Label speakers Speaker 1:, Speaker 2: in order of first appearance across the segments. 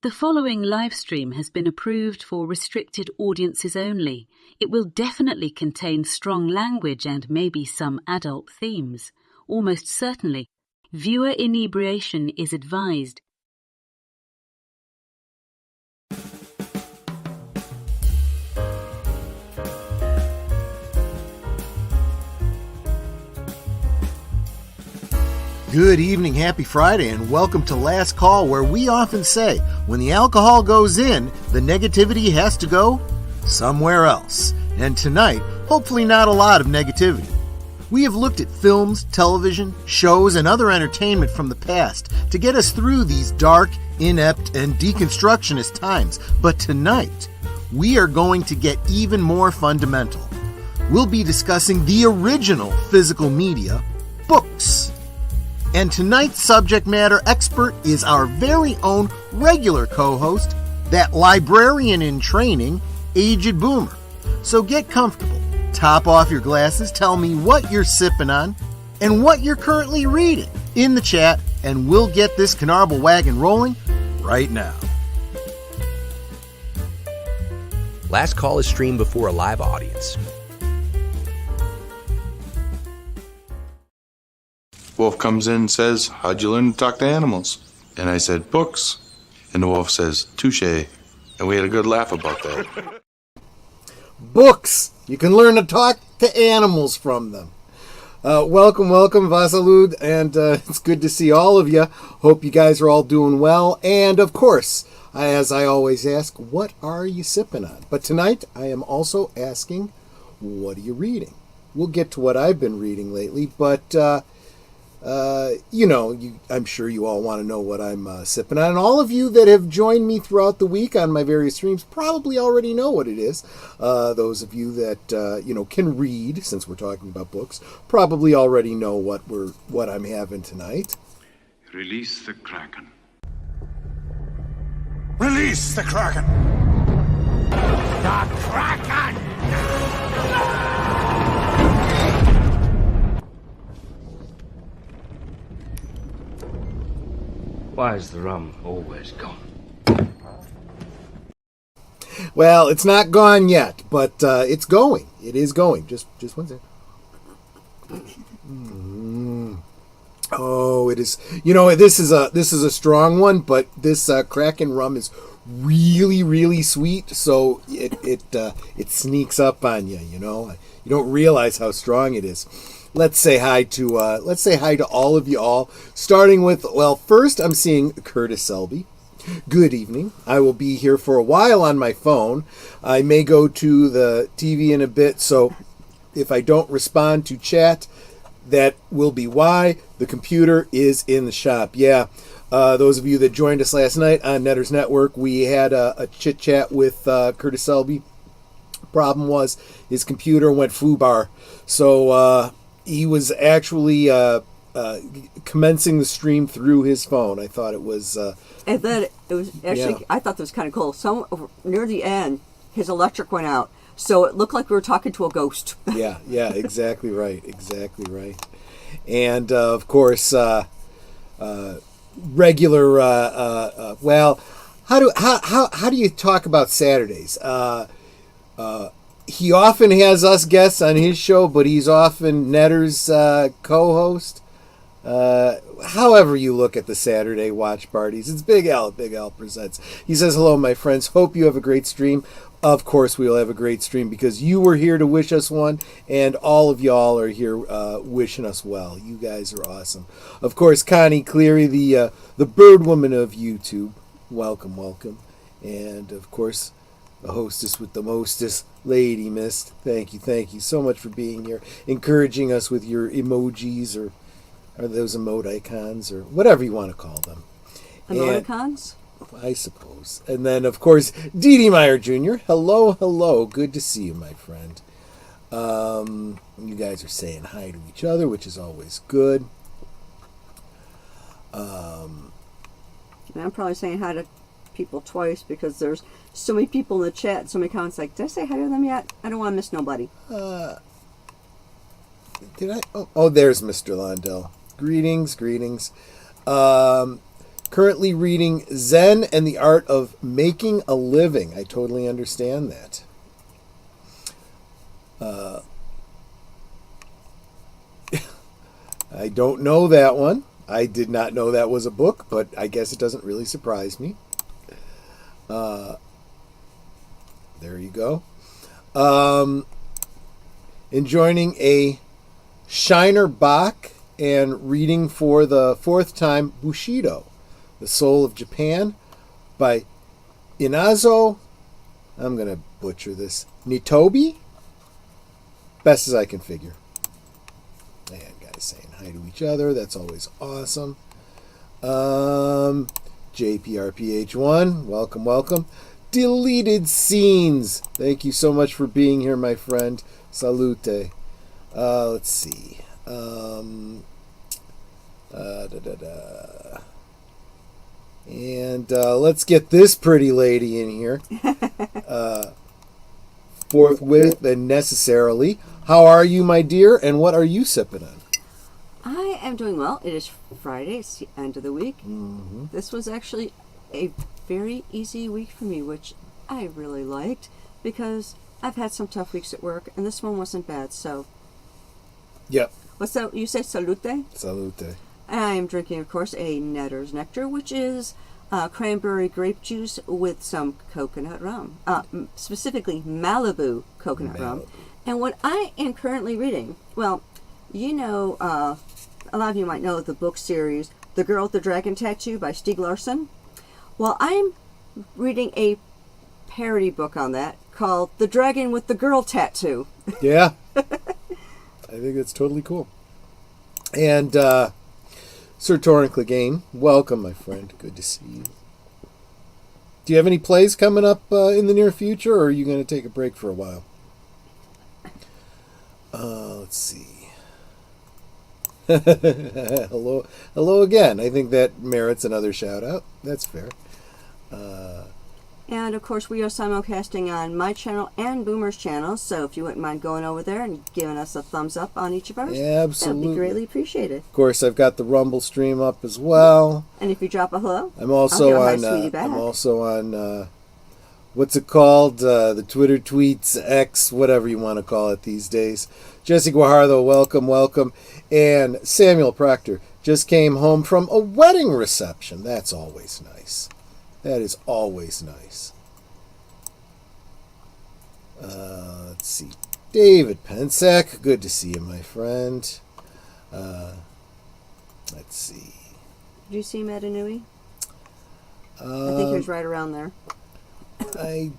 Speaker 1: The following live stream has been approved for restricted audiences only. It will definitely contain strong language and maybe some adult themes. Almost certainly. Viewer inebriation is advised.
Speaker 2: Good evening, happy Friday, and welcome to Last Call, where we often say, when the alcohol goes in, the negativity has to go somewhere else. And tonight, hopefully not a lot of negativity. We have looked at films, television, shows, and other entertainment from the past to get us through these dark, inept, and deconstructionist times. But tonight, we are going to get even more fundamental. We'll be discussing the original physical media, books. And tonight's subject matter expert is our very own regular co-host, that librarian in training, Aged Boomer. So get comfortable, top off your glasses, tell me what you're sipping on, and what you're currently reading in the chat, and we'll get this Canarble Wagon rolling right now.
Speaker 3: Last Call is streamed before a live audience.
Speaker 4: Wolf comes in and says, "How'd you learn to talk to animals?" And I said, "Books." And the wolf says, "Touche." And we had a good laugh about that.
Speaker 2: Books! You can learn to talk to animals from them. Welcome, Vasalud, and it's good to see all of you. Hope you guys are all doing well. And, of course, as I always ask, what are you sipping on? But tonight, I am also asking, what are you reading? We'll get to what I've been reading lately, but... I'm sure you all want to know what I'm sipping on. And all of you that have joined me throughout the week on my various streams probably already know what it is. Those of you that, can read, since we're talking about books, probably already know what I'm having tonight.
Speaker 5: Release the Kraken. Release the Kraken! The Kraken! Why is the rum always gone?
Speaker 2: Well, it's not gone yet, but it's going. It is going. Just one second. Oh, it is. This is a strong one, but this Kraken rum is really, really sweet. So it sneaks up on you. You don't realize how strong it is. Let's say hi to all of you all. Starting with, first I'm seeing Curtis Selby. Good evening. I will be here for a while on my phone. I may go to the TV in a bit, so if I don't respond to chat, that will be why. The computer is in the shop. Yeah, those of you that joined us last night on Netters Network, we had a chit-chat with Curtis Selby. Problem was, his computer went foobar, so... he was actually commencing the stream through his phone. I thought it was...
Speaker 6: and then it was actually... Yeah. I thought that was kind of cool. Near the end, his electric went out. So it looked like we were talking to a ghost.
Speaker 2: yeah, exactly right. And, of course, regular... how do you talk about Saturdays? He often has us guests on his show, but he's often Netter's co-host. However you look at the Saturday watch parties, it's Big Al Presents. He says, "Hello, my friends. Hope you have a great stream." Of course we will have a great stream because you were here to wish us one, and all of y'all are here wishing us well. You guys are awesome. Of course, Connie Cleary, the bird woman of YouTube. Welcome. And, of course... the hostess with the mostest, Lady Mist. Thank you so much for being here, encouraging us with your emojis or those emoticons or whatever you want to call them.
Speaker 6: Emoticons?
Speaker 2: I suppose. And then, of course, Dee Dee Meyer Jr. Hello. Good to see you, my friend. You guys are saying hi to each other, which is always good.
Speaker 6: I'm probably saying hi to people twice because there's so many people in the chat, so many comments like, did I say hi to them yet? I don't want to miss nobody.
Speaker 2: Did I? Oh, there's Mr. Londell. Greetings. Currently reading Zen and the Art of Making a Living. I totally understand that. I don't know that one. I did not know that was a book, but I guess it doesn't really surprise me. There you go. Enjoying a Shiner Bach and reading for the 4th time Bushido, The Soul of Japan by Inazo, I'm going to butcher this, Nitobi? Best as I can figure. And guys saying hi to each other. That's always awesome. JPRPH1, welcome, welcome. Deleted Scenes. Thank you so much for being here, my friend. Salute. Let's see. And let's get this pretty lady in here. Forthwith and necessarily. How are you, my dear, and what are you sipping on?
Speaker 6: I am doing well. It is Friday. It's the end of the week.
Speaker 2: Mm-hmm.
Speaker 6: This was actually a very easy week for me, which I really liked because I've had some tough weeks at work, and this one wasn't bad. So,
Speaker 2: Yep.
Speaker 6: what's that? You say salute?
Speaker 2: Salute.
Speaker 6: I am drinking, of course, a Netter's Nectar, which is cranberry grape juice with some coconut rum, specifically Malibu coconut rum. And what I am currently reading, well, you know, a lot of you might know the book series The Girl with the Dragon Tattoo by Stieg Larsson. Well, I'm reading a parody book on that called The Dragon with the Girl Tattoo.
Speaker 2: Yeah. I think that's totally cool. And Sir Torrin Clegane, welcome, my friend. Good to see you. Do you have any plays coming up in the near future, or are you going to take a break for a while? Let's see. Hello again. I think that merits another shout out. That's fair.
Speaker 6: And of course, we are simulcasting on my channel and Boomer's channel, so if you wouldn't mind going over there and giving us a thumbs up on each of ours,
Speaker 2: absolutely,
Speaker 6: that would be greatly appreciated.
Speaker 2: Of course, I've got the Rumble stream up as well.
Speaker 6: And if you drop a hello,
Speaker 2: I'm also on. What's it called? The Twitter tweets, X, whatever you want to call it these days. Jesse Guajardo, welcome. And Samuel Proctor just came home from a wedding reception. That's always nice. That is always nice. Let's see. David Pensek, good to see you, my friend. Let's see.
Speaker 6: Did you see Matanui? I think he was right around there.
Speaker 2: I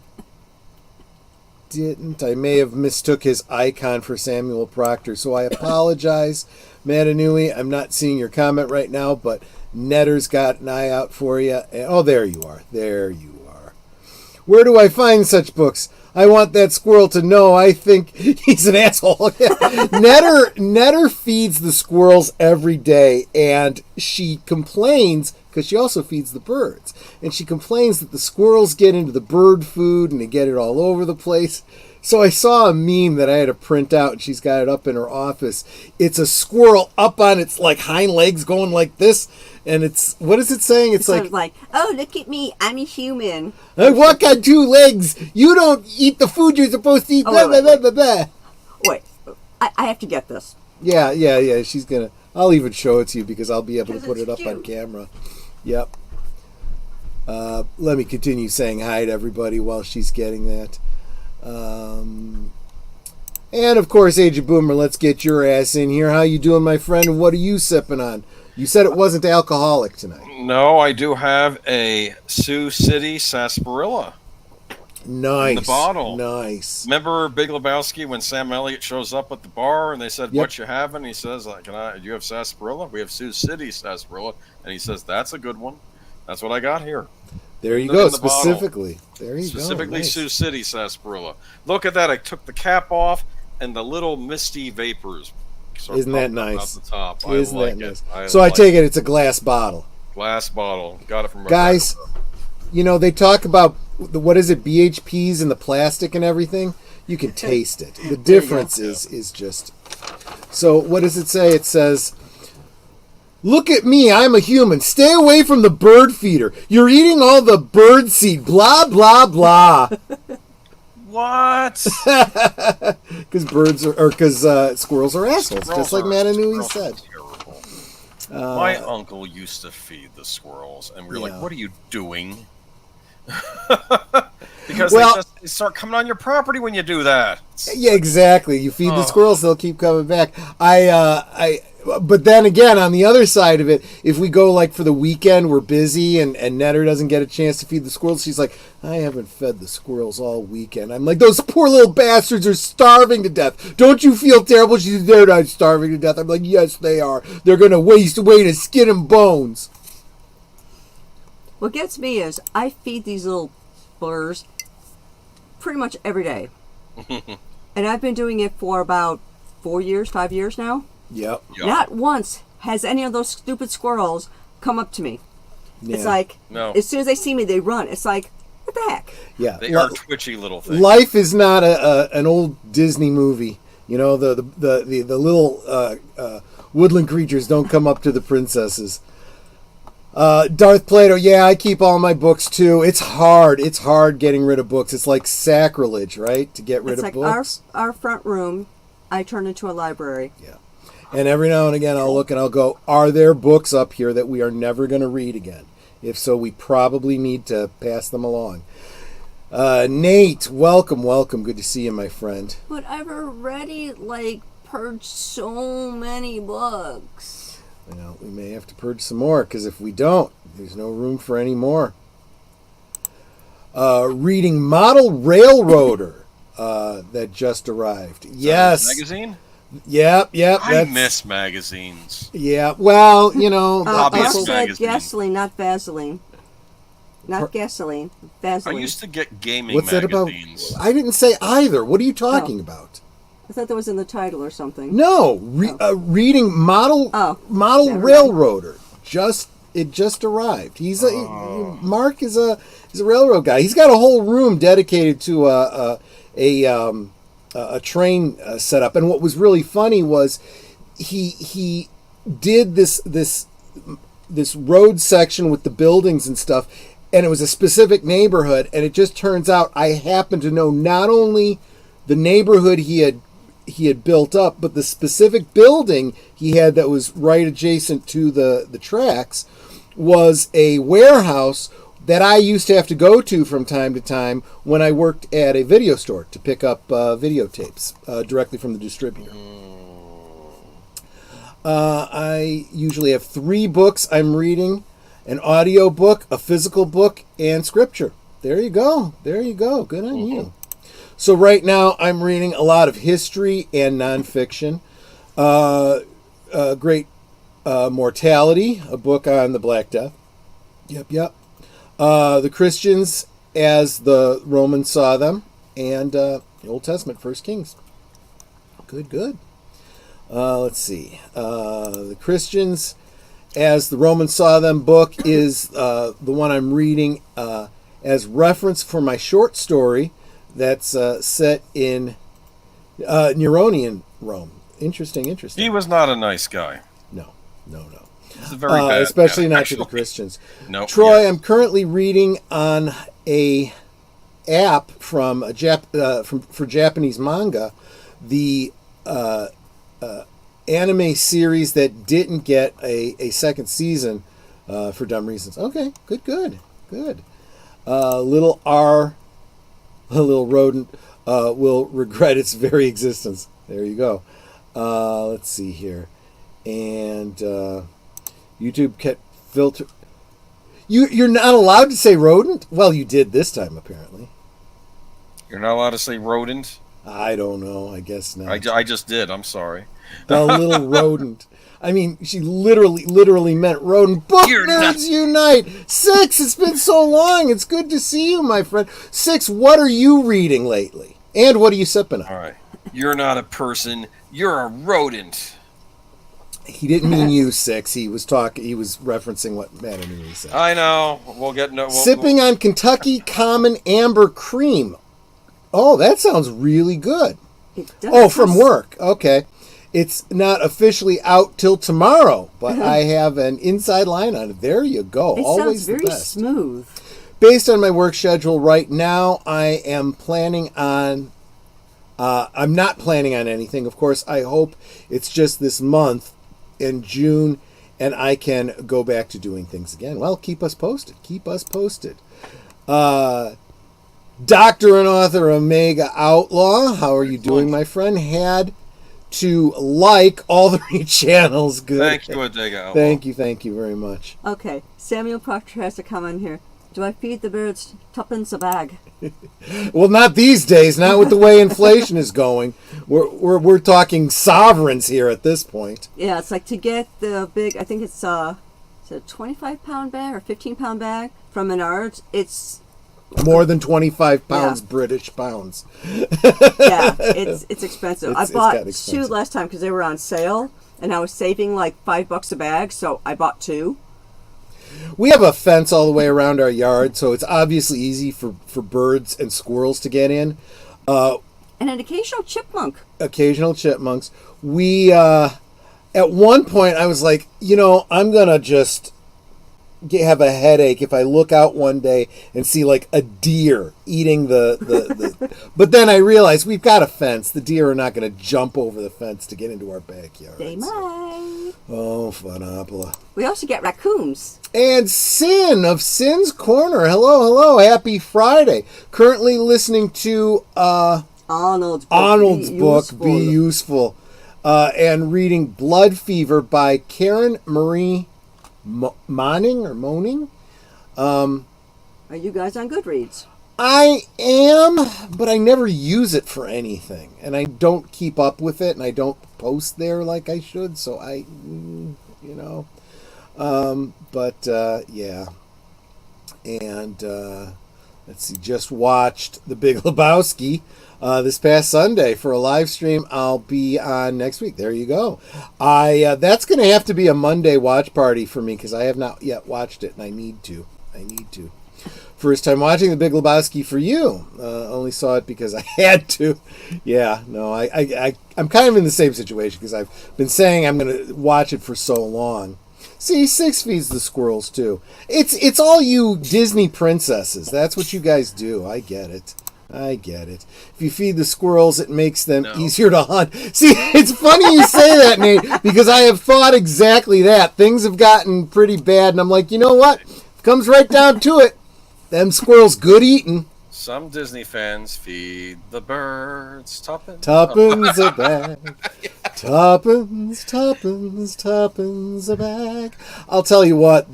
Speaker 2: didn't. I may have mistook his icon for Samuel Proctor, so I apologize. Matanui, I'm not seeing your comment right now, but Netter's got an eye out for you. Oh, there you are. There you are. Where do I find such books? I want that squirrel to know I think he's an asshole. Netter feeds the squirrels every day, and she complains, because she also feeds the birds, and she complains that the squirrels get into the bird food and they get it all over the place. So I saw a meme that I had to print out, and she's got it up in her office. It's a squirrel up on its hind legs going like this, and it's, what is it saying? It's like,
Speaker 6: oh, look at me, I'm a human.
Speaker 2: I walk on 2 legs. You don't eat the food you're supposed to eat.
Speaker 6: Oh,
Speaker 2: blah, blah, blah, blah, blah.
Speaker 6: Wait, I have to get this.
Speaker 2: Yeah. She's gonna. I'll even show it to you because I'll be able to put it up on camera. Yep. Let me continue saying hi to everybody while she's getting that. And of course, Agent Boomer, let's get your ass in here. How you doing, my friend? What are you sipping on? You said it wasn't alcoholic tonight.
Speaker 7: No, I do have a Sioux City Sarsaparilla.
Speaker 2: Nice.
Speaker 7: In the bottle.
Speaker 2: Nice.
Speaker 7: Remember Big Lebowski when Sam Elliott shows up at the bar and they said, "What you having?" He says, do you have sarsaparilla? We have Sioux City sarsaparilla. And he says, "That's a good one." That's what I got here.
Speaker 2: There you go.
Speaker 7: Specifically.
Speaker 2: There you go.
Speaker 7: Specifically
Speaker 2: Nice.
Speaker 7: Sioux City sarsaparilla. Look at that. I took the cap off and the little misty vapors.
Speaker 2: Isn't that nice?
Speaker 7: Out the top.
Speaker 2: Isn't
Speaker 7: I like
Speaker 2: that nice?
Speaker 7: it.
Speaker 2: So I take it it's a glass bottle.
Speaker 7: Glass bottle. Got it from
Speaker 2: guys. You know, they talk about what is it, BHPs and the plastic and everything. You can taste it. The difference is just. So what does it say? It says Look at me, I'm a human. Stay away from the bird feeder. You're eating all the bird seed. Blah, blah, blah.
Speaker 7: What?
Speaker 2: Because squirrels are assholes, just like Matanui said.
Speaker 7: My uncle used to feed the squirrels, and we were like, what are you doing? Because they start coming on your property when you do that.
Speaker 2: Yeah, exactly. You feed the squirrels, they'll keep coming back. But then again, on the other side of it, if we go like for the weekend, we're busy, and Netter doesn't get a chance to feed the squirrels. She's like, I haven't fed the squirrels all weekend. I'm like, those poor little bastards are starving to death. Don't you feel terrible? She's they're not starving to death. I'm like, yes, they are. They're gonna waste away to skin and bones.
Speaker 6: What gets me is I feed these little birds pretty much every day. And I've been doing it for about 5 years now.
Speaker 2: Yep.
Speaker 6: Not once has any of those stupid squirrels come up to me. Yeah. It's like, as soon as they see me, they run. It's like, what the heck?
Speaker 2: Yeah.
Speaker 7: They are twitchy little things.
Speaker 2: Life is not an old Disney movie. You know, the little woodland creatures don't come up to the princesses. Darth Plato, yeah, I keep all my books too. It's hard. It's hard getting rid of books. It's like sacrilege, right? To get rid of books.
Speaker 6: Our front room, I turn into a library.
Speaker 2: Yeah. And every now and again I'll look and I'll go, are there books up here that we are never going to read again? If so, we probably need to pass them along. Nate, welcome. Good to see you, my friend.
Speaker 6: But I've already, purged so many books.
Speaker 2: Well, we may have to purge some more, because if we don't, there's no room for any more. Reading Model Railroader that just arrived. Yes.
Speaker 7: Magazine?
Speaker 2: Yep.
Speaker 7: I miss magazines.
Speaker 2: Yeah, well, you know.
Speaker 7: Hobbyist magazines.
Speaker 6: Gasoline, not Vaseline. Not gasoline, Vaseline.
Speaker 7: I used to get gaming
Speaker 2: What's
Speaker 7: magazines.
Speaker 2: That about? I didn't say either. What are you talking about?
Speaker 6: I thought that was in the title or something.
Speaker 2: No, reading Model Railroader. It just arrived. He's Mark is a railroad guy. He's got a whole room dedicated to a train setup. And what was really funny was he did this road section with the buildings and stuff, and it was a specific neighborhood. And it just turns out I happen to know not only the neighborhood he had built up, but the specific building he had that was right adjacent to the tracks was a warehouse that I used to have to go to from time to time when I worked at a video store to pick up videotapes directly from the distributor. I usually have 3 books I'm reading: an audio book, a physical book, and scripture. There you go. Good on you. So right now I'm reading a lot of history and nonfiction. Great Mortality, a book on the Black Death. Yep. The Christians as the Romans saw them, and the Old Testament, 1 Kings. Good. Let's see. The Christians as the Romans saw them book is the one I'm reading as reference for my short story that's set in Neronian Rome. Interesting.
Speaker 7: He was not a nice guy.
Speaker 2: No.
Speaker 7: He's a very bad,
Speaker 2: especially not to the Christians.
Speaker 7: No,
Speaker 2: Troy, I'm currently reading on a app from for Japanese manga, the anime series that didn't get a second season for dumb reasons. Okay, good. Little rodent will regret its very existence. There you go. Let's see here. And YouTube kept filter. You're not allowed to say rodent? Well, you did this time, apparently.
Speaker 7: You're not allowed to say rodent?
Speaker 2: I don't know. I guess not.
Speaker 7: I just did. I'm sorry.
Speaker 2: A little rodent. I mean, she literally meant rodent. Book nerds unite! 6, it's been so long. It's good to see you, my friend. 6, what are you reading lately? And what are you sipping on?
Speaker 7: All right. You're not a person. You're a rodent.
Speaker 2: He didn't mean you, 6. He was referencing what Matanui said.
Speaker 7: I know.
Speaker 2: Sipping on Kentucky Common Amber Cream. Oh, that sounds really good.
Speaker 6: It does.
Speaker 2: Oh, from work. Okay. It's not officially out till tomorrow, but I have an inside line on it. There you go.
Speaker 6: It
Speaker 2: Always
Speaker 6: sounds very
Speaker 2: the best.
Speaker 6: smooth.
Speaker 2: Based on my work schedule right now, I am planning on... I'm not planning on anything. Of course, I hope it's just this month in June and I can go back to doing things again. Well, keep us posted. Keep us posted. Doctor and author Omega Outlaw, how are you doing, my friend? Had to like all 3 channels. Good.
Speaker 7: Thank you, Omega Outlaw.
Speaker 2: Thank you very much.
Speaker 6: Okay, Samuel Proctor has to comment here. Do I feed the birds tuppence a bag?
Speaker 2: Well, not these days. Not with the way inflation is going. We're talking sovereigns here at this point.
Speaker 6: Yeah, it's like to get the big. I think it's a 25-pound bag or 15-pound bag from Menards. It's
Speaker 2: more than 25 pounds,
Speaker 6: Yeah.
Speaker 2: British pounds.
Speaker 6: yeah, it's expensive. I
Speaker 2: It's
Speaker 6: bought
Speaker 2: gotten
Speaker 6: 2
Speaker 2: expensive.
Speaker 6: last time because they were on sale, and I was saving like $5 a bag, so I bought 2.
Speaker 2: We have a fence all the way around our yard, so it's obviously easy for birds and squirrels to get in.
Speaker 6: And an occasional chipmunk.
Speaker 2: Occasional chipmunks. We, at one point, I was like, I'm going to just have a headache if I look out one day and see like a deer eating the but then I realized we've got a fence. The deer are not going to jump over the fence to get into our backyard.
Speaker 6: They might.
Speaker 2: Oh, Funopola.
Speaker 6: We also get raccoons.
Speaker 2: And Sin of Sin's Corner. Hello. Happy Friday. Currently listening to
Speaker 6: Arnold's
Speaker 2: book, Be Useful. And reading Blood Fever by Karen Marie Moaning.
Speaker 6: Are you guys on Goodreads?
Speaker 2: I am, but I never use it for anything. And I don't keep up with it, and I don't post there like I should, so yeah. And let's see, just watched The Big Lebowski this past Sunday for a live stream. I'll be on next week. There you go. That's going to have to be a Monday watch party for me because I have not yet watched it, and I need to. First time watching The Big Lebowski for you. Only saw it because I had to. Yeah, no, I'm kind of in the same situation because I've been saying I'm going to watch it for so long. See, 6 feeds the squirrels too. It's all you Disney princesses. That's what you guys do. I get it. If you feed the squirrels, it makes them easier to hunt. See, it's funny you say that, Nate, because I have thought exactly that. Things have gotten pretty bad, and I'm like, you know what? Comes right down to it. Them squirrels good eating.
Speaker 7: Some Disney fans feed the birds tuppence.
Speaker 2: Tuppence a bag. Tuppence a bag. I'll tell you what,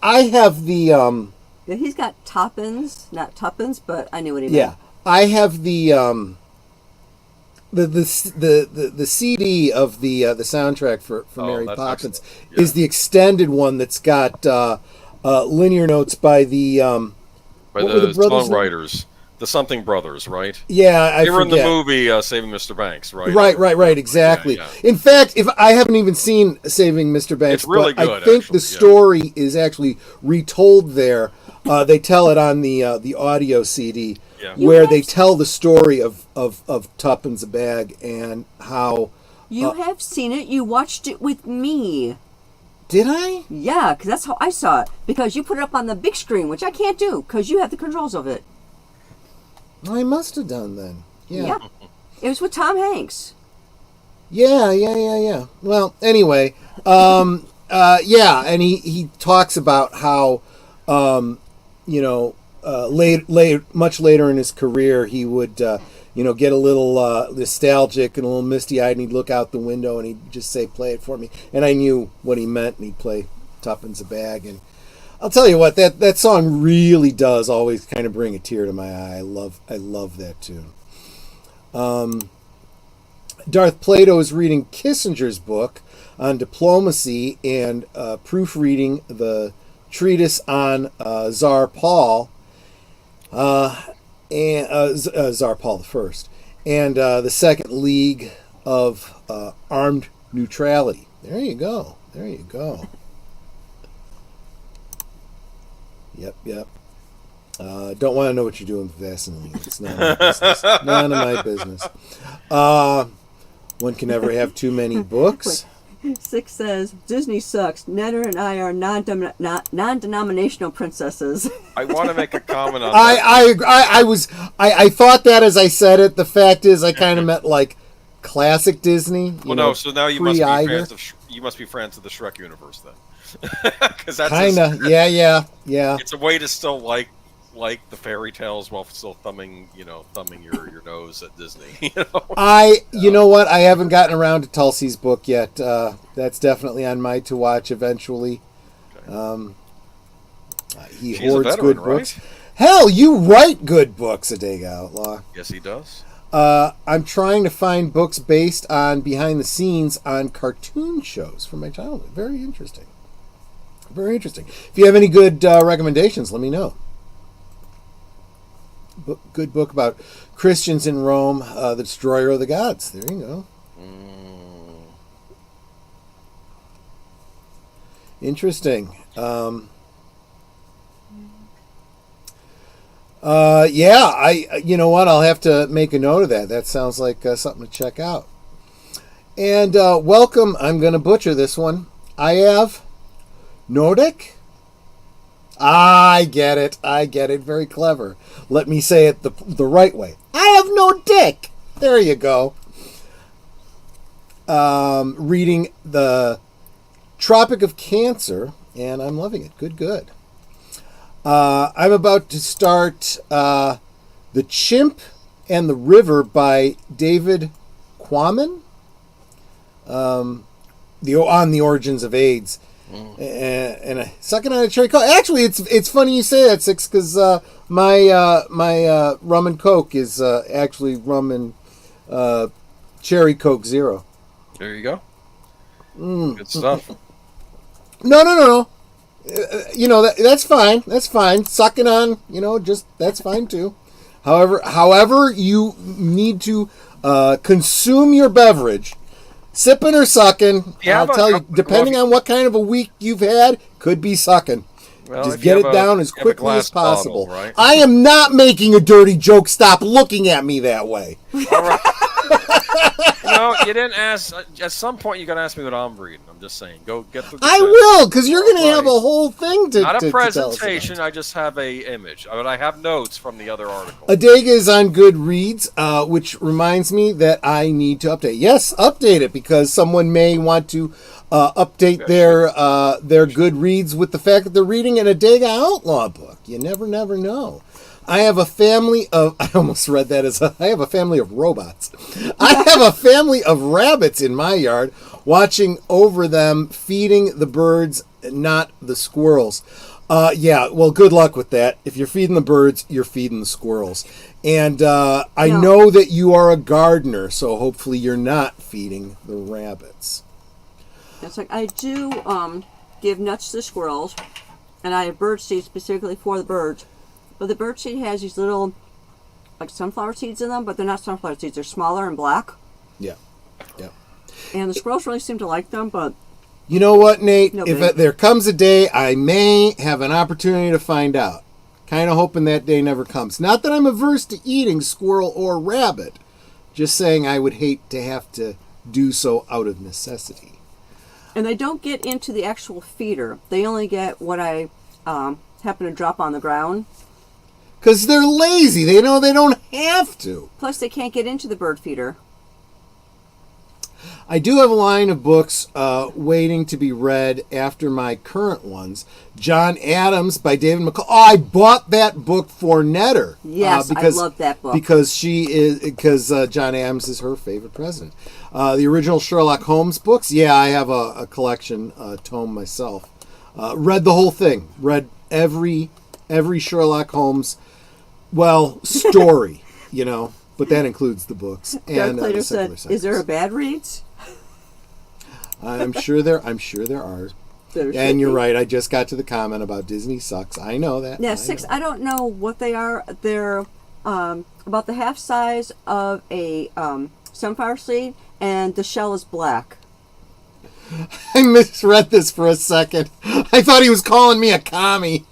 Speaker 2: I have the
Speaker 6: Yeah, he's got toppins, not tuppence, but I knew what he meant.
Speaker 2: Yeah. I have the CD of the soundtrack for Mary Poppins is the extended one that's got linear notes by the
Speaker 7: songwriters, the something brothers, right?
Speaker 2: Yeah,
Speaker 7: they were in the movie Saving Mr. Banks, right?
Speaker 2: Right, exactly.
Speaker 7: Yeah.
Speaker 2: In fact, if I haven't even seen Saving Mr. Banks,
Speaker 7: it's really
Speaker 2: but
Speaker 7: good,
Speaker 2: I think the story is actually retold there. They tell it on the audio CD, where they tell the story of Tuppence a bag and how
Speaker 6: you have seen it. You watched it with me.
Speaker 2: Did I?
Speaker 6: Yeah, because that's how I saw it. Because you put it up on the big screen, which I can't do because you have the controls of it.
Speaker 2: I must have done then. Yeah.
Speaker 6: It was with Tom Hanks.
Speaker 2: Yeah. Well, anyway, and he talks about how, much later in his career, he would, get a little nostalgic and a little misty-eyed, and he'd look out the window and he'd just say, "Play it for me." And I knew what he meant, and he'd play Tuppence a Bag. And I'll tell you what, that song really does always kind of bring a tear to my eye. I love that tune. Darth Plato is reading Kissinger's book on diplomacy and proofreading the treatise on Tsar Paul, and Tsar Paul I, and the Second League of Armed Neutrality. There you go. Yep. Don't want to know what you're doing with Vaseline. It's none of my business. One can never have too many books.
Speaker 6: 6 says, Disney sucks. Netter and I are non-denominational princesses.
Speaker 7: I want to make a comment on that.
Speaker 2: I thought that as I said it. The fact is, I kind of meant like classic Disney.
Speaker 7: So now you must be fans of the Shrek universe then. Because that's
Speaker 2: yeah.
Speaker 7: It's a way to still like the fairy tales while still thumbing your nose at Disney. You know what? I haven't gotten around to Tulsi's book yet. That's definitely on my to watch eventually. Okay. He hoards veteran, good books. Right? Hell, you write good books, Adega Outlaw. Yes, he does.
Speaker 2: I'm trying to find books based on behind the scenes on cartoon shows from my childhood. Very interesting. Very interesting. If you have any good recommendations, let me know. Good book about Christians in Rome, the destroyer of the gods. There you go. Interesting. You know what? I'll have to make a note of that. That sounds like something to check out. And welcome. I'm going to butcher this one. I have Nordic. I get it. Very clever. Let me say it the right way. I have no dick. There you go. Reading the Tropic of Cancer, and I'm loving it. Good. I'm about to start The Chimp and the River by David Quammen. On the origins of AIDS. And sucking on a cherry coke. Actually, it's funny you say that, Six, because my rum and coke is actually rum and cherry coke zero.
Speaker 7: There you go. Good stuff.
Speaker 2: No. That's fine. That's fine. Sucking on, that's fine too. However, you need to consume your beverage. Sipping or sucking, I'll tell you, depending on what kind of a week you've had, could be sucking. Well, just get it down as quickly as possible.
Speaker 7: Bottle, right?
Speaker 2: I am not making a dirty joke. Stop looking at me that way.
Speaker 7: All right. You didn't ask. At some point, you got to ask me what I'm reading. I'm just saying. Go get through the
Speaker 2: I will, because you're going to have a whole thing to
Speaker 7: Not a
Speaker 2: to
Speaker 7: presentation. I just have a image. But I have notes from the other article.
Speaker 2: Adega is on Goodreads, which reminds me that I need to update. Yes, update it, because someone may want to update their Goodreads with the fact that they're reading an Adega Outlaw book. You never know. I have a family of... I almost read that as I have a family of robots. I have a family of rabbits in my yard, watching over them, feeding the birds, not the squirrels. Well, good luck with that. If you're feeding the birds, you're feeding the squirrels. And I know that you are a gardener, so hopefully you're not feeding the rabbits.
Speaker 6: It's like I do give nuts to the squirrels, and I have bird seed specifically for the birds. But the bird seed has these little, like, sunflower seeds in them, but they're not sunflower seeds. They're smaller and black. Yeah. And the squirrels really seem to like them, but...
Speaker 2: You know what, Nate? If there comes a day, I may have an opportunity to find out. Kind of hoping that day never comes. Not that I'm averse to eating squirrel or rabbit. Just saying I would hate to have to do so out of necessity.
Speaker 6: And they don't get into the actual feeder. They only get what I happen to drop on the ground.
Speaker 2: Because they're lazy. They know they don't have to.
Speaker 6: Plus, they can't get into the bird feeder.
Speaker 2: I do have a line of books waiting to be read after my current ones. John Adams by David McCall. Oh, I bought that book for Netter.
Speaker 6: Yes, I love that book.
Speaker 2: Because John Adams is her favorite president. The original Sherlock Holmes books. Yeah, I have a collection tome myself. Read the whole thing. Read every Sherlock Holmes story, but that includes the books.
Speaker 6: And Plato said, "Is there a bad reads?"
Speaker 2: I'm sure there are. And you're right. I just got to the comment about Disney sucks. I know that.
Speaker 6: Yeah, I don't know what they are. They're about the half size of a sunflower seed, and the shell is black.
Speaker 2: I misread this for a second. I thought he was calling me a commie.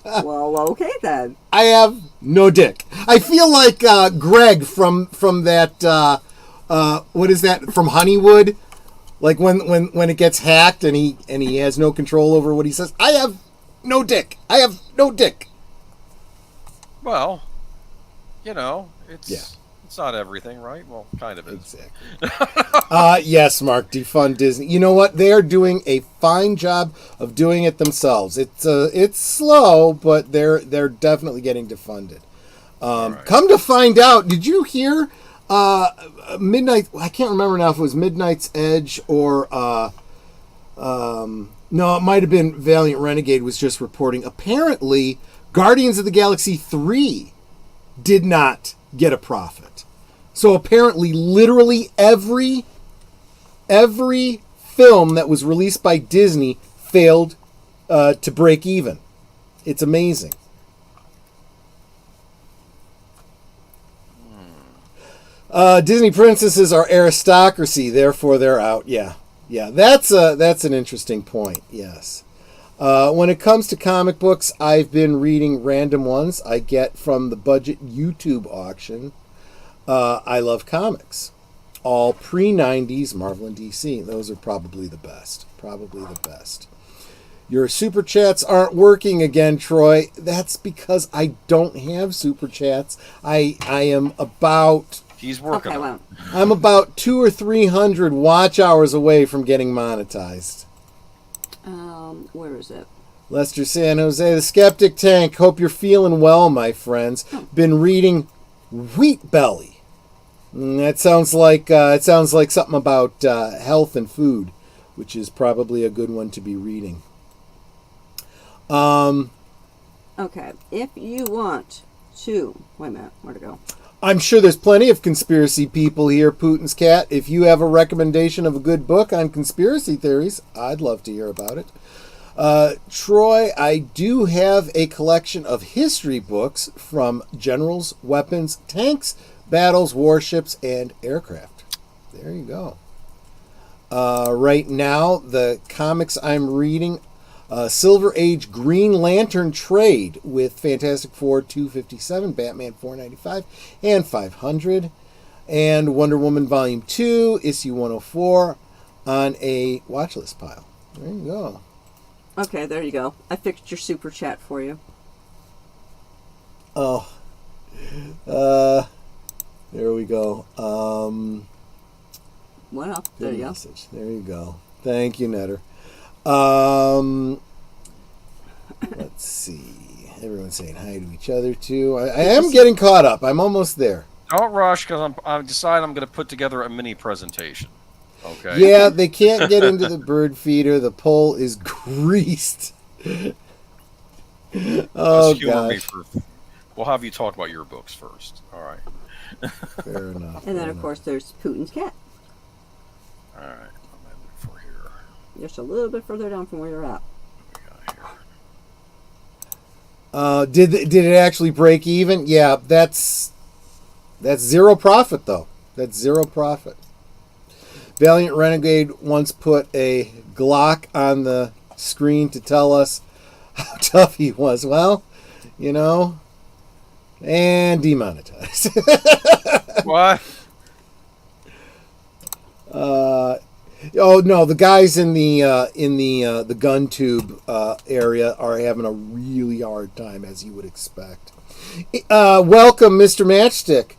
Speaker 6: Well, okay then.
Speaker 2: I have no dick. I feel like Greg from that what is that from Honeywood? Like when it gets hacked and he has no control over what he says. I have no dick. I have no dick.
Speaker 7: Well, it's not everything, right? Well, kind of is.
Speaker 2: Exactly. Yes, Mark, defund Disney. You know what? They are doing a fine job of doing it themselves. It's slow, but they're definitely getting defunded. Right. Come to find out, did you hear Midnight? I can't remember now if it was Midnight's Edge or no, it might have been Valiant Renegade was just reporting. Apparently, Guardians of the Galaxy 3 did not get a profit. So apparently, literally every film that was released by Disney failed to break even. It's amazing. Disney princesses are aristocracy, therefore they're out. Yeah, that's an interesting point. Yes. When it comes to comic books, I've been reading random ones I get from the budget YouTube auction. I love comics. All pre-90s Marvel and DC. Those are probably the best. Your super chats aren't working again, Troy. That's because I don't have super chats. I am about...
Speaker 7: He's working on it.
Speaker 2: I'm about 200 or 300 watch hours away from getting monetized.
Speaker 6: Where is it?
Speaker 2: Lester San Jose, the Skeptic Tank. Hope you're feeling well, my friends. Been reading Wheat Belly. That sounds like something about health and food, which is probably a good one to be reading.
Speaker 6: Okay, if you want to... Wait a minute, where to go?
Speaker 2: I'm sure there's plenty of conspiracy people here, Putin's cat. If you have a recommendation of a good book on conspiracy theories, I'd love to hear about it. Troy, I do have a collection of history books from generals, weapons, tanks, battles, warships, and aircraft. There you go. Right now, the comics I'm reading, Silver Age Green Lantern trade with Fantastic Four 257, Batman 495, and 500, and Wonder Woman Volume 2, Issue 104, on a watch list pile. There you go.
Speaker 6: Okay, there you go. I fixed your super chat for you.
Speaker 2: Oh. There we go.
Speaker 6: Well, there you go.
Speaker 2: There you go. Thank you, Netter. Let's see. Everyone's saying hi to each other, too. I am getting caught up. I'm almost there.
Speaker 7: Don't rush, because I'm going to put together a mini presentation. Okay.
Speaker 2: Yeah, they can't get into the bird feeder. The pole is greased. Oh, gosh.
Speaker 7: We'll have you talk about your books first. All right.
Speaker 2: Fair enough.
Speaker 6: And then, of course, there's Putin's cat.
Speaker 7: All right. I'm going to look for here.
Speaker 6: Just a little bit further down from where you're at.
Speaker 2: Did it actually break even? Yeah, that's zero profit, though. That's zero profit. Valiant Renegade once put a Glock on the screen to tell us how tough he was. Well, and demonetized.
Speaker 7: What?
Speaker 2: Oh no, the guys in the gun tube area are having a really hard time, as you would expect. Welcome, Mr. Matchstick.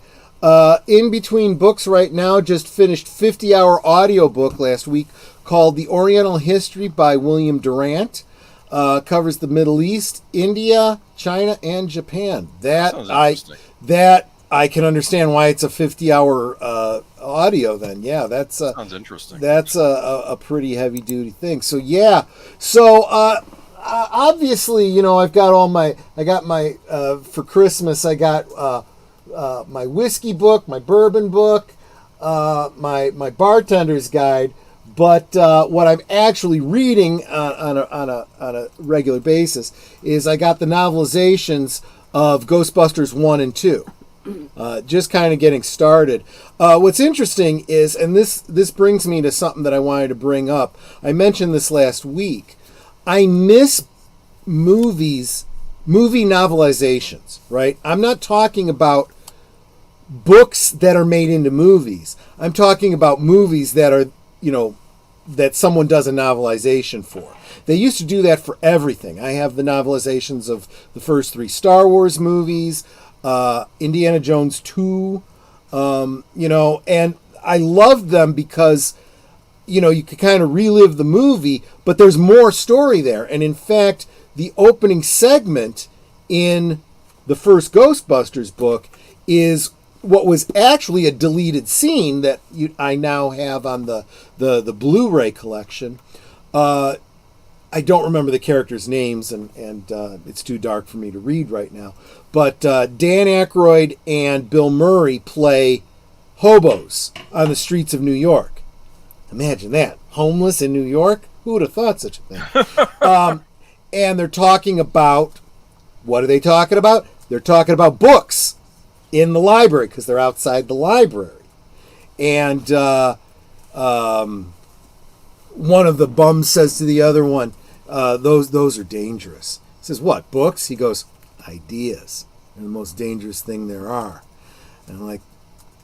Speaker 2: In between books right now, just finished 50-hour audiobook last week called The Oriental History by William Durant. Covers the Middle East, India, China, and Japan. That I can understand why it's a 50-hour audio then. Yeah, that's
Speaker 7: sounds interesting.
Speaker 2: That's a pretty heavy duty thing. So yeah. So obviously, I've got my for Christmas I got my whiskey book, my bourbon book, my bartender's guide. But what I'm actually reading on a regular basis is I got the novelizations of Ghostbusters 1 and 2. Just kind of getting started. What's interesting is, and this brings me to something that I wanted to bring up. I mentioned this last week. I miss movies movie novelizations, right? I'm not talking about books that are made into movies. I'm talking about movies that are, that someone does a novelization for. They used to do that for everything. I have the novelizations of the first 3 Star Wars movies, Indiana Jones 2, and I loved them because, you could kind of relive the movie, but there's more story there. And in fact, the opening segment in the first Ghostbusters book is what was actually a deleted scene that I now have on the Blu-ray collection. I don't remember the characters' names, and it's too dark for me to read right now. But Dan Aykroyd and Bill Murray play hobos on the streets of New York. Imagine that. Homeless in New York? Who would have thought such a thing? And they're talking about, what are they talking about? They're talking about books in the library because they're outside the library. And one of the bums says to the other one, those are dangerous. He says, what, books? He goes, ideas. They're the most dangerous thing there are. And I'm like,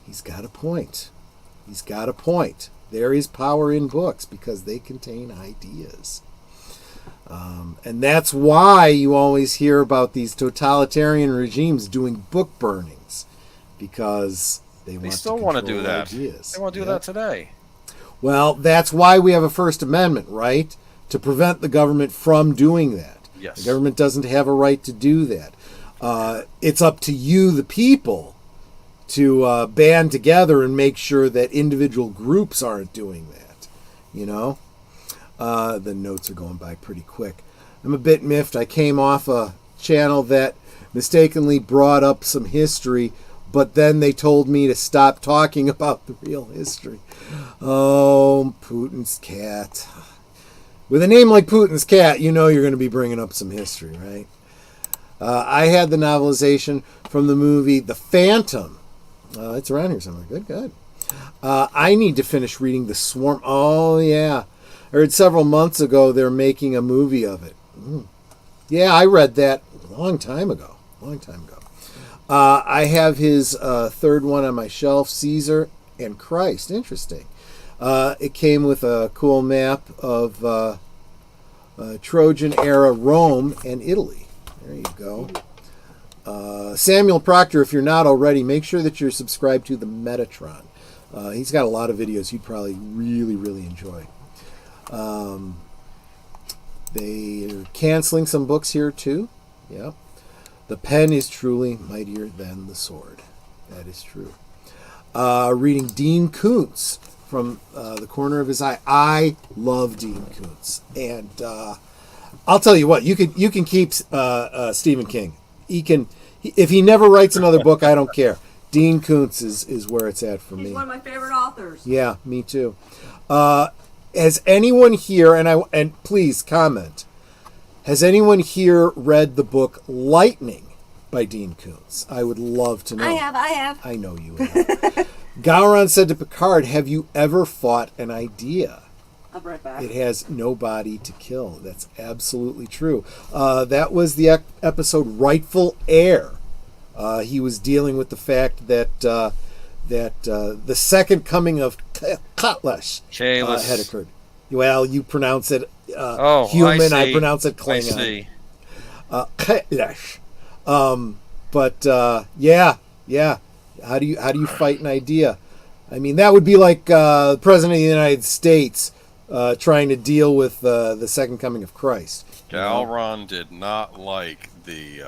Speaker 2: he's got a point. He's got a point. There is power in books because they contain ideas. And that's why you always hear about these totalitarian regimes doing book burnings, because they
Speaker 7: still want to do that.
Speaker 2: Ideas.
Speaker 7: They want to do that today.
Speaker 2: Well, that's why we have a First Amendment, right? To prevent the government from doing that.
Speaker 7: Yes.
Speaker 2: The government doesn't have a right to do that. It's up to you, the people, to band together and make sure that individual groups aren't doing that. The notes are going by pretty quick. I'm a bit miffed. I came off a channel that mistakenly brought up some history, but then they told me to stop talking about the real history. Oh, Putin's cat. With a name like Putin's cat, you're going to be bringing up some history, right? I had the novelization from the movie The Phantom. It's around here somewhere. Good. I need to finish reading The Swarm. Oh, yeah. I heard several months ago they're making a movie of it. Yeah, I read that a long time ago. I have his third one on my shelf, Caesar and Christ. Interesting. It came with a cool map of Trojan-era Rome and Italy. There you go. Samuel Proctor, if you're not already, make sure that you're subscribed to the Metatron. He's got a lot of videos you'd probably really, really enjoy. They're canceling some books here too. Yeah. The pen is truly mightier than the sword. That is true. Reading Dean Koontz from the corner of his eye. I love Dean Koontz, and I'll tell you what. You can keep Stephen King. If he never writes another book, I don't care. Dean Koontz is where it's at for me.
Speaker 6: He's one of my favorite authors.
Speaker 2: Yeah, me too. Has anyone here, and please comment, has anyone here read the book Lightning by Dean Koontz? I would love to know.
Speaker 6: I have.
Speaker 2: I know you have. Gowron said to Picard, have you ever fought an idea?
Speaker 6: I'll be right back.
Speaker 2: It has no body to kill. That's absolutely true. That was the episode Rightful Heir. He was dealing with the fact that the second coming of Kalash had occurred. Well, you pronounce it human. I pronounce it Klingon.
Speaker 7: I see.
Speaker 2: Kalash. Yeah. How do you fight an idea? I mean, that would be like the President of the United States trying to deal with the second coming of Christ.
Speaker 7: Gowron did not like the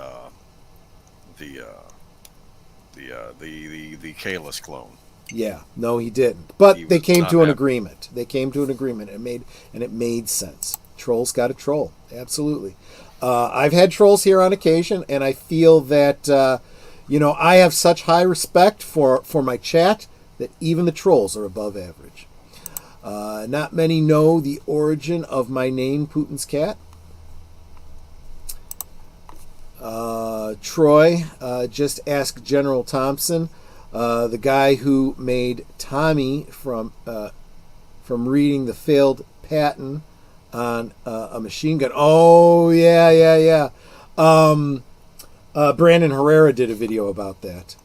Speaker 7: Kalis clone.
Speaker 2: Yeah, no, he didn't. But they came to an agreement. They came to an agreement, and it made sense. Trolls got a troll, absolutely. I've had trolls here on occasion, and I feel that I have such high respect for my chat that even the trolls are above average. Not many know the origin of my name, Putin's cat. Troy, just ask General Thompson, the guy who made Tommy from reading the failed patent on a machine gun. Oh, yeah. Brandon Herrera did a video about that.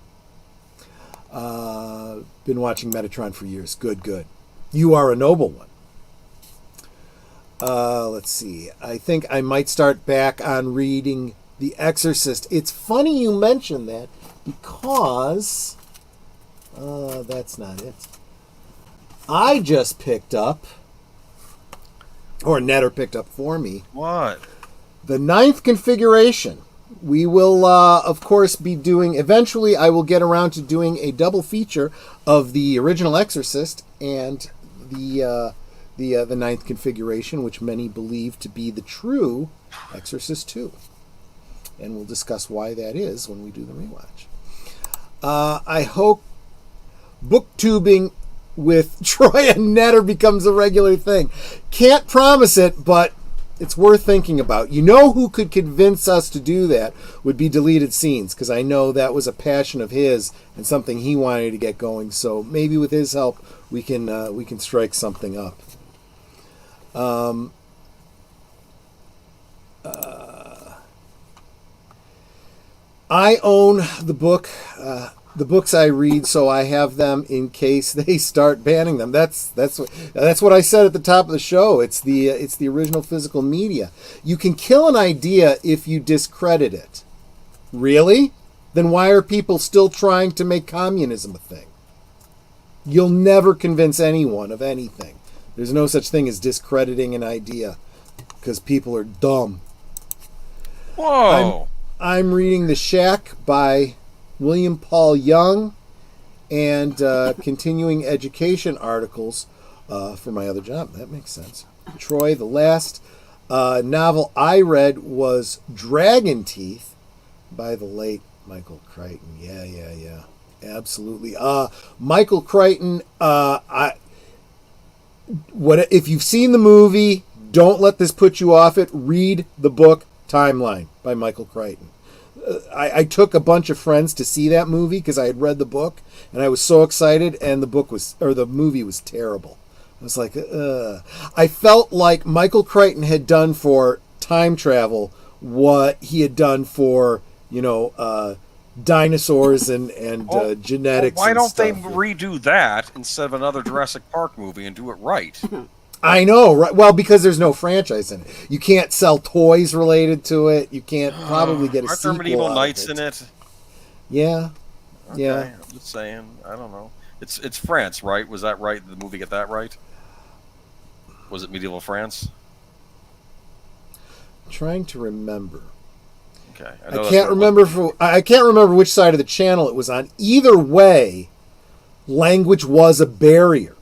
Speaker 2: Been watching Metatron for years. Good. You are a noble one. Let's see. I think I might start back on reading The Exorcist. It's funny you mention that because that's not it. I just picked up, or Netter picked up for me,
Speaker 7: What?
Speaker 2: the 9th configuration. We will, of course, be doing, eventually I will get around to doing a double feature of the original Exorcist and the 9th configuration, which many believe to be the true Exorcist 2. And we'll discuss why that is when we do the rewatch. I hope booktubing with Troy and Netter becomes a regular thing. Can't promise it, but it's worth thinking about. You know who could convince us to do that would be deleted scenes, because I know that was a passion of his and something he wanted to get going. So maybe with his help, we can strike something up. I own the book, the books I read, so I have them in case they start banning them. That's what I said at the top of the show. It's the original physical media. You can kill an idea if you discredit it. Really? Then why are people still trying to make communism a thing? You'll never convince anyone of anything. There's no such thing as discrediting an idea, because people are dumb.
Speaker 7: Whoa!
Speaker 2: I'm reading The Shack by William Paul Young and continuing education articles for my other job. That makes sense. Troy, the last novel I read was Dragon Teeth by the late Michael Crichton. Yeah. Absolutely. Michael Crichton, if you've seen the movie, don't let this put you off it. Read the book Timeline by Michael Crichton. I took a bunch of friends to see that movie because I had read the book and I was so excited, and the movie was terrible. I was like, I felt like Michael Crichton had done for time travel what he had done for, dinosaurs and genetics.
Speaker 7: Why
Speaker 2: and
Speaker 7: don't
Speaker 2: stuff.
Speaker 7: they redo that instead of another Jurassic Park movie and do it right?
Speaker 2: I know, right? Well, because there's no franchise in it. You can't sell toys related to it. You can't probably get a
Speaker 7: Aren't
Speaker 2: sequel.
Speaker 7: there medieval
Speaker 2: out of
Speaker 7: knights
Speaker 2: it.
Speaker 7: in it?
Speaker 2: Yeah.
Speaker 7: Okay,
Speaker 2: Yeah.
Speaker 7: I'm just saying. I don't know. It's France, right? Was that right? Did the movie get that right? Was it medieval France?
Speaker 2: I'm trying to remember.
Speaker 7: Okay.
Speaker 2: I can't remember which side of the channel it was on. Either way, language was a barrier.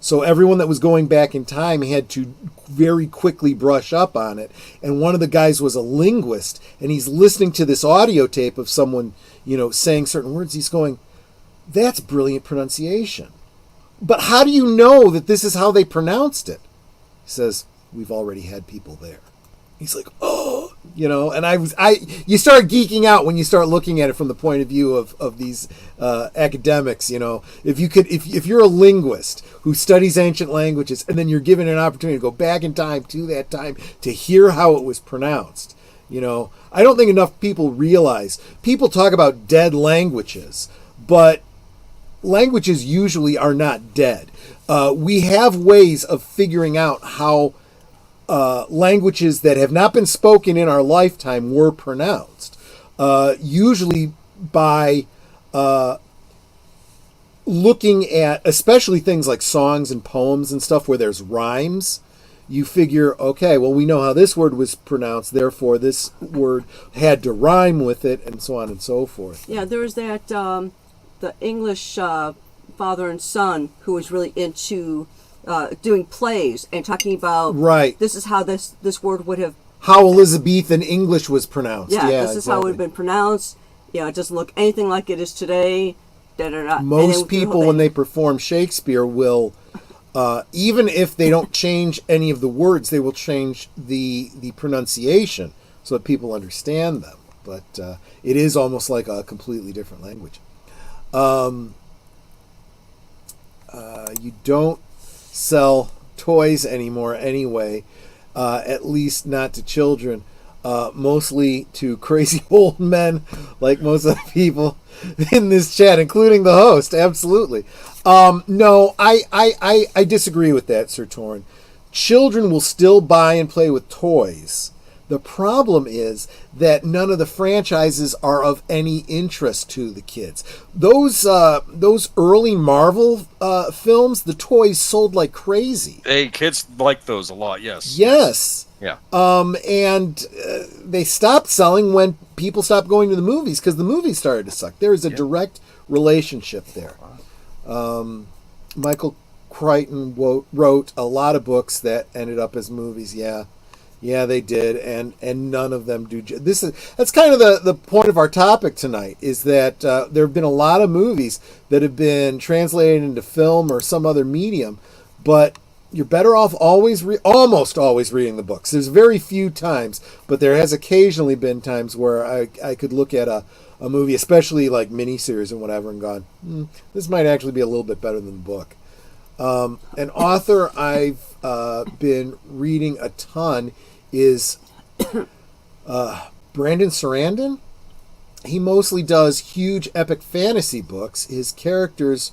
Speaker 2: So everyone that was going back in time had to very quickly brush up on it. And one of the guys was a linguist, and he's listening to this audio tape of someone, saying certain words. He's going, "That's brilliant pronunciation. But how do you know that this is how they pronounced it?" He says, "We've already had people there." He's like, "Oh," and you start geeking out when you start looking at it from the point of view of these academics. If you're a linguist who studies ancient languages, and then you're given an opportunity to go back in time to that time to hear how it was pronounced, I don't think enough people realize. People talk about dead languages, but languages usually are not dead. We have ways of figuring out how languages that have not been spoken in our lifetime were pronounced, usually by looking at, especially things like songs and poems and stuff where there's rhymes. You figure, okay, well, we know how this word was pronounced, therefore this word had to rhyme with it, and so on and so forth.
Speaker 6: Yeah, there was that the English father and son who was really into doing plays and talking about,
Speaker 2: right,
Speaker 6: this is how this word would have,
Speaker 2: how Elizabethan English was pronounced.
Speaker 6: Yeah, this is
Speaker 2: exactly.
Speaker 6: how it would have been pronounced. It doesn't look anything like it is today.
Speaker 2: Most people, when they perform Shakespeare, will, even if they don't change any of the words, they will change the pronunciation so that people understand them. But it is almost like a completely different language. You don't sell toys anymore anyway, at least not to children. mostly to crazy old men like most of the people in this chat, including the host. Absolutely. No, I disagree with that, Sir Torn. Children will still buy and play with toys. The problem is that none of the franchises are of any interest to the kids. Those early Marvel films, the toys sold like crazy.
Speaker 7: Hey, kids like those a lot. Yes.
Speaker 2: Yes.
Speaker 7: Yeah.
Speaker 2: And they stopped selling when people stopped going to the movies because the movies started to suck. There is a direct relationship there. Michael Crichton wrote a lot of books that ended up as movies. Yeah, they did, and none of them do. That's kind of the point of our topic tonight, is that there have been a lot of movies that have been translated into film or some other medium, but you're better off almost always reading the books. There's very few times, but there has occasionally been times where I could look at a movie, especially like miniseries and whatever, and gone, this might actually be a little bit better than the book. An author I've been reading a ton is Brandon Sarandon. He mostly does huge epic fantasy books. His characters,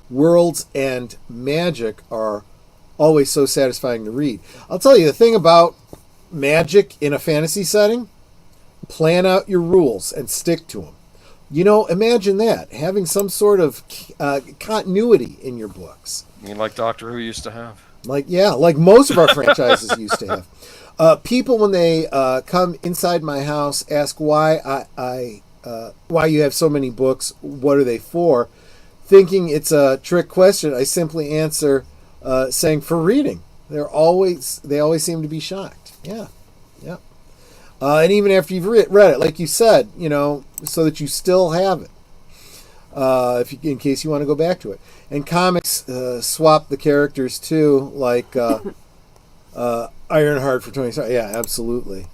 Speaker 2: worlds, and magic are always so satisfying to read. I'll tell you, the thing about magic in a fantasy setting, plan out your rules and stick to them. Imagine that, having some sort of continuity in your books.
Speaker 7: You mean like Doctor Who used to have?
Speaker 2: Like most of our franchises used to have. People, when they come inside my house, ask why why you have so many books. What are they for? Thinking it's a trick question, I simply answer saying for reading. They always seem to be shocked. Yeah. And even after you've read it, like you said, so that you still have it, in case you want to go back to it. And comics swap the characters too, like Ironheart for 20. Yeah, absolutely.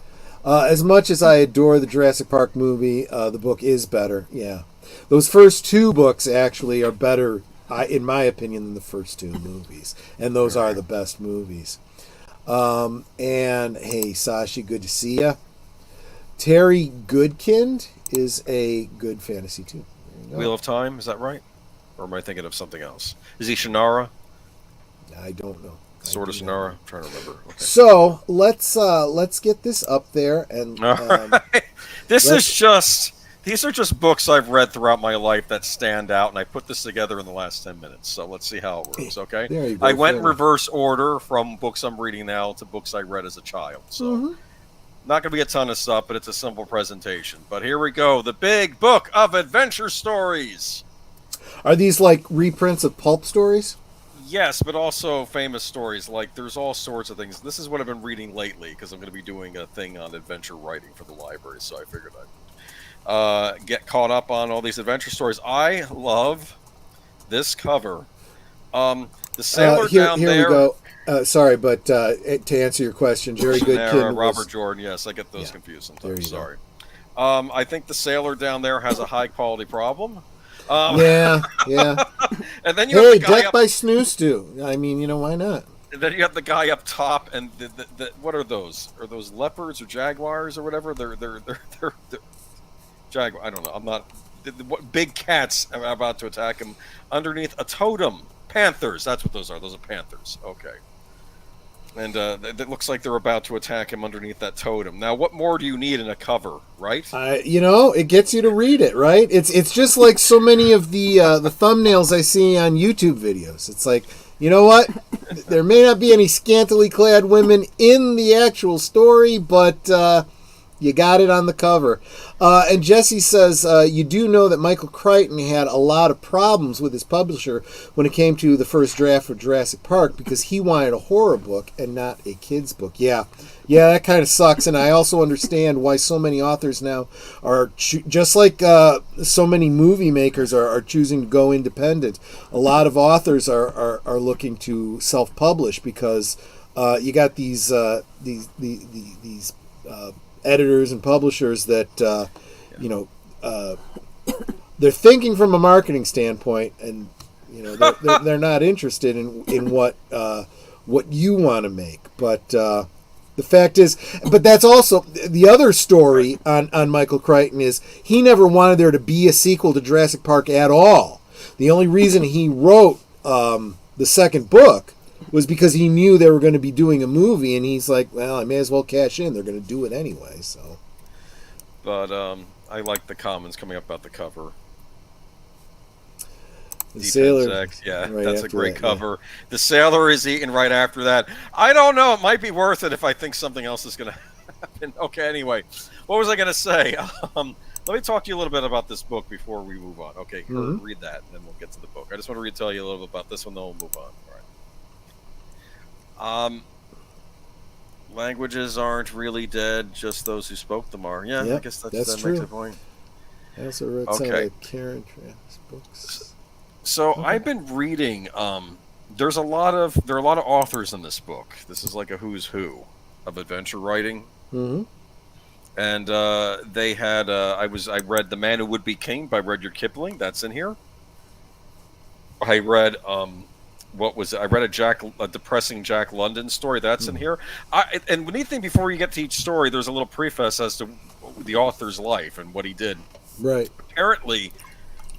Speaker 2: As much as I adore the Jurassic Park movie, the book is better. Yeah, those first two books actually are better, in my opinion, than the first two movies, and those are the best movies. And hey, Sashi, good to see ya. Terry Goodkind is a good fantasy too.
Speaker 7: Wheel of Time, is that right? Or am I thinking of something else? Is he Shannara?
Speaker 2: I don't know.
Speaker 7: Sort of Shannara? I'm trying to remember. Okay.
Speaker 2: So let's get this up there and
Speaker 7: These are just books I've read throughout my life that stand out, and I put this together in the last 10 minutes. So let's see how it works, okay?
Speaker 2: There you go.
Speaker 7: I went in reverse order from books I'm reading now to books I read as a child. So not going to be a ton of stuff, but it's a simple presentation. But here we go. The Big Book of Adventure Stories.
Speaker 2: Are these like reprints of pulp stories?
Speaker 7: Yes, but also famous stories. Like, there's all sorts of things. This is what I've been reading lately, because I'm going to be doing a thing on adventure writing for the library, so I figured I'd get caught up on all these adventure stories. I love this cover. The sailor down there... Here we go.
Speaker 2: Sorry, but to answer your question, Jerry Goodkind
Speaker 7: Robert Jordan, yes, I get those confused sometimes. Sorry. I think the sailor down there has a high-quality problem.
Speaker 2: Yeah.
Speaker 7: And then you have the guy
Speaker 2: Death by Snooze too. I mean, why not?
Speaker 7: And then you have the guy up top, and what are those? Are those leopards or jaguars or whatever? They're jaguar. I don't know. I'm not. Big cats are about to attack him underneath a totem. Panthers. That's what those are. Those are panthers. Okay. And it looks like they're about to attack him underneath that totem. Now, what more do you need in a cover, right?
Speaker 2: It gets you to read it, right? It's just like so many of the thumbnails I see on YouTube videos. It's like, you know what? There may not be any scantily clad women in the actual story, but you got it on the cover. And Jesse says, you do know that Michael Crichton had a lot of problems with his publisher when it came to the first draft for Jurassic Park because he wanted a horror book and not a kid's book. Yeah, that kind of sucks. And I also understand why so many authors now are, just like so many movie makers are choosing to go independent. A lot of authors are looking to self-publish because you got these editors and publishers that they're thinking from a marketing standpoint, and they're not interested in what you want to make. But The fact is, but that's also the other story on Michael Crichton is he never wanted there to be a sequel to Jurassic Park at all. The only reason he wrote the second book was because he knew they were going to be doing a movie, and he's like, well, I may as well cash in. They're going to do it anyway, so.
Speaker 7: But I like the comments coming up about the cover.
Speaker 2: The sailor,
Speaker 7: yeah,
Speaker 2: right,
Speaker 7: that's a great
Speaker 2: that,
Speaker 7: cover. Yeah. The sailor is eaten right after that. I don't know. It might be worth it if I think something else is going to happen. Okay, anyway. What was I going to say? Let me talk to you a little bit about this book before we move on. Okay, read that, and then we'll get to the book. I just want to tell you a little bit about this one, then we'll move on. All right. Languages aren't really dead, just those who spoke them are. Yeah, I guess that
Speaker 2: true.
Speaker 7: makes a point.
Speaker 2: I also wrote some like Karen Travis books.
Speaker 7: So I've been reading. There are a lot of authors in this book. This is like a who's who of adventure writing.
Speaker 2: Mm-hmm.
Speaker 7: And they had. I read The Man Who Would Be King by Rudyard Kipling. That's in here. I read. I read a depressing Jack London story. That's in here. And the neat thing, before you get to each story, there's a little preface as to the author's life and what he did.
Speaker 2: Right.
Speaker 7: Apparently,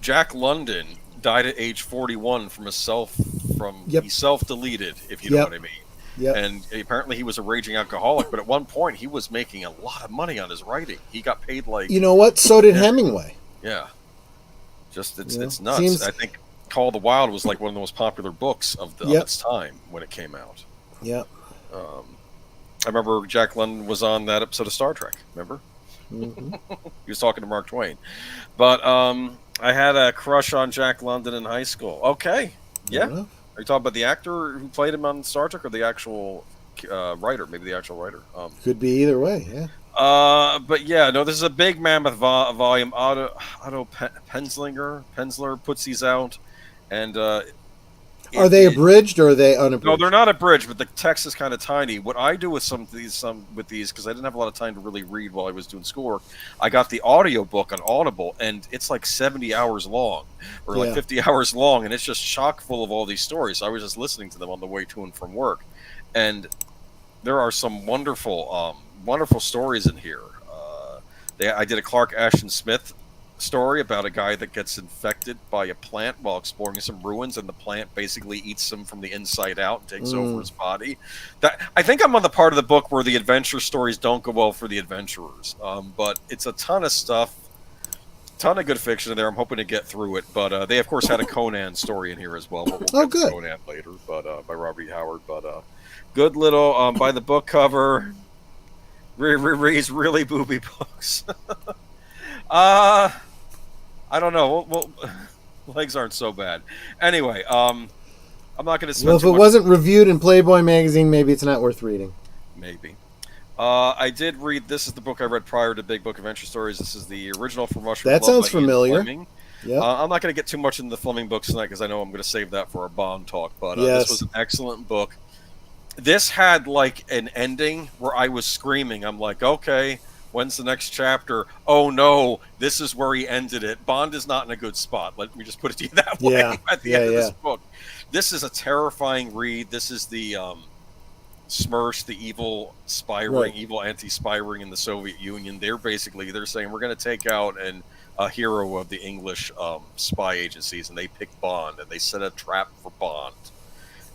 Speaker 7: Jack London died at age 41 he self-deleted, if you know what I mean.
Speaker 2: Yep.
Speaker 7: And apparently he was a raging alcoholic, but at one point he was making a lot of money on his writing. He got paid like...
Speaker 2: You know what? So did Hemingway.
Speaker 7: Yeah. It's nuts. I think Call of the Wild was like one of the most popular books of its time when it came out.
Speaker 2: Yep.
Speaker 7: I remember Jack London was on that episode of Star Trek, remember?
Speaker 2: Mm-hmm.
Speaker 7: He was talking to Mark Twain. But I had a crush on Jack London in high school. Okay. Yeah. Are you talking about the actor who played him on Star Trek or the actual writer? Maybe the actual writer.
Speaker 2: Could be either way, yeah.
Speaker 7: But yeah, no, this is a big mammoth volume. Otto Penzler puts these out. And
Speaker 2: are they abridged or are they unabridged?
Speaker 7: No, they're not abridged, but the text is kind of tiny. What I do with some with these, because I didn't have a lot of time to really read while I was doing schoolwork, I got the audio book on Audible, and it's like 70 hours long, or like 50 hours long, and it's just chock full of all these stories. So I was just listening to them on the way to and from work, and there are some wonderful stories in here. I did a Clark Ashton Smith story about a guy that gets infected by a plant while exploring some ruins, and the plant basically eats him from the inside out and takes over his body. I think I'm on the part of the book where the adventure stories don't go well for the adventurers, but it's a ton of stuff, ton of good fiction in there. I'm hoping to get through it, but they of course had a Conan story in here as well, but we'll get to Conan later, but by Robert E. Howard. But good little by the book cover. Reads really booby books. I don't know. Well, legs aren't so bad. Anyway, I'm not going to spend.
Speaker 2: Well, if it wasn't reviewed in Playboy magazine, maybe it's not worth reading.
Speaker 7: Maybe. I did read. This is the book I read prior to Big Book Adventure Stories. This is the original from Rush.
Speaker 2: That sounds familiar.
Speaker 7: Yeah. I'm not going to get too much into the Fleming books tonight because I know I'm going to save that for our Bond talk. But this was an excellent book. This had like an ending where I was screaming. I'm like, okay, when's the next chapter? Oh no, this is where he ended it. Bond is not in a good spot. Let me just put it to you that way at the end of this book. This is a terrifying read. This is the Smersh, the evil spy ring, evil anti-spy ring in the Soviet Union. They're saying we're going to take out a hero of the English spy agencies, and they pick Bond, and they set a trap for Bond.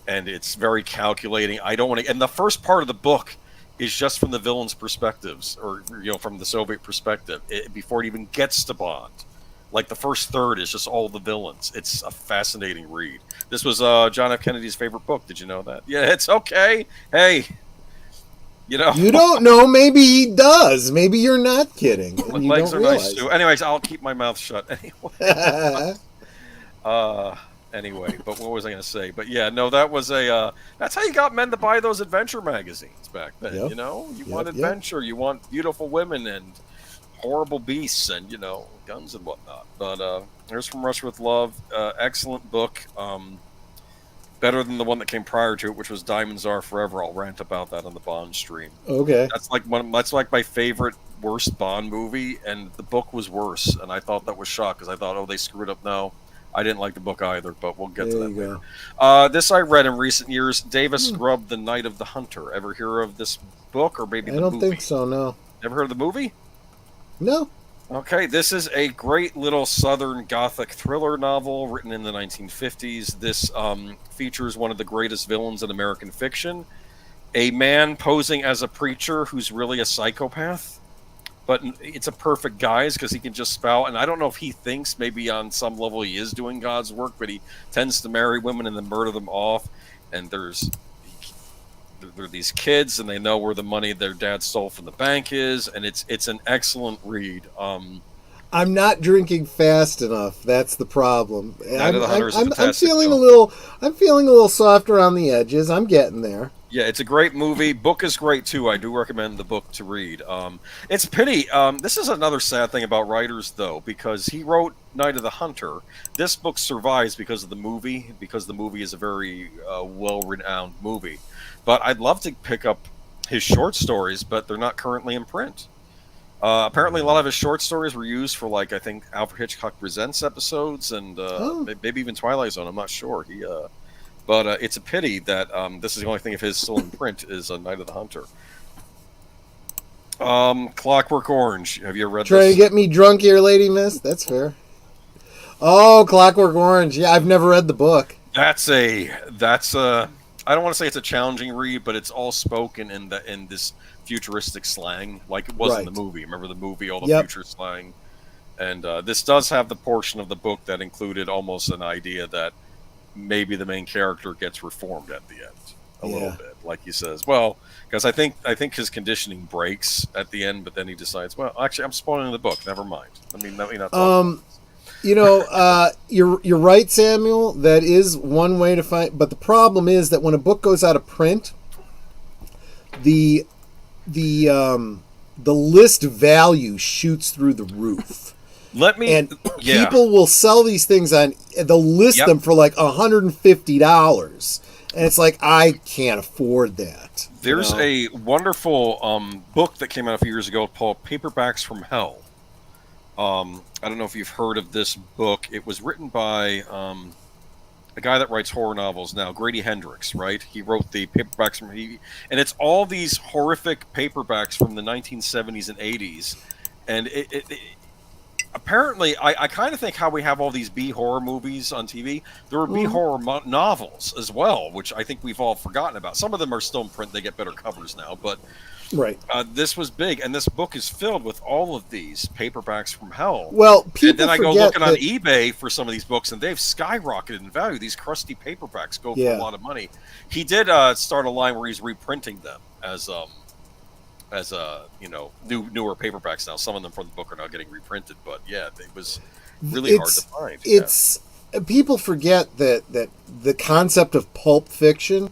Speaker 7: And it's very calculating. I don't want to. And the first part of the book is just from the villain's perspectives, or from the Soviet perspective, before it even gets to Bond. Like the first third is just all the villains. It's a fascinating read. This was John F. Kennedy's favorite book. Did you know that? Yeah, it's okay. Hey, you don't know. Maybe he does. Maybe you're not kidding.
Speaker 2: Legs are nice
Speaker 7: too. Anyways, I'll keep my mouth shut anyway. Anyway, but what was I going to say? But yeah, no, that was that's how you got men to buy those adventure magazines back then. You want adventure, you want beautiful women and horrible beasts and, guns and whatnot. But here's From Russia with Love. Excellent book. Better than the one that came prior to it, which was Diamonds Are Forever. I'll rant about that on the Bond stream.
Speaker 2: Okay.
Speaker 7: That's like my favorite worst Bond movie, and the book was worse, and I thought that was shocked because I thought, they screwed up. No. I didn't like the book either, but we'll get to that
Speaker 2: There you
Speaker 7: later. This I read in recent years. Davis Grubb, The Night of the Hunter. Ever hear of this book or maybe the movie?
Speaker 2: I don't think so, no.
Speaker 7: Never heard of the movie?
Speaker 2: No.
Speaker 7: Okay, this is a great little Southern Gothic thriller novel written in the 1950s. This features one of the greatest villains in American fiction, a man posing as a preacher who's really a psychopath. But it's a perfect guise because he can just spout. And I don't know if he thinks maybe on some level he is doing God's work, but he tends to marry women and then murder them off. And there are these kids, and they know where the money their dad stole from the bank is. And it's an excellent read.
Speaker 2: I'm not drinking fast enough. That's the problem.
Speaker 7: I'm
Speaker 2: feeling a little soft around the edges. I'm getting there.
Speaker 7: Yeah, it's a great movie. Book is great too. I do recommend the book to read. It's a pity. This is another sad thing about writers, though, because he wrote Night of the Hunter. This book survives because of the movie, because the movie is a very well-renowned movie. But I'd love to pick up his short stories, but they're not currently in print. Apparently, a lot of his short stories were used for, like, I think Alfred Hitchcock Presents episodes and maybe even Twilight Zone. I'm not sure. But it's a pity that this is the only thing of his still in print is Night of the Hunter. Clockwork Orange. Have you ever read this?
Speaker 2: Trying to get me drunk here, Lady Miss? That's fair. Oh, Clockwork Orange. Yeah, I've never read the book.
Speaker 7: That's I don't want to say it's a challenging read, but it's all spoken in this futuristic slang, like it was in the movie. Remember the movie, all the future slang? And this does have the portion of the book that included almost an idea that maybe the main character gets reformed at the end a little bit, like he says. Well, because I think his conditioning breaks at the end, but then he decides, well, actually, I'm spoiling the book. Never mind. Let me not talk
Speaker 2: you're right, Samuel. That is one way to find. But the problem is that when a book goes out of print, the list value shoots through the roof. People will sell these things on. They'll list them for like $150, and it's like, I can't afford that.
Speaker 7: There's a wonderful book that came out a few years ago called Paperbacks from Hell. I don't know if you've heard of this book. It was written by a guy that writes horror novels now, Grady Hendrix, right? He wrote the paperbacks and it's all these horrific paperbacks from the 1970s and 80s, and it apparently, I kind of think how we have all these B-horror movies on TV, there were B-horror novels as well, which I think we've all forgotten about. Some of them are still in print. They get better covers now, but this was big, and this book is filled with all of these paperbacks from hell.
Speaker 2: Well, people
Speaker 7: and then I go looking on eBay for some of these books, and they've skyrocketed in value. These crusty paperbacks go for a lot of money. He did start a line where he's reprinting them as newer paperbacks now. Some of them from the book are now getting reprinted, but it was really hard to find.
Speaker 2: People forget that the concept of pulp fiction,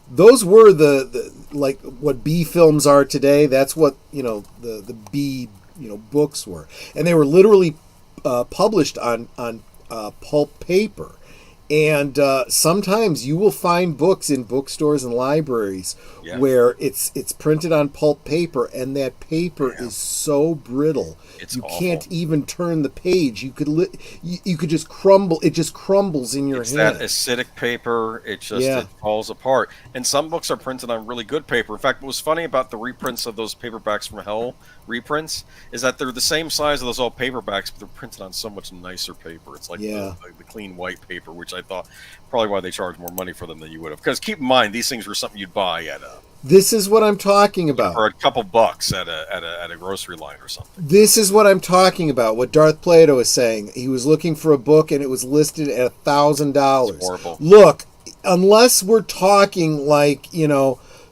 Speaker 2: those were the like what B films are today. That's what the B books were, and they were literally published on pulp paper. And sometimes you will find books in bookstores and libraries where it's printed on pulp paper, and that paper is so brittle you can't even turn the page. You could just crumble. It just crumbles in your hand.
Speaker 7: That acidic paper. It falls apart. And some books are printed on really good paper. In fact, what was funny about the reprints of those paperbacks from hell reprints is that they're the same size of those old paperbacks, but they're printed on so much nicer paper. It's like the clean white paper, which I thought probably why they charge more money for them than you would have. Because keep in mind, these things were something you'd buy at
Speaker 2: This is what I'm talking about.
Speaker 7: For a couple bucks at a grocery line or something.
Speaker 2: This is what I'm talking about. What Darth Plato is saying. He was looking for a book and it was listed at $1,000.
Speaker 7: Horrible.
Speaker 2: Look, unless we're talking like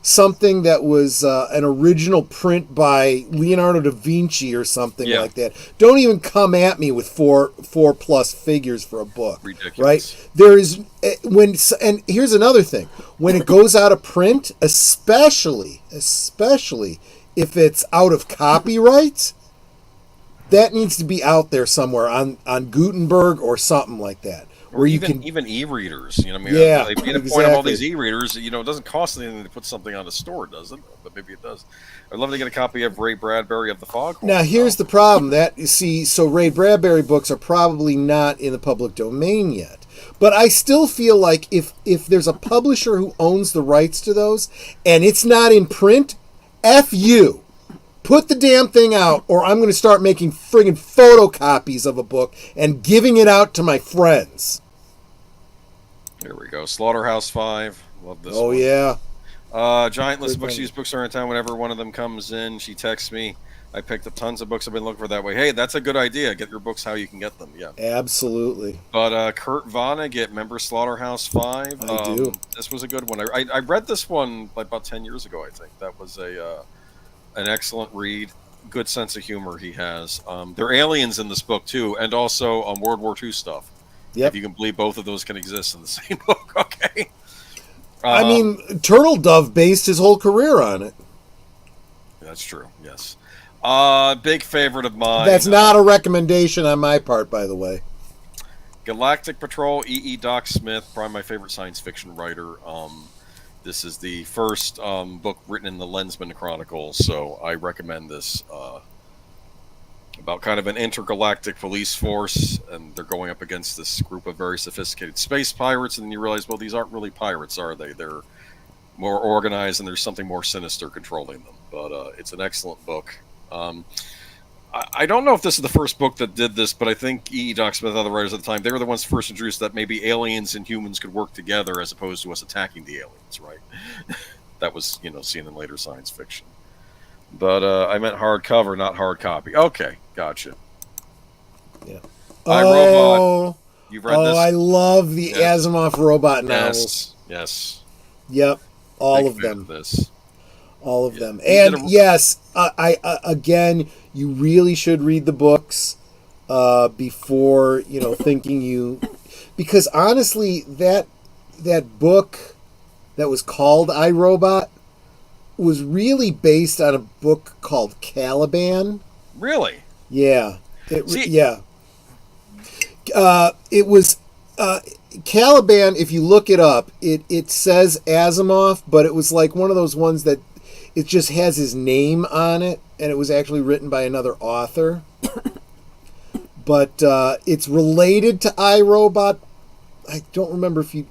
Speaker 2: something that was an original print by Leonardo da Vinci or something like that. Don't even come at me with four plus figures for a book.
Speaker 7: Ridiculous.
Speaker 2: Right? There is and here's another thing. When it goes out of print, especially if it's out of copyright, that needs to be out there somewhere on Gutenberg or something like that.
Speaker 7: Or
Speaker 2: you
Speaker 7: even e-readers. You know what I mean?
Speaker 2: Yeah,
Speaker 7: They made a point of all these e-readers. You know, it doesn't cost anything to put something on the store, does it? But maybe it does. I'd love to get a copy of Ray Bradbury of the Foghorn.
Speaker 2: Now, here's the problem. So Ray Bradbury books are probably not in the public domain yet. But I still feel like if there's a publisher who owns the rights to those and it's not in print, F you. Put the damn thing out, or I'm going to start making friggin' photocopies of a book and giving it out to my friends.
Speaker 7: Here we go. Slaughterhouse 5. Love this
Speaker 2: Oh,
Speaker 7: one.
Speaker 2: yeah.
Speaker 7: Giant list of books. These books are in town. Whenever one of them comes in, she texts me. I picked up tons of books I've been looking for that way. Hey, that's a good idea. Get your books how you can get them. Yeah.
Speaker 2: Absolutely.
Speaker 7: But Kurt Vonnegut, remember Slaughterhouse 5?
Speaker 2: I do.
Speaker 7: This was a good one. I read this one like about 10 years ago, I think. That was an excellent read. Good sense of humor he has. There are aliens in this book, too, and also World War II stuff.
Speaker 2: Yep.
Speaker 7: If you can believe both of those can exist in the same book, okay?
Speaker 2: I mean, Turtle Dove based his whole career on it.
Speaker 7: That's true, yes. Big favorite of mine.
Speaker 2: That's not a recommendation on my part, by the way.
Speaker 7: Galactic Patrol, E. Doc Smith, probably my favorite science fiction writer. This is the first book written in the Lensman Chronicles, so I recommend this. About kind of an intergalactic police force, and they're going up against this group of very sophisticated space pirates, and then you realize, well, these aren't really pirates, are they? They're more organized, and there's something more sinister controlling them. But it's an excellent book. I don't know if this is the first book that did this, but I think E. Doc Smith, other writers at the time, they were the ones first introduced that maybe aliens and humans could work together as opposed to us attacking the aliens, right? That was, seen in later science fiction. But I meant hardcover, not hard copy. Okay, gotcha.
Speaker 2: Yeah.
Speaker 7: iRobot. You've read this?
Speaker 2: I love the Asimov robot novels.
Speaker 7: Yes.
Speaker 2: Yep. All of them. All of them. And yes, I again, you really should read the books before thinking you, because honestly, that book that was called iRobot was really based on a book called Caliban.
Speaker 7: Really?
Speaker 2: Yeah. It was Caliban. If you look it up, it says Asimov, but it was like one of those ones that it just has his name on it, and it was actually written by another author. But it's related to iRobot. I don't remember if you...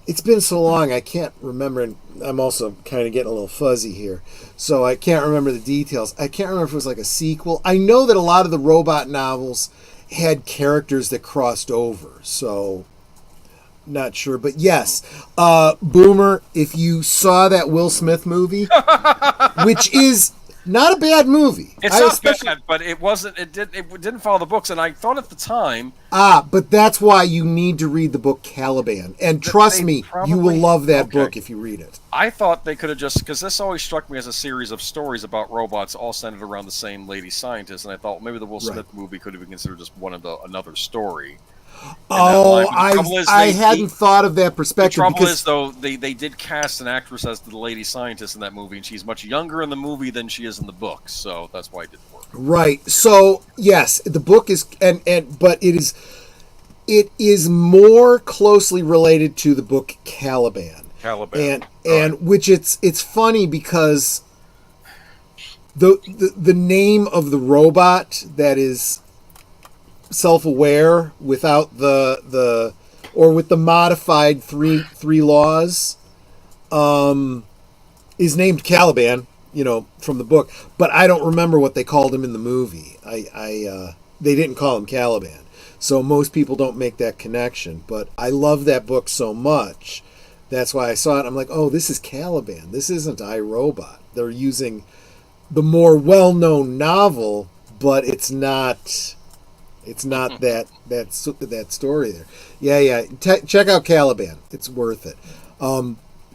Speaker 2: It's been so long, I can't remember, and I'm also kind of getting a little fuzzy here, so I can't remember the details. I can't remember if it was like a sequel. I know that a lot of the robot novels had characters that crossed over, so not sure. But yes, Boomer, if you saw that Will Smith movie, which is not a bad movie.
Speaker 7: It's not bad, but it wasn't. It didn't follow the books, and I thought at the time.
Speaker 2: But that's why you need to read the book Caliban, and trust me, you will love that book if you read it.
Speaker 7: I thought they could have just, because this always struck me as a series of stories about robots all centered around the same lady scientist, and I thought maybe the Will Smith movie could have been considered just another story.
Speaker 2: I hadn't thought of that perspective.
Speaker 7: The trouble is, though, they did cast an actress as the lady scientist in that movie, and she's much younger in the movie than she is in the book, so that's why it didn't work.
Speaker 2: Right. So yes, the book is, but it is more closely related to the book Caliban. And which it's funny because the name of the robot that is self-aware without or with the modified three laws is named Caliban, from the book, but I don't remember what they called him in the movie. They didn't call him Caliban, so most people don't make that connection. But I love that book so much, that's why I saw it. I'm like, oh, this is Caliban, this isn't iRobot. They're using the more well-known novel, but it's not that story there. Yeah. Check out Caliban. It's worth it.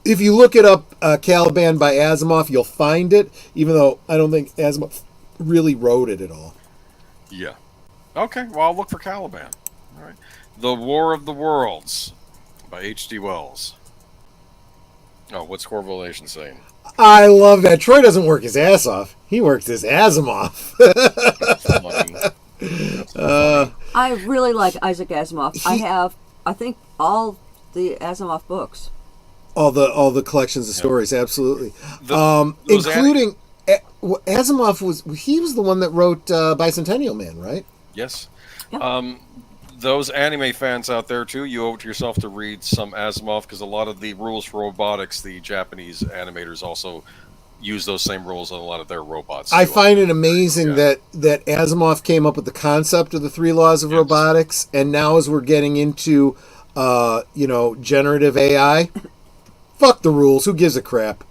Speaker 2: If you look it up, Caliban by Asimov, you'll find it, even though I don't think Asimov really wrote it at all.
Speaker 7: Yeah. Okay, well, I'll look for Caliban. All right. The War of the Worlds by H.G. Wells. Oh, what's Correlation saying?
Speaker 2: I love that. Troy doesn't work his ass off. He works his Asimov.
Speaker 6: I really like Isaac Asimov. I have I think all the Asimov books.
Speaker 2: All the collections of stories, absolutely. Including Asimov was the one that wrote Bicentennial Man, right?
Speaker 7: Yes.
Speaker 6: Yep.
Speaker 7: Those anime fans out there too, you owe it to yourself to read some Asimov, because a lot of the rules for robotics, the Japanese animators also use those same rules on a lot of their robots.
Speaker 2: I find it amazing that Asimov came up with the concept of the 3 laws of robotics, and now as we're getting into generative AI, fuck the rules. Who gives a crap?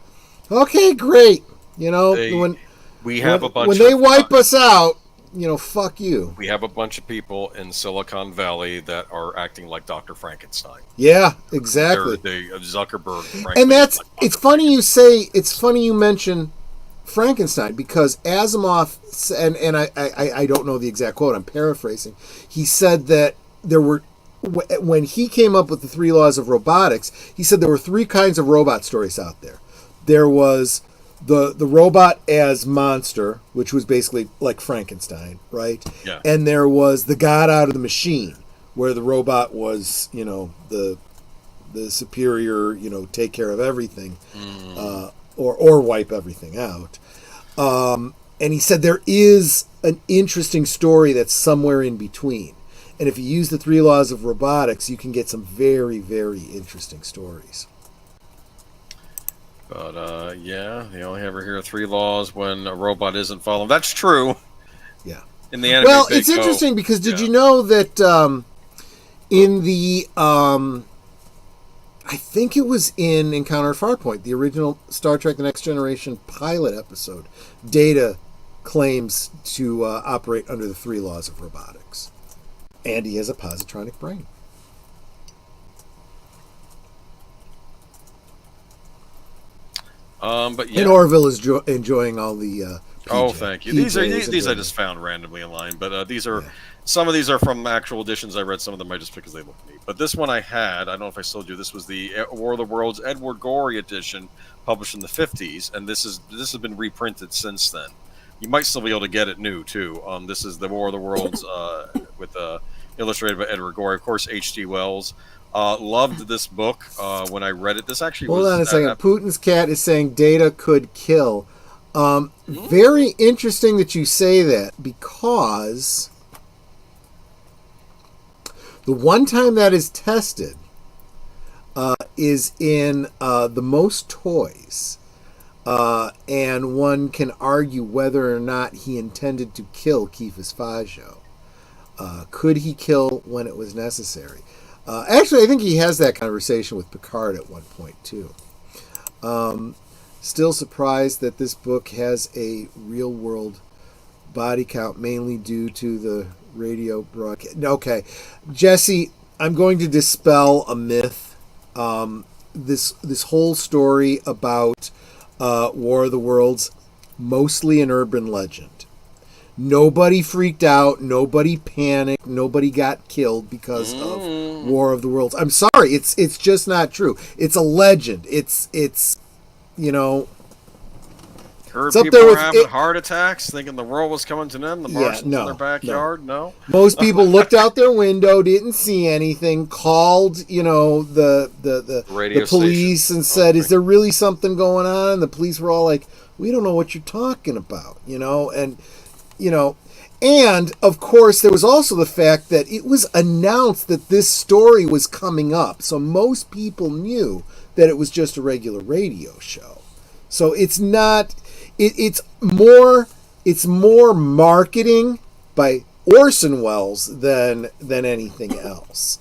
Speaker 2: Okay, great. When they wipe us out, fuck you.
Speaker 7: We have a bunch of people in Silicon Valley that are acting like Dr. Frankenstein.
Speaker 2: Yeah, exactly.
Speaker 7: Zuckerberg.
Speaker 2: And it's funny you mention Frankenstein, because Asimov, and I don't know the exact quote, I'm paraphrasing. He said that when he came up with the 3 laws of robotics, he said there were 3 kinds of robot stories out there. There was the robot as monster, which was basically like Frankenstein, right?
Speaker 7: Yeah.
Speaker 2: And there was the God out of the machine, where the robot was, the superior, take care of everything, or wipe everything out. And he said there is an interesting story that's somewhere in between. And if you use the 3 laws of robotics, you can get some very, very interesting stories.
Speaker 7: But, you only ever hear 3 laws when a robot isn't following. That's true.
Speaker 2: Yeah.
Speaker 7: In the anime,
Speaker 2: well, it's interesting because did you know that in the... I think it was in Encounter at Farpoint, the original Star Trek The Next Generation pilot episode, Data claims to operate under the 3 laws of robotics. And he has a positronic brain.
Speaker 7: But yeah.
Speaker 2: And Orville is enjoying all the
Speaker 7: thank you. These I just found randomly in line, but these are some of these are from actual editions I read. Some of them I just because they look neat. But this one I had, I don't know if I still do. This was the War of the Worlds Edward Gorey edition, published in the 50s, and this has been reprinted since then. You might still be able to get it new too. This is the War of the Worlds with illustrated by Edward Gorey, of course. H.G. Wells. Loved this book when I read it. This actually
Speaker 2: Hold on a second. Putin's cat is saying Data could kill. Very interesting that you say that, because the one time that is tested is in the Most Toys. And one can argue whether or not he intended to kill Kefis Fajo. Could he kill when it was necessary? Actually, I think he has that conversation with Picard at one point, too. Still surprised that this book has a real-world body count, mainly due to the radio broadcast. Okay, Jesse, I'm going to dispel a myth. This whole story about War of the Worlds, mostly an urban legend. Nobody freaked out. Nobody panicked. Nobody got killed because of War of the Worlds. I'm sorry. It's just not true. It's a legend. It's
Speaker 7: Heard people were having heart attacks, thinking the world was coming to them. The Martians in their backyard. No.
Speaker 2: Most people looked out their window, didn't see anything, called the police and said, "Is there really something going on?" And the police were all like, "We don't know what you're talking about," And of course, there was also the fact that it was announced that this story was coming up. So most people knew that it was just a regular radio show. So it's not, it's more marketing by Orson Welles than anything else.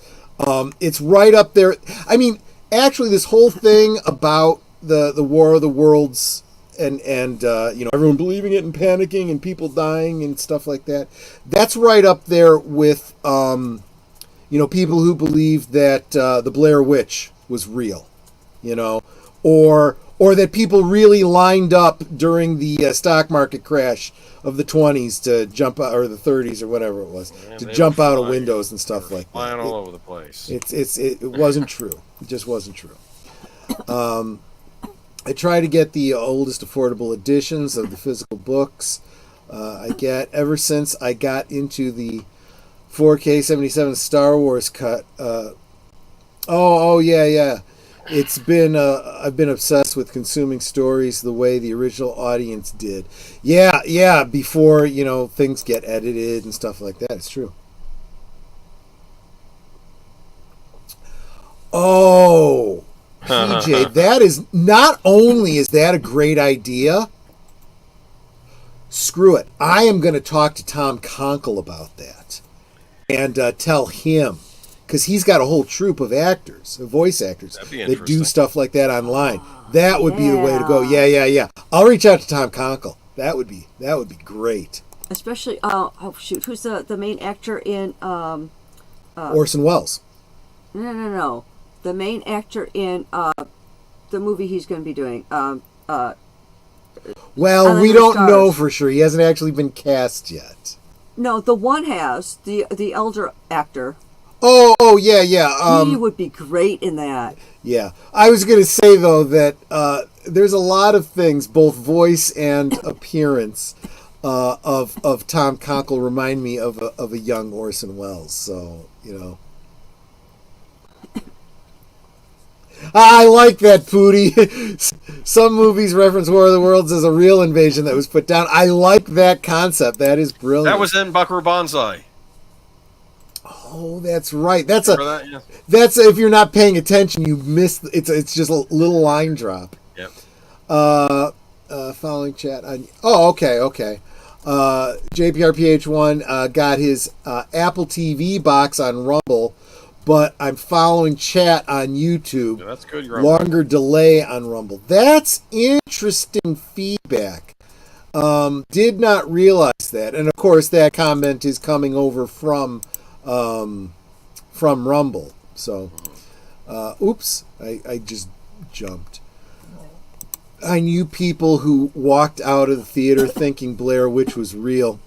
Speaker 2: It's right up there. I mean, actually, this whole thing about the War of the Worlds and everyone believing it and panicking and people dying and stuff like that, that's right up there with people who believe that the Blair Witch was real, or that people really lined up during the stock market crash of the 20s to jump out, or the 30s or whatever it was, to jump out of windows and stuff like that.
Speaker 7: Flying all over the place.
Speaker 2: It wasn't true. It just wasn't true. I try to get the oldest affordable editions of the physical books. Ever since I got into the 4K 77 Star Wars cut, Oh, yeah. It's been I've been obsessed with consuming stories the way the original audience did. Yeah. Before things get edited and stuff like that. It's true. Oh, PJ, that is not only is that a great idea. Screw it. I am going to talk to Tom Conkle about that and tell him. Because he's got a whole troupe of actors, of voice actors, that do stuff like that online. That would be the way to go. Yeah. I'll reach out to Tom Conkle. That would be great.
Speaker 6: Especially, who's the main actor in
Speaker 2: Orson Welles.
Speaker 6: No. The main actor in the movie he's going to be doing.
Speaker 2: Well, we don't know for sure. He hasn't actually been cast yet.
Speaker 6: No, the one has the elder actor.
Speaker 2: Oh, yeah.
Speaker 6: He would be great in that.
Speaker 2: Yeah. I was going to say, though, that there's a lot of things, both voice and appearance, of Tom Conkle remind me of a young Orson Welles. So, I like that, Pootie. Some movies reference War of the Worlds as a real invasion that was put down. I like that concept. That is brilliant.
Speaker 7: That was in Buckaroo Banzai.
Speaker 2: Oh, that's right. That's
Speaker 7: Yeah.
Speaker 2: That's if you're not paying attention, you miss. It's just a little line drop.
Speaker 7: Yep.
Speaker 2: Following chat on. Oh, okay. JPRPH1 got his Apple TV box on Rumble, but I'm following chat on YouTube.
Speaker 7: Yeah, that's good.
Speaker 2: Longer delay on Rumble. That's interesting feedback. Did not realize that, and of course that comment is coming over from Rumble. So, oops, I just jumped. I knew people who walked out of the theater thinking Blair Witch was real.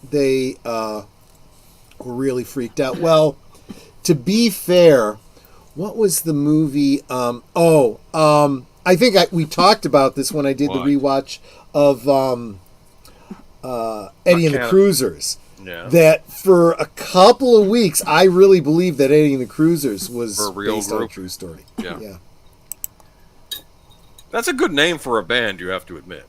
Speaker 2: They were really freaked out. Well, to be fair, what was the movie? I think we talked about this when I did the rewatch of Eddie and the Cruisers.
Speaker 7: Yeah.
Speaker 2: That for a couple of weeks, I really believed that Eddie and the Cruisers was based on a true story.
Speaker 7: Yeah. That's a good name for a band, you have to admit.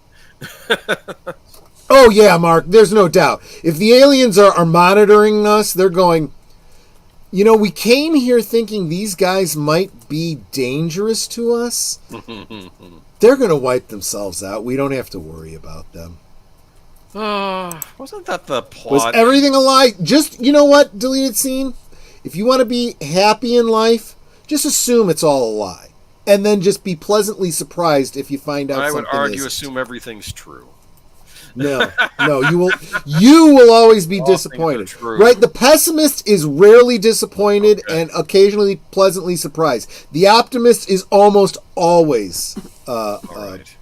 Speaker 2: Oh, yeah, Mark, there's no doubt. If the aliens are monitoring us, they're going, we came here thinking these guys might be dangerous to us. They're going to wipe themselves out. We don't have to worry about them.
Speaker 7: Wasn't that the plot?
Speaker 2: Was everything a lie? Just, what, deleted scene? If you want to be happy in life, just assume it's all a lie. And then just be pleasantly surprised if you find out something
Speaker 7: I would argue,
Speaker 2: isn't.
Speaker 7: assume everything's true.
Speaker 2: No, you will always be disappointed. Right? The pessimist is rarely disappointed and occasionally pleasantly surprised. The optimist is almost always right.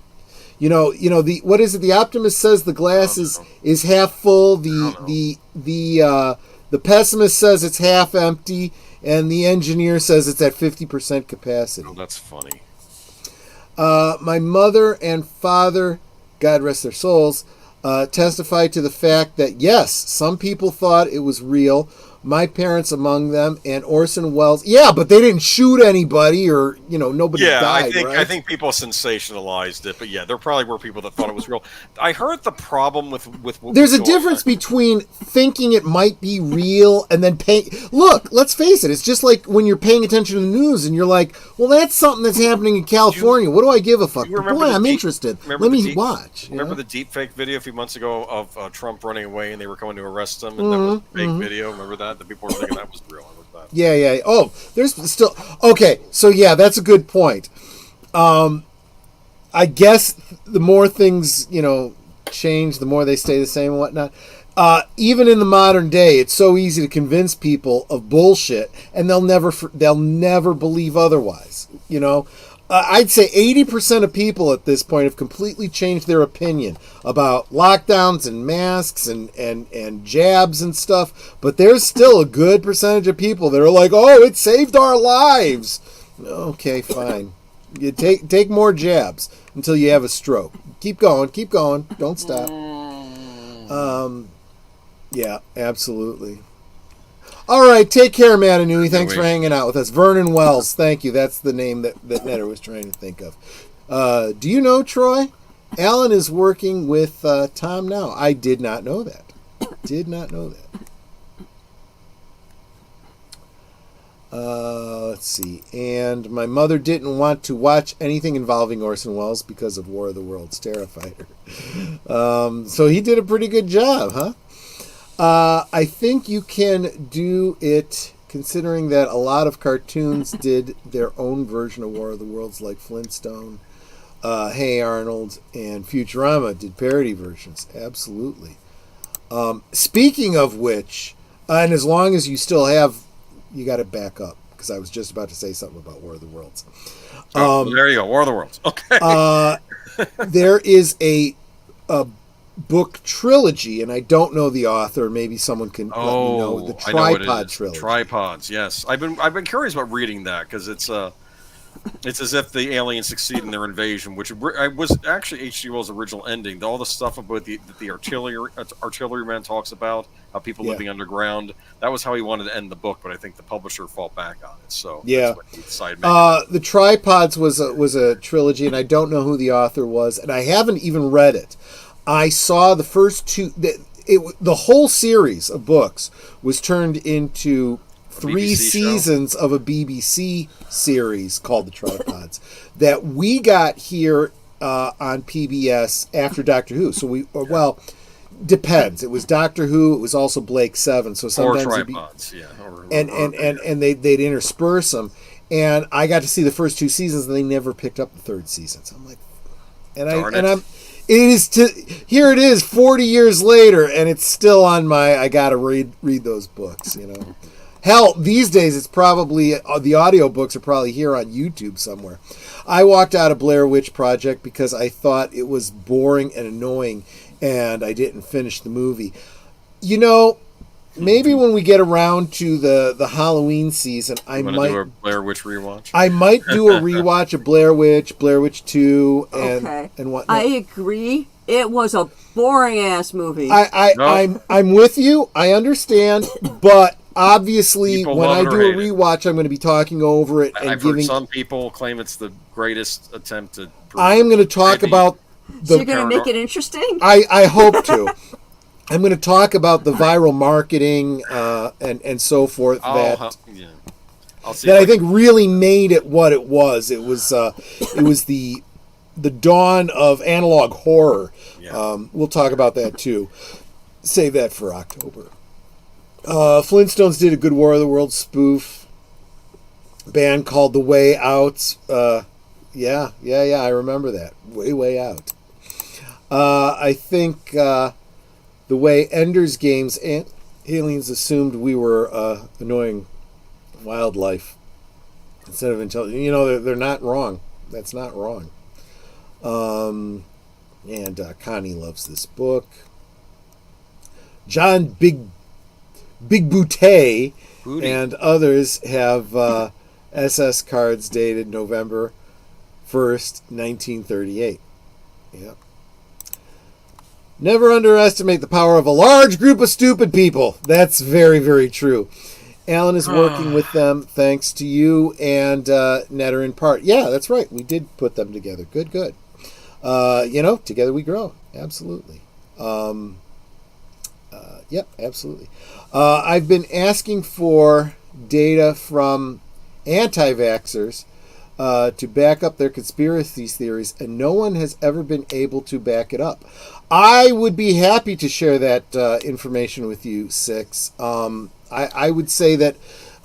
Speaker 2: What is it? The optimist says the glass is half full. The pessimist says it's half empty, and the engineer says it's at 50% capacity.
Speaker 7: Oh, that's funny.
Speaker 2: My mother and father, God rest their souls, testified to the fact that yes, some people thought it was real. My parents among them, and Orson Welles. Yeah, but they didn't shoot anybody, or nobody died.
Speaker 7: I think people sensationalized it, but yeah, there probably were people that thought it was real. I heard the problem with
Speaker 2: there's a difference between thinking it might be real and then paying. Look, let's face it. It's just like when you're paying attention to the news and you're like, "Well, that's something that's happening in California. What do I give a fuck?" Boy, I'm interested. Let me watch.
Speaker 7: Remember the deep fake video a few months ago of Trump running away and they were coming to arrest him, and that was a fake video. Remember that? The people were thinking that was real.
Speaker 2: Yeah. Oh, there's still... Okay, so yeah, that's a good point. I guess the more things, change, the more they stay the same and whatnot. Even in the modern day, it's so easy to convince people of bullshit, and they'll never believe otherwise, I'd say 80% of people at this point have completely changed their opinion about lockdowns and masks and jabs and stuff. But there's still a good percentage of people that are like, "Oh, it saved our lives." Okay, fine. You take more jabs until you have a stroke. Keep going. Don't stop. Yeah, absolutely. All right, take care, Matanui. Thanks for hanging out with us. Vernon Wells, thank you. That's the name that Netter was trying to think of. Do you know, Troy? Alan is working with Tom now. I did not know that. Did not know that. Let's see. And my mother didn't want to watch anything involving Orson Welles because of War of the Worlds. Terrified her. So he did a pretty good job, huh? I think you can do it, considering that a lot of cartoons did their own version of War of the Worlds, like Flintstone, Hey Arnold, and Futurama did parody versions. Absolutely. Speaking of which, and as long as you still have, you got to back up, because I was just about to say something about War of the Worlds.
Speaker 7: There you go, War of the Worlds. Okay.
Speaker 2: There is a book trilogy, and I don't know the author. Maybe someone can let me know. The Tripod trilogy.
Speaker 7: Tripods, yes. I've been curious about reading that, because it's as if the aliens succeed in their invasion, which was actually H.G. Wells' original ending. All the stuff about the artilleryman talks about, how people living underground. That was how he wanted to end the book, but I think the publisher fought back on it. So that's what he decided.
Speaker 2: The Tripods was a trilogy, and I don't know who the author was, and I haven't even read it. I saw the first two. The whole series of books was turned into 3 seasons of a BBC series called The Tripods that we got here on PBS after Doctor Who. So depends. It was Doctor Who. It was also Blake 7. So sometimes
Speaker 7: or Tripods,
Speaker 2: and they'd intersperse them. And I got to see the first 2 seasons, and they never picked up the 3rd season. So I'm like, here it is 40 years later, and it's still on my I gotta read those books, Hell, these days it's probably the audiobooks are probably here on YouTube somewhere. I walked out of Blair Witch Project because I thought it was boring and annoying, and I didn't finish the movie. Maybe when we get around to the Halloween season, I might
Speaker 7: do a Blair Witch rewatch.
Speaker 2: I might do a rewatch of Blair Witch 2, and whatnot.
Speaker 6: I agree. It was a boring ass movie.
Speaker 2: I'm with you. I understand, but obviously, when I do a rewatch, I'm going to be talking over it and
Speaker 7: I've heard some people claim it's the greatest attempt to.
Speaker 2: I am going to talk about.
Speaker 6: So you're going to make it interesting?
Speaker 2: I hope to. I'm going to talk about the viral marketing and so forth that I think really made it what it was. It was the dawn of analog horror. Yeah. We'll talk about that too. Save that for October. Flintstones did a good War of the Worlds spoof. Band called The Way Out. Yeah, I remember that. Way Out. I think the way Ender's Game's aliens assumed we were annoying wildlife instead of intelligent. They're not wrong. That's not wrong. And Connie loves this book. John Big Boutte and others have SS cards dated November 1st, 1938. Yep. Never underestimate the power of a large group of stupid people. That's very, very true. Alan is working with them thanks to you and Netter in part. Yeah, that's right. We did put them together. Good. Together we grow. Absolutely. Yep, absolutely. I've been asking for data from anti-vaxxers to back up their conspiracy theories, and no one has ever been able to back it up. I would be happy to share that information with you, Six. I would say that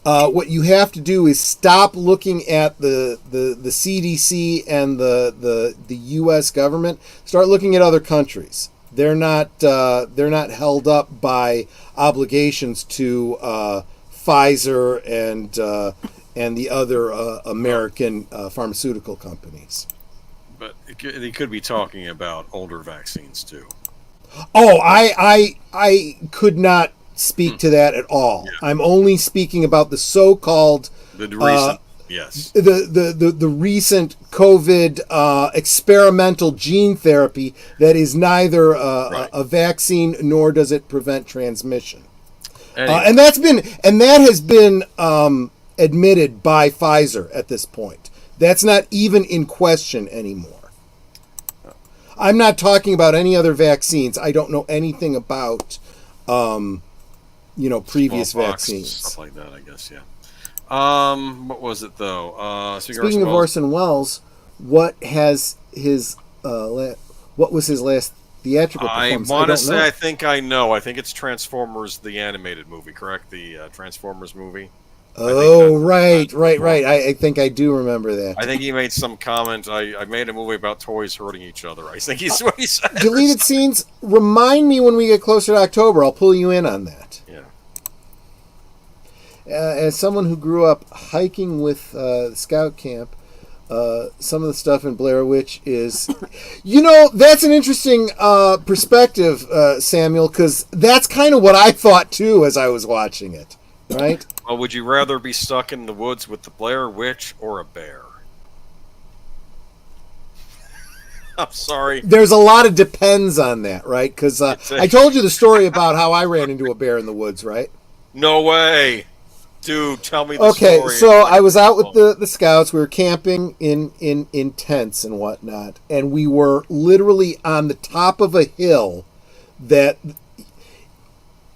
Speaker 2: what you have to do is stop looking at the CDC and the U.S. government. Start looking at other countries. They're not held up by obligations to Pfizer and the other American pharmaceutical companies.
Speaker 7: But they could be talking about older vaccines too.
Speaker 2: Oh, I could not speak to that at all. Yeah. I'm only speaking about the so-called
Speaker 7: recent, yes,
Speaker 2: the recent COVID experimental gene therapy that is neither a vaccine nor does it prevent transmission.
Speaker 7: Anyway.
Speaker 2: And that has been admitted by Pfizer at this point. That's not even in question anymore. I'm not talking about any other vaccines. I don't know anything about, previous vaccines.
Speaker 7: Stuff like that, I guess, yeah. What was it, though?
Speaker 2: Speaking of Orson Welles, what was his last theatrical performance?
Speaker 7: I want to say, I think I know. I think it's Transformers, the animated movie, correct? The Transformers movie.
Speaker 2: Oh, right. I think I do remember that.
Speaker 7: I think he made some comment. I made a movie about toys hurting each other. I think he's what he said.
Speaker 2: Deleted scenes. Remind me when we get closer to October. I'll pull you in on that.
Speaker 7: Yeah.
Speaker 2: As someone who grew up hiking with Scout Camp, some of the stuff in Blair Witch is, that's an interesting perspective, Samuel, because that's kind of what I thought too as I was watching it. Right?
Speaker 7: Well, would you rather be stuck in the woods with the Blair Witch or a bear? I'm sorry.
Speaker 2: There's a lot of depends on that, right? Because I told you the story about how I ran into a bear in the woods, right?
Speaker 7: No way. Dude, tell me the
Speaker 2: story. Okay, so I was out with the scouts. We were camping in tents and whatnot. And we were literally on the top of a hill that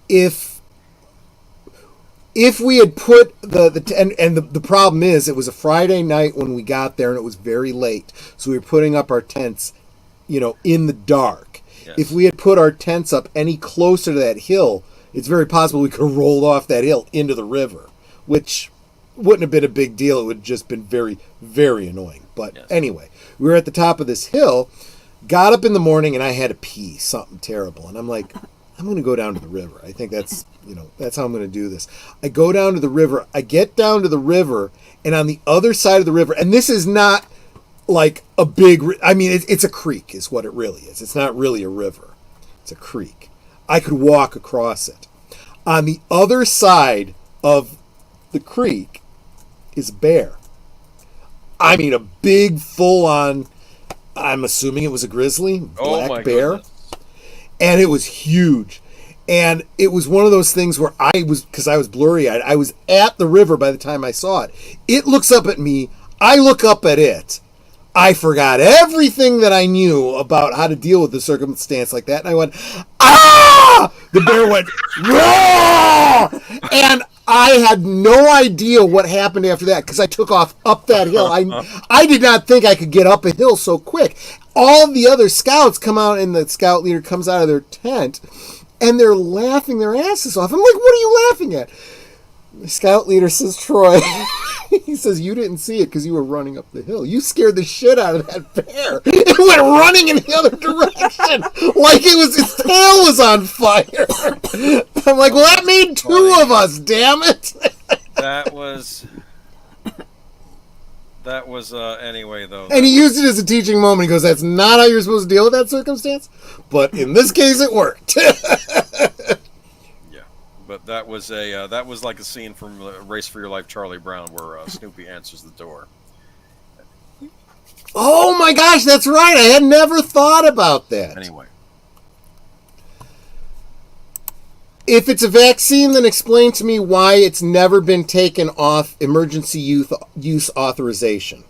Speaker 2: if we had put the problem is it was a Friday night when we got there and it was very late, so we were putting up our tents, in the dark. Yes. If we had put our tents up any closer to that hill, it's very possible we could have rolled off that hill into the river, which wouldn't have been a big deal. It would have just been very, very annoying. But anyway, we were at the top of this hill, got up in the morning, and I had to pee something terrible, and I'm like, I'm going to go down to the river. I think that's how I'm going to do this. I go down to the river. I get down to the river, and on the other side of the river, and this is not like a big, it's a creek is what it really is. It's not really a river. It's a creek. I could walk across it. On the other side of the creek is a bear. I mean, a big, full-on, I'm assuming it was a grizzly, black bear. Goodness. And it was huge. And it was one of those things where because I was blurry-eyed, I was at the river by the time I saw it. It looks up at me. I look up at it. I forgot everything that I knew about how to deal with the circumstance like that. And I went, ah! The bear went, roar! And I had no idea what happened after that because I took off up that hill. I did not think I could get up a hill so quick. All the other scouts come out, and the scout leader comes out of their tent, and they're laughing their asses off. I'm like, what are you laughing at? The scout leader says, Troy, he says, you didn't see it because you were running up the hill. You scared the shit out of that bear. It went running in the other direction like its tail was on fire. I'm like, well, that made two of us, damn it.
Speaker 7: That was anyway, though.
Speaker 2: And he used it as a teaching moment. He goes, that's not how you're supposed to deal with that circumstance. But in this case, it worked.
Speaker 7: Yeah. But that was like a scene from Race for Your Life, Charlie Brown, where Snoopy answers the door.
Speaker 2: Oh my gosh, that's right. I had never thought about that.
Speaker 7: Anyway.
Speaker 2: If it's a vaccine, then explain to me why it's never been taken off emergency use authorization.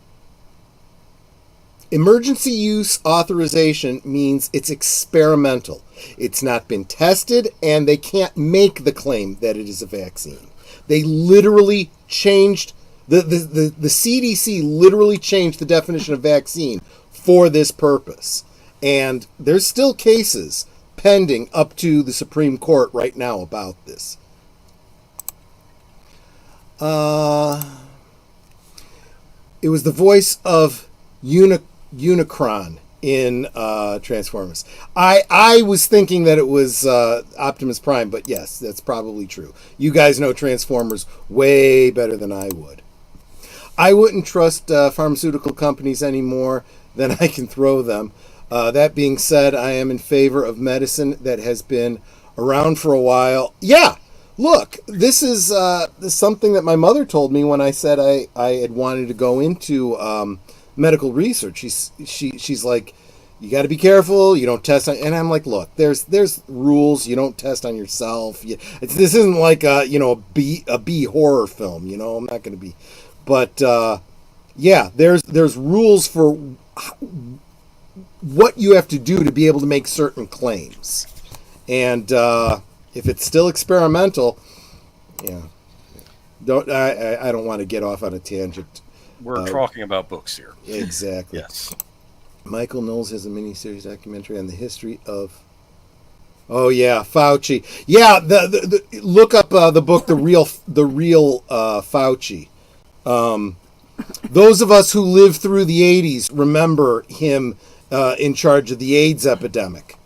Speaker 2: Emergency use authorization means it's experimental. It's not been tested, and they can't make the claim that it is a vaccine. They literally changed, the CDC literally changed the definition of vaccine for this purpose. And there's still cases pending up to the Supreme Court right now about this. It was the voice of Unicron in Transformers. I was thinking that it was Optimus Prime, but yes, that's probably true. You guys know Transformers way better than I would. I wouldn't trust pharmaceutical companies any more than I can throw them. That being said, I am in favor of medicine that has been around for a while. Yeah, look, this is something that my mother told me when I said I had wanted to go into medical research. She's like, you got to be careful. You don't test on, and I'm like, look, there's rules. You don't test on yourself. This isn't like a B horror film. I'm not going to be, but yeah, there's rules for what you have to do to be able to make certain claims, and if it's still experimental, yeah, I don't want to get off on a tangent.
Speaker 7: We're talking about books here.
Speaker 2: Exactly.
Speaker 7: Yes.
Speaker 2: Michael Knowles has a miniseries documentary on the history of. Oh yeah, Fauci. Yeah, the look up the book, the real Fauci. Those of us who lived through the '80s remember him in charge of the AIDS epidemic,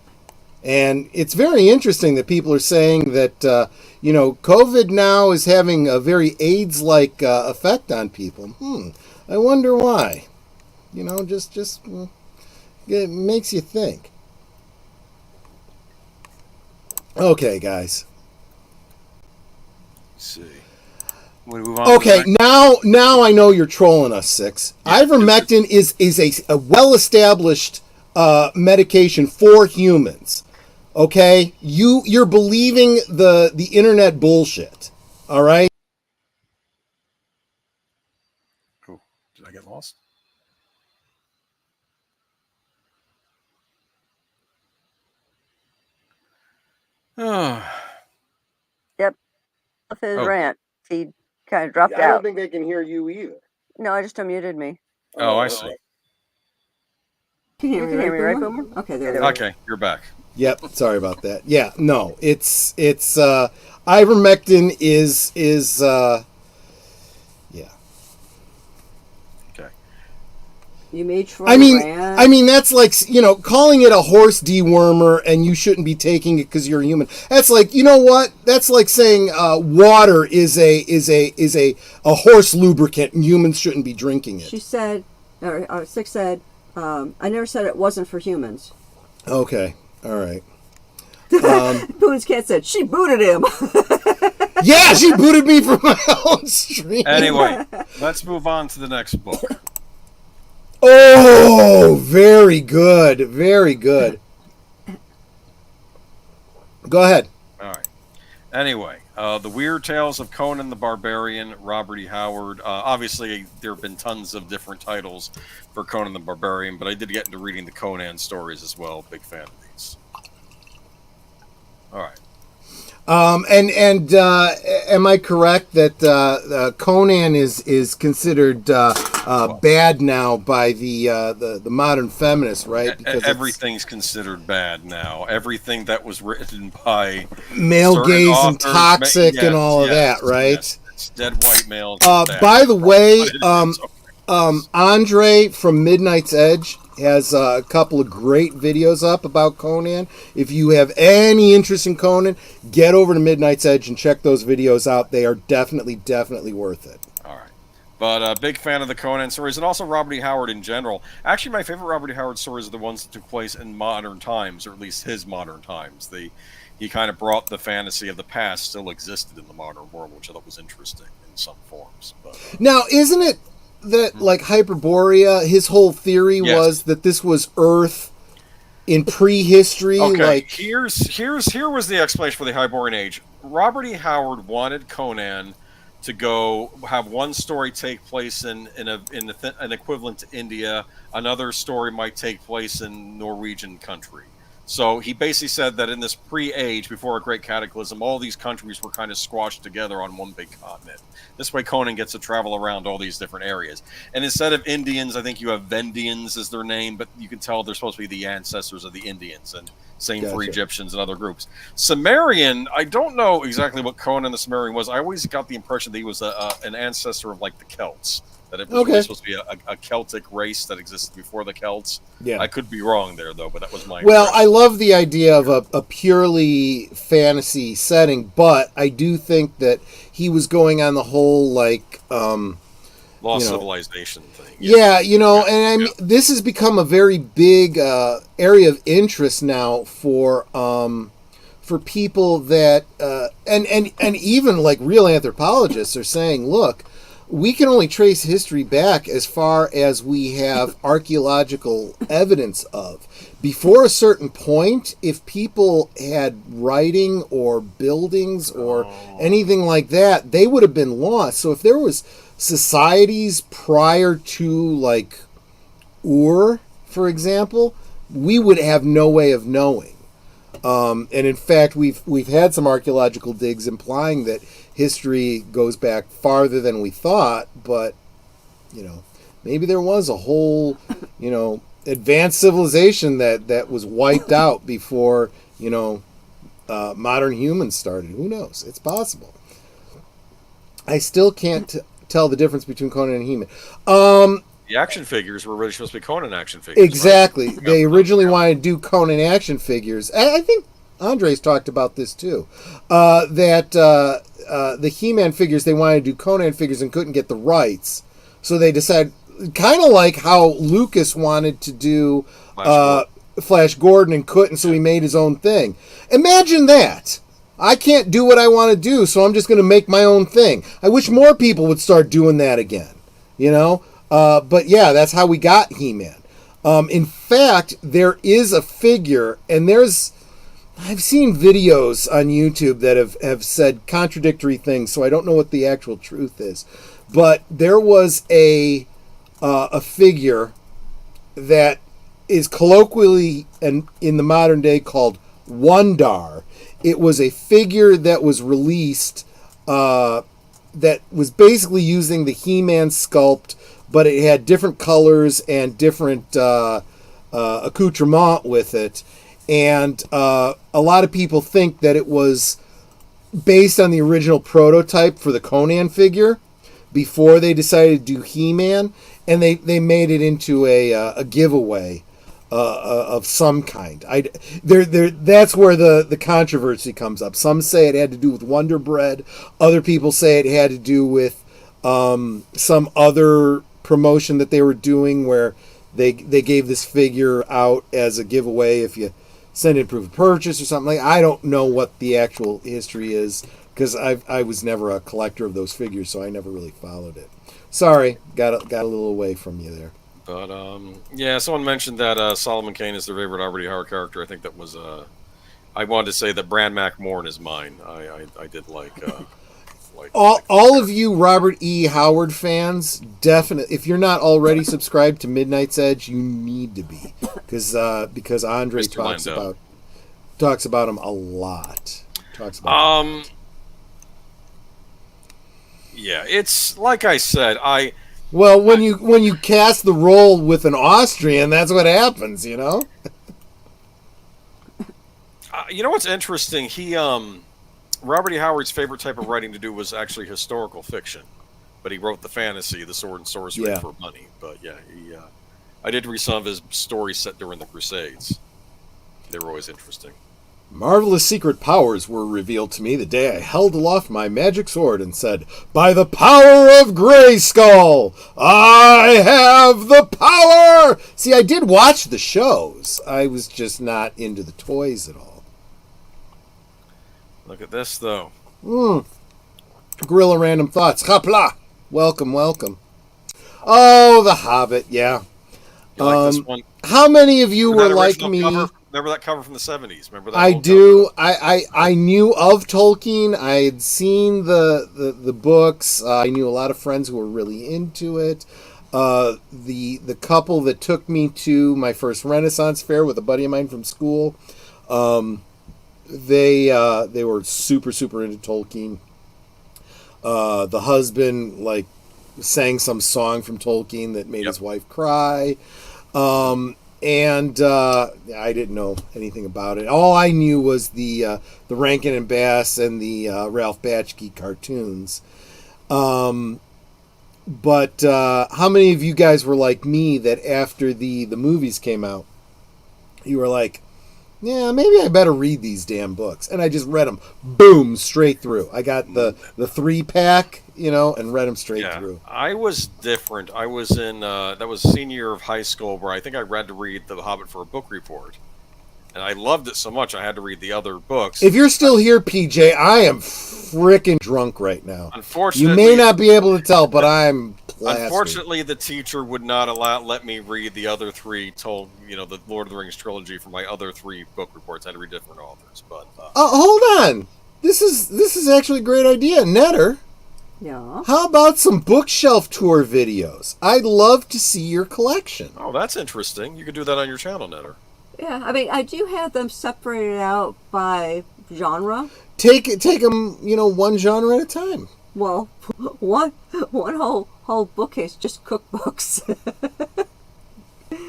Speaker 2: and it's very interesting that people are saying that COVID now is having a very AIDS-like effect on people. I wonder why. It makes you think. Okay, guys.
Speaker 7: Let's see. Move on
Speaker 2: Okay, now I know you're trolling us, Six. Yeah. Ivermectin is a well-established medication for humans. Okay? You're believing the internet bullshit. All right?
Speaker 7: Oh, did I get lost?
Speaker 6: Yep. With his rant, he kind of dropped out. I
Speaker 2: don't think they can hear you either.
Speaker 6: No, I just unmuted me.
Speaker 7: Oh, I see.
Speaker 6: Can you hear me, right, Boomer? Okay, there we go.
Speaker 7: Okay, you're back.
Speaker 2: Yep, sorry about that. Yeah, no, it's ivermectin is yeah.
Speaker 7: Okay.
Speaker 6: You made Troy
Speaker 2: I mean that's like calling it a horse dewormer and you shouldn't be taking it because you're a human. That's like what? That's like saying water is a horse lubricant and humans shouldn't be drinking it.
Speaker 6: She said, or Six said, I never said it wasn't for humans.
Speaker 2: Okay. All right.
Speaker 6: Boone's cat said she booted him.
Speaker 2: Yeah, she booted me from my own stream.
Speaker 7: Anyway, let's move on to the next book.
Speaker 2: Oh, very good. Very good. Go ahead.
Speaker 7: All right. Anyway, The Weird Tales of Conan the Barbarian, Robert E. Howard. Obviously, there have been tons of different titles for Conan the Barbarian, but I did get into reading the Conan stories as well. Big fan of these. All right.
Speaker 2: And am I correct that Conan is considered bad now by the modern feminists, right?
Speaker 7: Because everything's considered bad now. Everything that was written by
Speaker 2: male gaze and toxic and all of that, right?
Speaker 7: Yes. It's dead white males.
Speaker 2: By the way, Andre from Midnight's Edge has a couple of great videos up about Conan. If you have any interest in Conan, get over to Midnight's Edge and check those videos out. They are definitely worth it.
Speaker 7: All right. But big fan of the Conan stories and also Robert E. Howard in general. Actually, my favorite Robert E. Howard stories are the ones that took place in modern times, or at least his modern times. He kind of brought the fantasy of the past still existed in the modern world, which I thought was interesting in some forms. But,
Speaker 2: now, isn't it that like Hyperborea, his whole theory was that this was Earth in prehistory?
Speaker 7: Okay,
Speaker 2: like
Speaker 7: here was the explanation for the Hyperborean age. Robert E. Howard wanted Conan to go have one story take place in an equivalent to India. Another story might take place in Norwegian country. So he basically said that in this pre-age, before a great cataclysm, all these countries were kind of squashed together on one big continent. This way Conan gets to travel around all these different areas. And instead of Indians, I think you have Vendians as their name, but you can tell they're supposed to be the ancestors of the Indians, and same for Egyptians and other groups. Sumerian, I don't know exactly what Conan the Sumerian was. I always got the impression that he was an ancestor of like the Celts. That it was really supposed to be a Celtic race that existed before the Celts. Yeah. I could be wrong there, though, but that was my impression.
Speaker 2: I love the idea of a purely fantasy setting, but I do think that he was going on the whole, like...
Speaker 7: Lost civilization thing.
Speaker 2: Yeah, and I mean, this has become a very big area of interest now for people that... and even, like, real anthropologists are saying, look... we can only trace history back as far as we have archaeological evidence of. Before a certain point, if people had writing or buildings or anything like that, they would have been lost. So if there was societies prior to, like, Ur, for example, we would have no way of knowing. And in fact, we've had some archaeological digs implying that history goes back farther than we thought, but, maybe there was a whole, advanced civilization that was wiped out before, modern humans started. Who knows? It's possible. I still can't tell the difference between Conan and He-Man.
Speaker 7: The action figures were really supposed to be Conan action figures.
Speaker 2: Exactly.
Speaker 7: Right?
Speaker 2: They originally wanted to do Conan action figures. I think Andre's talked about this too. That the He-Man figures, they wanted to do Conan figures and couldn't get the rights. So they decided, kind of like how Lucas wanted to do Flash Gordon and couldn't, so he made his own thing. Imagine that. I can't do what I want to do, so I'm just going to make my own thing. I wish more people would start doing that again. But yeah, that's how we got He-Man. In fact, there is a figure, and I've seen videos on YouTube that have said contradictory things, so I don't know what the actual truth is. But there was a figure that is colloquially and in the modern day called Wondar. It was a figure that was released that was basically using the He-Man sculpt, but it had different colors and different accoutrement with it. And a lot of people think that it was based on the original prototype for the Conan figure before they decided to do He-Man, and they made it into a giveaway of some kind. That's where the controversy comes up. Some say it had to do with Wonder Bread. Other people say it had to do with some other promotion that they were doing where they gave this figure out as a giveaway if you send in proof of purchase or something. I don't know what the actual history is because I was never a collector of those figures, so I never really followed it. Sorry, got a little away from you there.
Speaker 7: But yeah, someone mentioned that Solomon Kane is their favorite Robert E. Howard character. I think that was I wanted to say that Bran Mac Morn is mine. I did like.
Speaker 2: All of you Robert E. Howard fans, definitely, if you're not already subscribed to Midnight's Edge, you need to be, because Andre talks about him a lot.
Speaker 7: Yeah, it's like I said.
Speaker 2: Well, when you cast the role with an Austrian, that's what happens, You know
Speaker 7: what's interesting? Robert E. Howard's favorite type of writing to do was actually historical fiction, but he wrote the fantasy, the sword and sorcery for money. But yeah, I did read some of his stories set during the Crusades. They were always interesting.
Speaker 2: Marvelous secret powers were revealed to me the day I held aloft my magic sword and said, "By the power of Grayskull, I have the power!" See, I did watch the shows. I was just not into the toys at all.
Speaker 7: Look at this, though.
Speaker 2: Gorilla Random Thoughts. Hopla! Welcome. Oh, The Hobbit, yeah.
Speaker 7: You like this one?
Speaker 2: How many of you were like me?
Speaker 7: Cover? Remember that cover from the 70s? Remember that?
Speaker 2: I do. I knew of Tolkien. I had seen the books. I knew a lot of friends who were really into it. The couple that took me to my first Renaissance fair with a buddy of mine from school, they were super into Tolkien. The husband sang some song from Tolkien that made his wife cry. And I didn't know anything about it. All I knew was the Rankin and Bass and the Ralph Bakshi cartoons. But how many of you guys were like me that after the movies came out, you were like, yeah, maybe I better read these damn books. And I just read them, boom, straight through. I got the 3-pack, and read them straight through.
Speaker 7: I was different. I was in, that was senior year of high school, where I think I had to read The Hobbit for a book report. And I loved it so much, I had to read the other books.
Speaker 2: If you're still here, PJ, I am frickin' drunk right now.
Speaker 7: Unfortunately,
Speaker 2: you may not be able to tell, but I'm plastered.
Speaker 7: Unfortunately, the teacher would not let me read the other three. The Lord of the Rings trilogy for my other 3 book reports. I had to read different authors. But
Speaker 2: hold on, this is actually a great idea, Netter.
Speaker 6: Yeah.
Speaker 2: How about some bookshelf tour videos? I'd love to see your collection.
Speaker 7: Oh, that's interesting. You could do that on your channel, Netter.
Speaker 6: Yeah, I mean, I do have them separated out by genre.
Speaker 2: Take them, one genre at a time.
Speaker 6: Well, one whole bookcase, just cookbooks.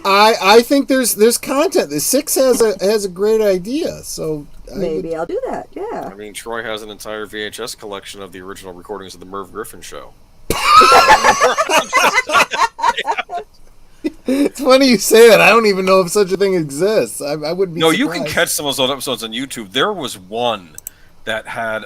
Speaker 2: I think there's content. The 6 has a great idea, so
Speaker 6: maybe I'll do that. Yeah.
Speaker 7: I mean, Troy has an entire VHS collection of the original recordings of the Merv Griffin show.
Speaker 2: It's funny you say that. I don't even know if such a thing exists. I wouldn't be.
Speaker 7: No,
Speaker 2: surprised.
Speaker 7: you can catch some of those old episodes on YouTube. There was one that had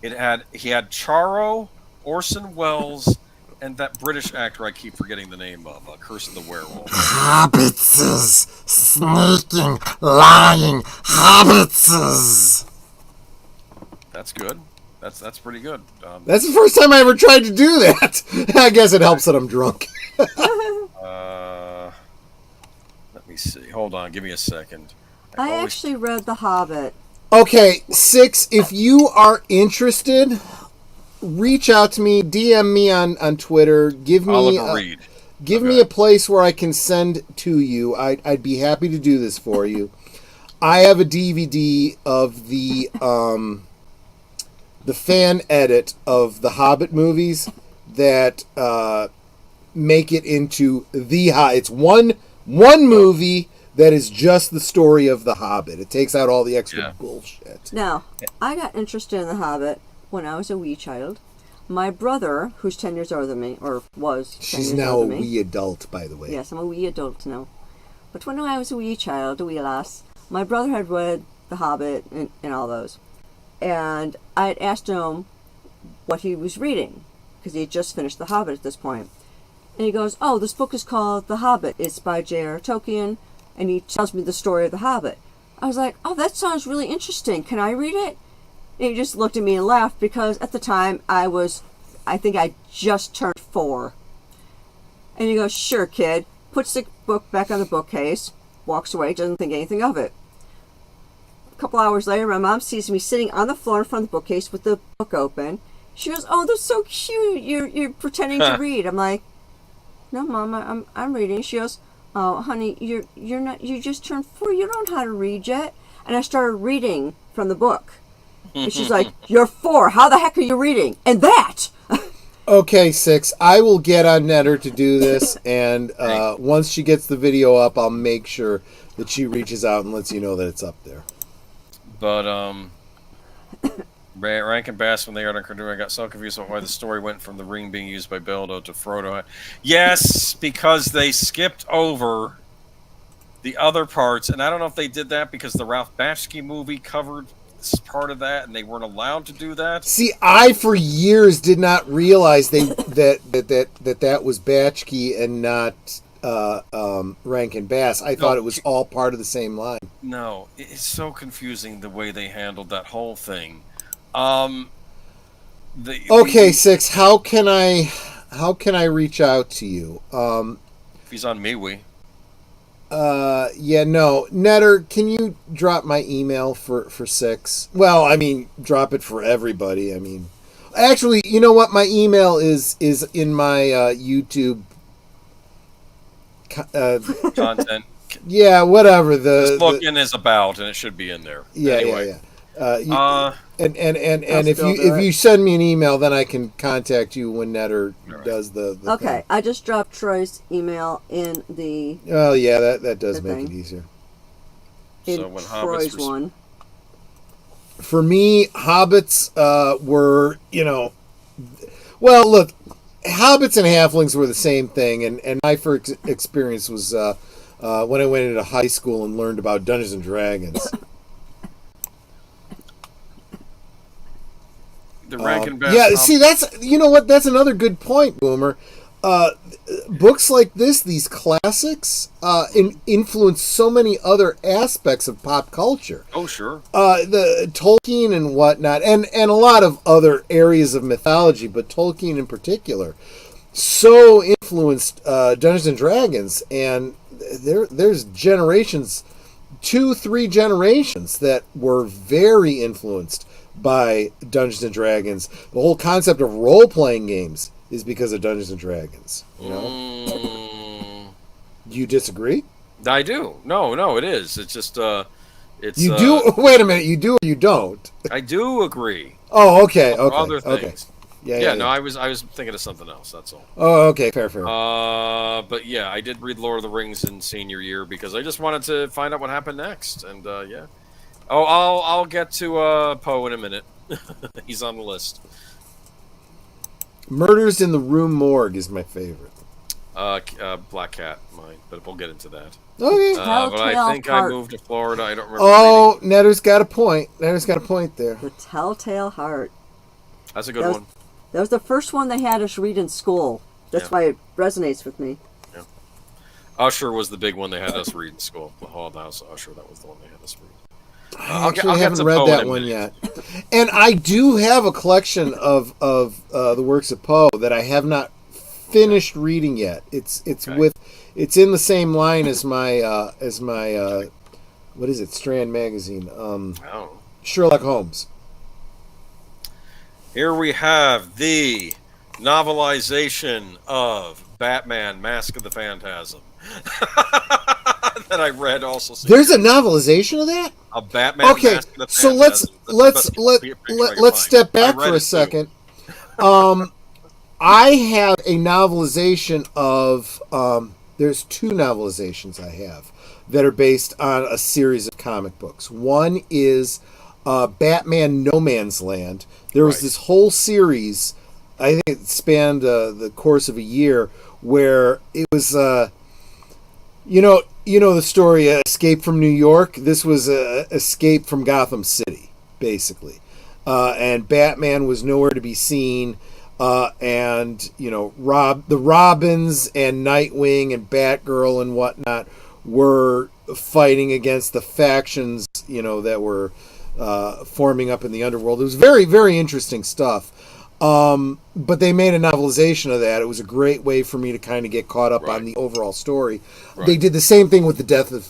Speaker 7: he had Charo, Orson Welles, and that British actor I keep forgetting the name of, Curse of the Werewolf.
Speaker 2: Hobbitses, sneaking, lying hobbitses.
Speaker 7: That's good. That's pretty good.
Speaker 2: That's the first time I ever tried to do that. I guess it helps that I'm drunk.
Speaker 7: Let me see. Hold on. Give me a second.
Speaker 6: I actually read The Hobbit.
Speaker 2: Okay, 6, if you are interested, reach out to me, DM me on Twitter. Give me me a place where I can send to you. I'd be happy to do this for you. I have a DVD of the fan edit of the Hobbit movies that make it into it's one movie that is just the story of the Hobbit. It takes out all the extra bullshit.
Speaker 6: Now, I got interested in the Hobbit when I was a wee child. My brother, who's 10 years older than me, or was 10
Speaker 2: She's
Speaker 6: years
Speaker 2: now
Speaker 6: older
Speaker 2: a
Speaker 6: than me.
Speaker 2: wee adult, by the way.
Speaker 6: Yes, I'm a wee adult now. But when I was a wee child, a wee lass, my brother had read The Hobbit and all those. And I had asked him what he was reading, because he had just finished The Hobbit at this point. And he goes, oh, this book is called The Hobbit. It's by J.R. Tolkien, and he tells me the story of The Hobbit. I was like, oh, that sounds really interesting. Can I read it? And he just looked at me and laughed, because at the time I think I just turned 4. And he goes, sure, kid. Puts the book back on the bookcase, walks away, doesn't think anything of it. A couple hours later, my mom sees me sitting on the floor in front of the bookcase with the book open. She goes, oh, that's so cute. You're pretending to read. I'm like, no, Mom, I'm reading. She goes, oh, honey, you're not. You just turned 4. You don't know how to read yet. And I started reading from the book. And she's like, you're 4. How the heck are you reading? And that.
Speaker 2: Okay, 6. I will get on Netter to do this, and once she gets the video up, I'll make sure that she reaches out and lets you know that it's up there.
Speaker 7: But Rankin Bass from the Art of Cardoon, I got so confused about why the story went from the ring being used by Bilbo to Frodo. Yes, because they skipped over the other parts, and I don't know if they did that because the Ralph Bakshi movie covered part of that, and they weren't allowed to do that.
Speaker 2: See, I for years did not realize that was Bakshi and not Rankin Bass. I thought it was all part of the same line.
Speaker 7: No, it's so confusing the way they handled that whole thing.
Speaker 2: Okay, 6. How can I reach out to you?
Speaker 7: If he's on MeWe.
Speaker 2: Yeah, no. Netter, can you drop my email for 6? Well, I mean, drop it for everybody. I mean, actually, you know what? My email is in my YouTube
Speaker 7: content.
Speaker 2: Yeah, whatever.
Speaker 7: This book is about, and it should be in there.
Speaker 2: Yeah,
Speaker 7: anyway.
Speaker 2: And if you send me an email, then I can contact you when Netter does the
Speaker 6: okay,
Speaker 2: thing.
Speaker 6: I just dropped Troy's email in the.
Speaker 2: Oh yeah, that does make it easier.
Speaker 6: In Troy's one.
Speaker 2: For me, hobbits were, well, look, hobbits and halflings were the same thing, and my first experience was when I went into high school and learned about Dungeons and Dragons.
Speaker 7: The Rankin Bass.
Speaker 2: See, that's, you know what? That's another good point, Boomer. books like this, these classics, influence so many other aspects of pop culture.
Speaker 7: Oh, sure.
Speaker 2: The Tolkien and whatnot, and a lot of other areas of mythology, but Tolkien in particular, so influenced Dungeons and Dragons, and there's generations, 2-3 generations that were very influenced by Dungeons and Dragons. The whole concept of role-playing games is because of Dungeons and Dragons. You know? Do you disagree?
Speaker 7: I do. No, it is. It's just it's.
Speaker 2: You do. Wait a minute. You do or you don't?
Speaker 7: I do agree.
Speaker 2: Oh, okay.
Speaker 7: For
Speaker 2: Okay.
Speaker 7: other things.
Speaker 2: Okay. Yeah.
Speaker 7: No, I was thinking of something else. That's all.
Speaker 2: Oh, okay. Fair.
Speaker 7: But yeah, I did read Lord of the Rings in senior year because I just wanted to find out what happened next, and yeah. Oh, I'll get to Poe in a minute. He's on the list.
Speaker 2: Murders in the Rue Morgue is my favorite.
Speaker 7: Black Cat, mine, but we'll get into that.
Speaker 2: Okay.
Speaker 7: But I think I moved to Florida. I don't remember.
Speaker 2: Oh, Netter's got a point. There.
Speaker 6: The Telltale Heart.
Speaker 7: That's a good one.
Speaker 6: That was the first one they had us read in school. That's why it resonates with me.
Speaker 7: Yeah. Usher was the big one they had us read in school. The Hall of the House of Usher, that was the one they had us read.
Speaker 2: I haven't read that one yet. And I do have a collection of the works of Poe that I have not finished reading yet. It's in the same line as my what is it, Strand Magazine? Sherlock Holmes.
Speaker 7: Here we have the novelization of Batman: Mask of the Phantasm that I read also.
Speaker 2: There's a novelization of that?
Speaker 7: A Batman.
Speaker 2: Okay,
Speaker 7: Mask of the
Speaker 2: so let's step back for a second. I have a novelization of there's 2 novelizations I have that are based on a series of comic books. One is Batman No Man's Land. There was this whole series, I think it spanned the course of a year, where it was, you know the story, Escape from New York? This was Escape from Gotham City, basically. And Batman was nowhere to be seen, and, the Robins and Nightwing and Batgirl and whatnot were fighting against the factions, that were forming up in the underworld. It was very, very interesting stuff. But they made a novelization of that. It was a great way for me to kind of get caught up on the overall story. Right. They did the same thing with the death of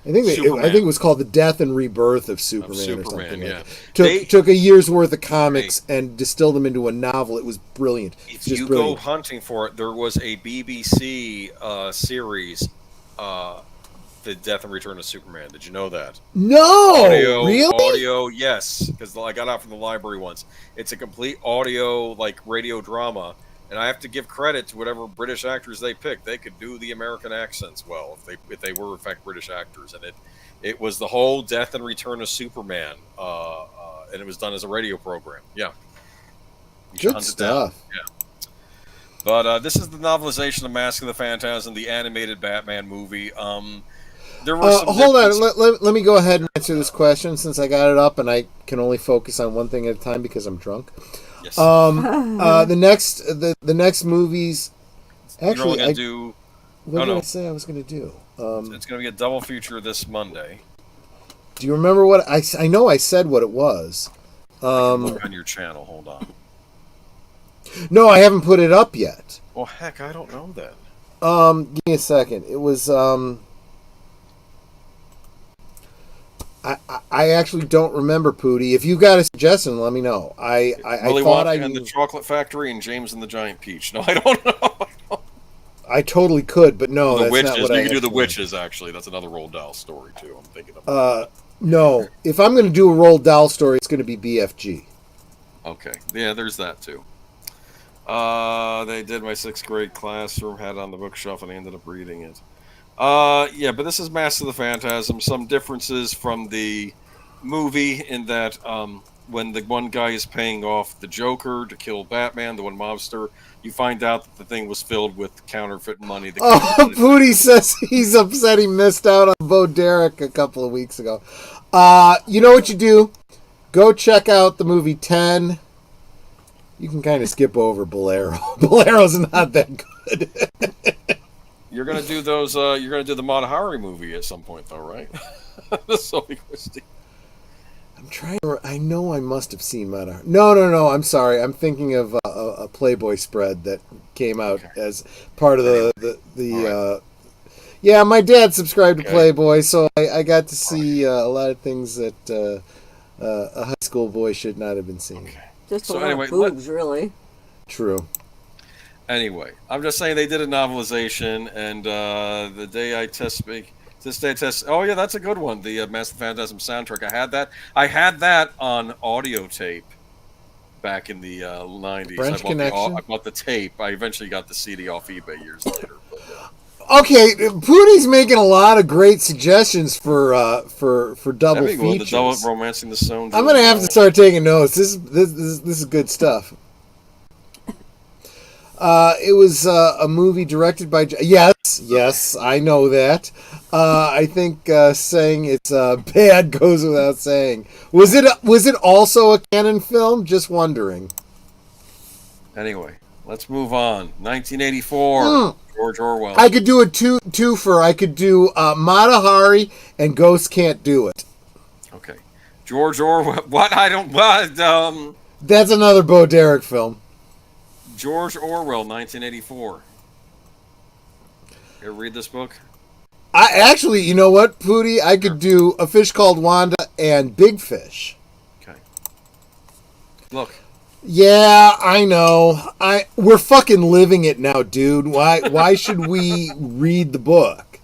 Speaker 2: I think it was called The Death and Rebirth of Superman or something.
Speaker 7: Yeah.
Speaker 2: Took a year's worth of comics and distilled them into a novel. It was brilliant.
Speaker 7: If you go hunting for it, there was a BBC series, The Death and Return of Superman. Did you know that?
Speaker 2: No, really?
Speaker 7: Audio, yes, because I got out from the library once. It's a complete audio, like radio drama, and I have to give credit to whatever British actors they picked. They could do the American accents well if they were in fact British actors, and it was the whole Death and Return of Superman, and it was done as a radio program. Yeah,
Speaker 2: good stuff.
Speaker 7: Yeah. But this is the novelization of Mask of the Phantasm, the animated Batman movie. There were some
Speaker 2: hold on, let me go ahead and answer this question since I got it up and I can only focus on one thing at a time because I'm drunk.
Speaker 7: Yes.
Speaker 2: The next movies. Actually, what did I say I was going to do?
Speaker 7: It's going to be a double feature this Monday.
Speaker 2: Do you remember what I know? I said what it was.
Speaker 7: Look on your channel. Hold on.
Speaker 2: No, I haven't put it up yet.
Speaker 7: Well, heck, I don't know then.
Speaker 2: Give me a second. It was I actually don't remember, Pootie. If you got a suggestion, let me know. I thought I knew.
Speaker 7: And the Chocolate Factory and James and the Giant Peach. No, I don't know.
Speaker 2: I totally could, but no, that's
Speaker 7: Witches.
Speaker 2: not what
Speaker 7: You
Speaker 2: I
Speaker 7: can do the
Speaker 2: planned.
Speaker 7: Witches, actually. That's another Roald Dahl story, too. I'm thinking of.
Speaker 2: No. If I'm going to do a Roald Dahl story, it's going to be BFG.
Speaker 7: Okay. Yeah, there's that, too. They did my 6th grade classroom, had it on the bookshelf, and I ended up reading it. Yeah, but this is Mask of the Phantasm. Some differences from the movie in that when the one guy is paying off the Joker to kill Batman, the one mobster, you find out that the thing was filled with counterfeit money.
Speaker 2: Pootie says he's upset he missed out on Bo Derek a couple of weeks ago. You know what you do? Go check out the movie 10. You can kind of skip over Bolero. Bolero's not that good.
Speaker 7: You're gonna do those. You're gonna do the Mata Hari movie at some point, though, right? The Sully Christie.
Speaker 2: I'm trying to. I know I must have seen Mata Hari. No. I'm sorry. I'm thinking of a Playboy spread that came out as part of the right. Yeah, my dad subscribed to Playboy, so I got to see a lot of things that a high school boy should not have been seeing.
Speaker 7: Okay.
Speaker 6: Just a lot of boobs, really.
Speaker 2: True.
Speaker 7: Anyway, I'm just saying they did a novelization, and the day I test speak, this day I test. Oh yeah, that's a good one. The Master Phantasm soundtrack. I had that on audio tape back in the 90s.
Speaker 2: French Connection.
Speaker 7: I bought the tape. I eventually got the CD off eBay years later.
Speaker 2: Okay, Pootie's making a lot of great suggestions for double features.
Speaker 7: The double Romancing the Stone.
Speaker 2: I'm gonna have to start taking notes. This is good stuff. It was a movie directed by. Yes, I know that. I think saying it's bad goes without saying. Was it also a canon film? Just wondering.
Speaker 7: Anyway, let's move on. 1984. George Orwell.
Speaker 2: I could do a twofer. I could do Mata Hari and Ghosts Can't Do It.
Speaker 7: Okay. George Orwell. What? I don't. What?
Speaker 2: That's another Bo Derek film.
Speaker 7: George Orwell, 1984. You ever read this book?
Speaker 2: I actually, you know what, Pootie? I could do A Fish Called Wanda and Big Fish.
Speaker 7: Okay. Look.
Speaker 2: Yeah, I know. We're fucking living it now, dude. Why should we read the book?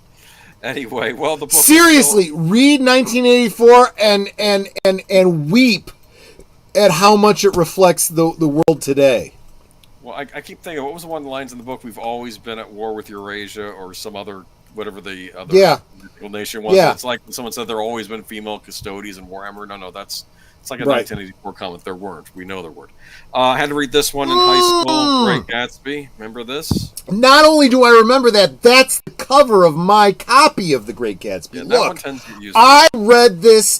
Speaker 7: Anyway, well, the book.
Speaker 2: Seriously, read 1984 and weep at how much it reflects the world today.
Speaker 7: Well, I keep thinking, what was the one of the lines in the book? We've always been at war with Eurasia or some other, whatever the other nation was.
Speaker 2: Yeah.
Speaker 7: It's like when someone said there always been female custodians in Warhammer. No, it's like a 1984 comment. There weren't. We know there weren't. I had to read this one in high school. Great Gatsby. Remember this?
Speaker 2: Not only do I remember that, that's the cover of my copy of The Great Gatsby.
Speaker 7: Yeah, that
Speaker 2: Look,
Speaker 7: one tends to use
Speaker 2: I read this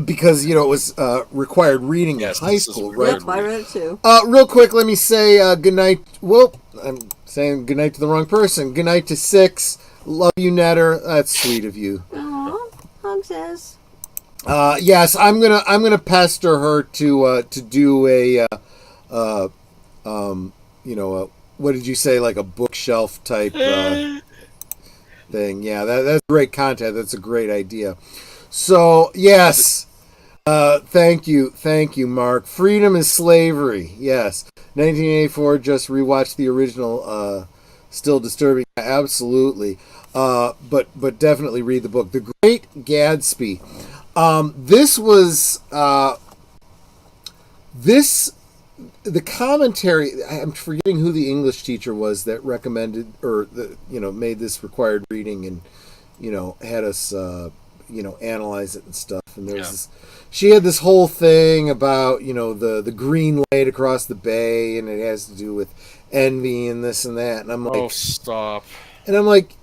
Speaker 2: because, it was required reading in high school, right?
Speaker 6: Yep, I read it too.
Speaker 2: Real quick, let me say goodnight. Whoop, I'm saying goodnight to the wrong person. Goodnight to Six. Love you, Netter. That's sweet of you.
Speaker 6: Aww, hugs us.
Speaker 2: Yes, I'm gonna pester her to do a what did you say, like a bookshelf type thing? Yeah, that's great content. That's a great idea. So yes, thank you, Mark. Freedom is slavery. Yes, 1984. Just rewatched the original. Still disturbing. Absolutely. But definitely read the book. The Great Gatsby. This was the commentary. I'm forgetting who the English teacher was that recommended or made this required reading and had us analyze it and stuff. And there's this, she had this whole thing about the green light across the bay, and it has to do with envy and this and that. And I'm like,
Speaker 7: oh, stop.
Speaker 2: And I'm like,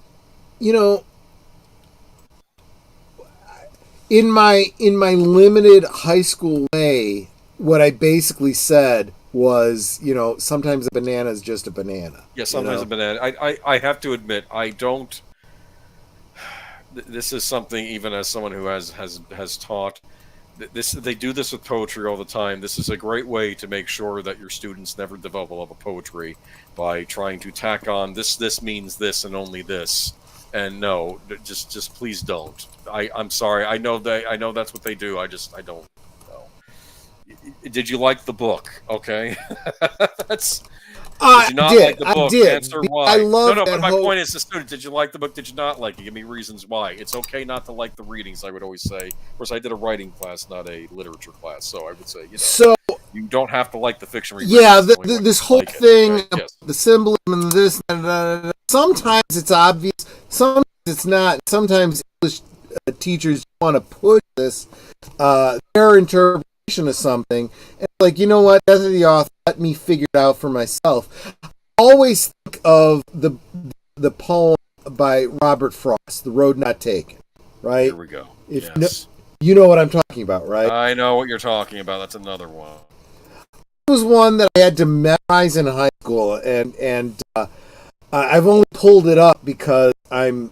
Speaker 2: in my limited high school way, what I basically said was, sometimes a banana is just a banana.
Speaker 7: Yeah, sometimes a banana. I have to admit, I don't. This is something, even as someone who has taught. They do this with poetry all the time. This is a great way to make sure that your students never develop a love of poetry by trying to tack on this means this and only this. And no, just please don't. I'm sorry. I know that's what they do. I don't know. Did you like the book? Okay, that's. Did you not like the book?
Speaker 2: I did.
Speaker 7: Answer why.
Speaker 2: I love
Speaker 7: but my point is, the student, did you like the book? Did you not like it? Give me reasons why. It's okay not to like the readings, I would always say. Of course, I did a writing class, not a literature class, so I would say,
Speaker 2: So
Speaker 7: you don't have to like the fiction.
Speaker 2: Yeah, this whole thing, the symbolism and this. Sometimes it's obvious. Sometimes it's not. Sometimes English teachers want to push this their interpretation of something, and like, you know what? That's the author. Let me figure it out for myself. I always think of the poem by Robert Frost, "The Road Not Taken." Right?
Speaker 7: Here we go.
Speaker 2: You know what I'm talking about, right?
Speaker 7: I know what you're talking about. That's another one.
Speaker 2: I was one that I had to memorize in high school, and I've only pulled it up because I'm,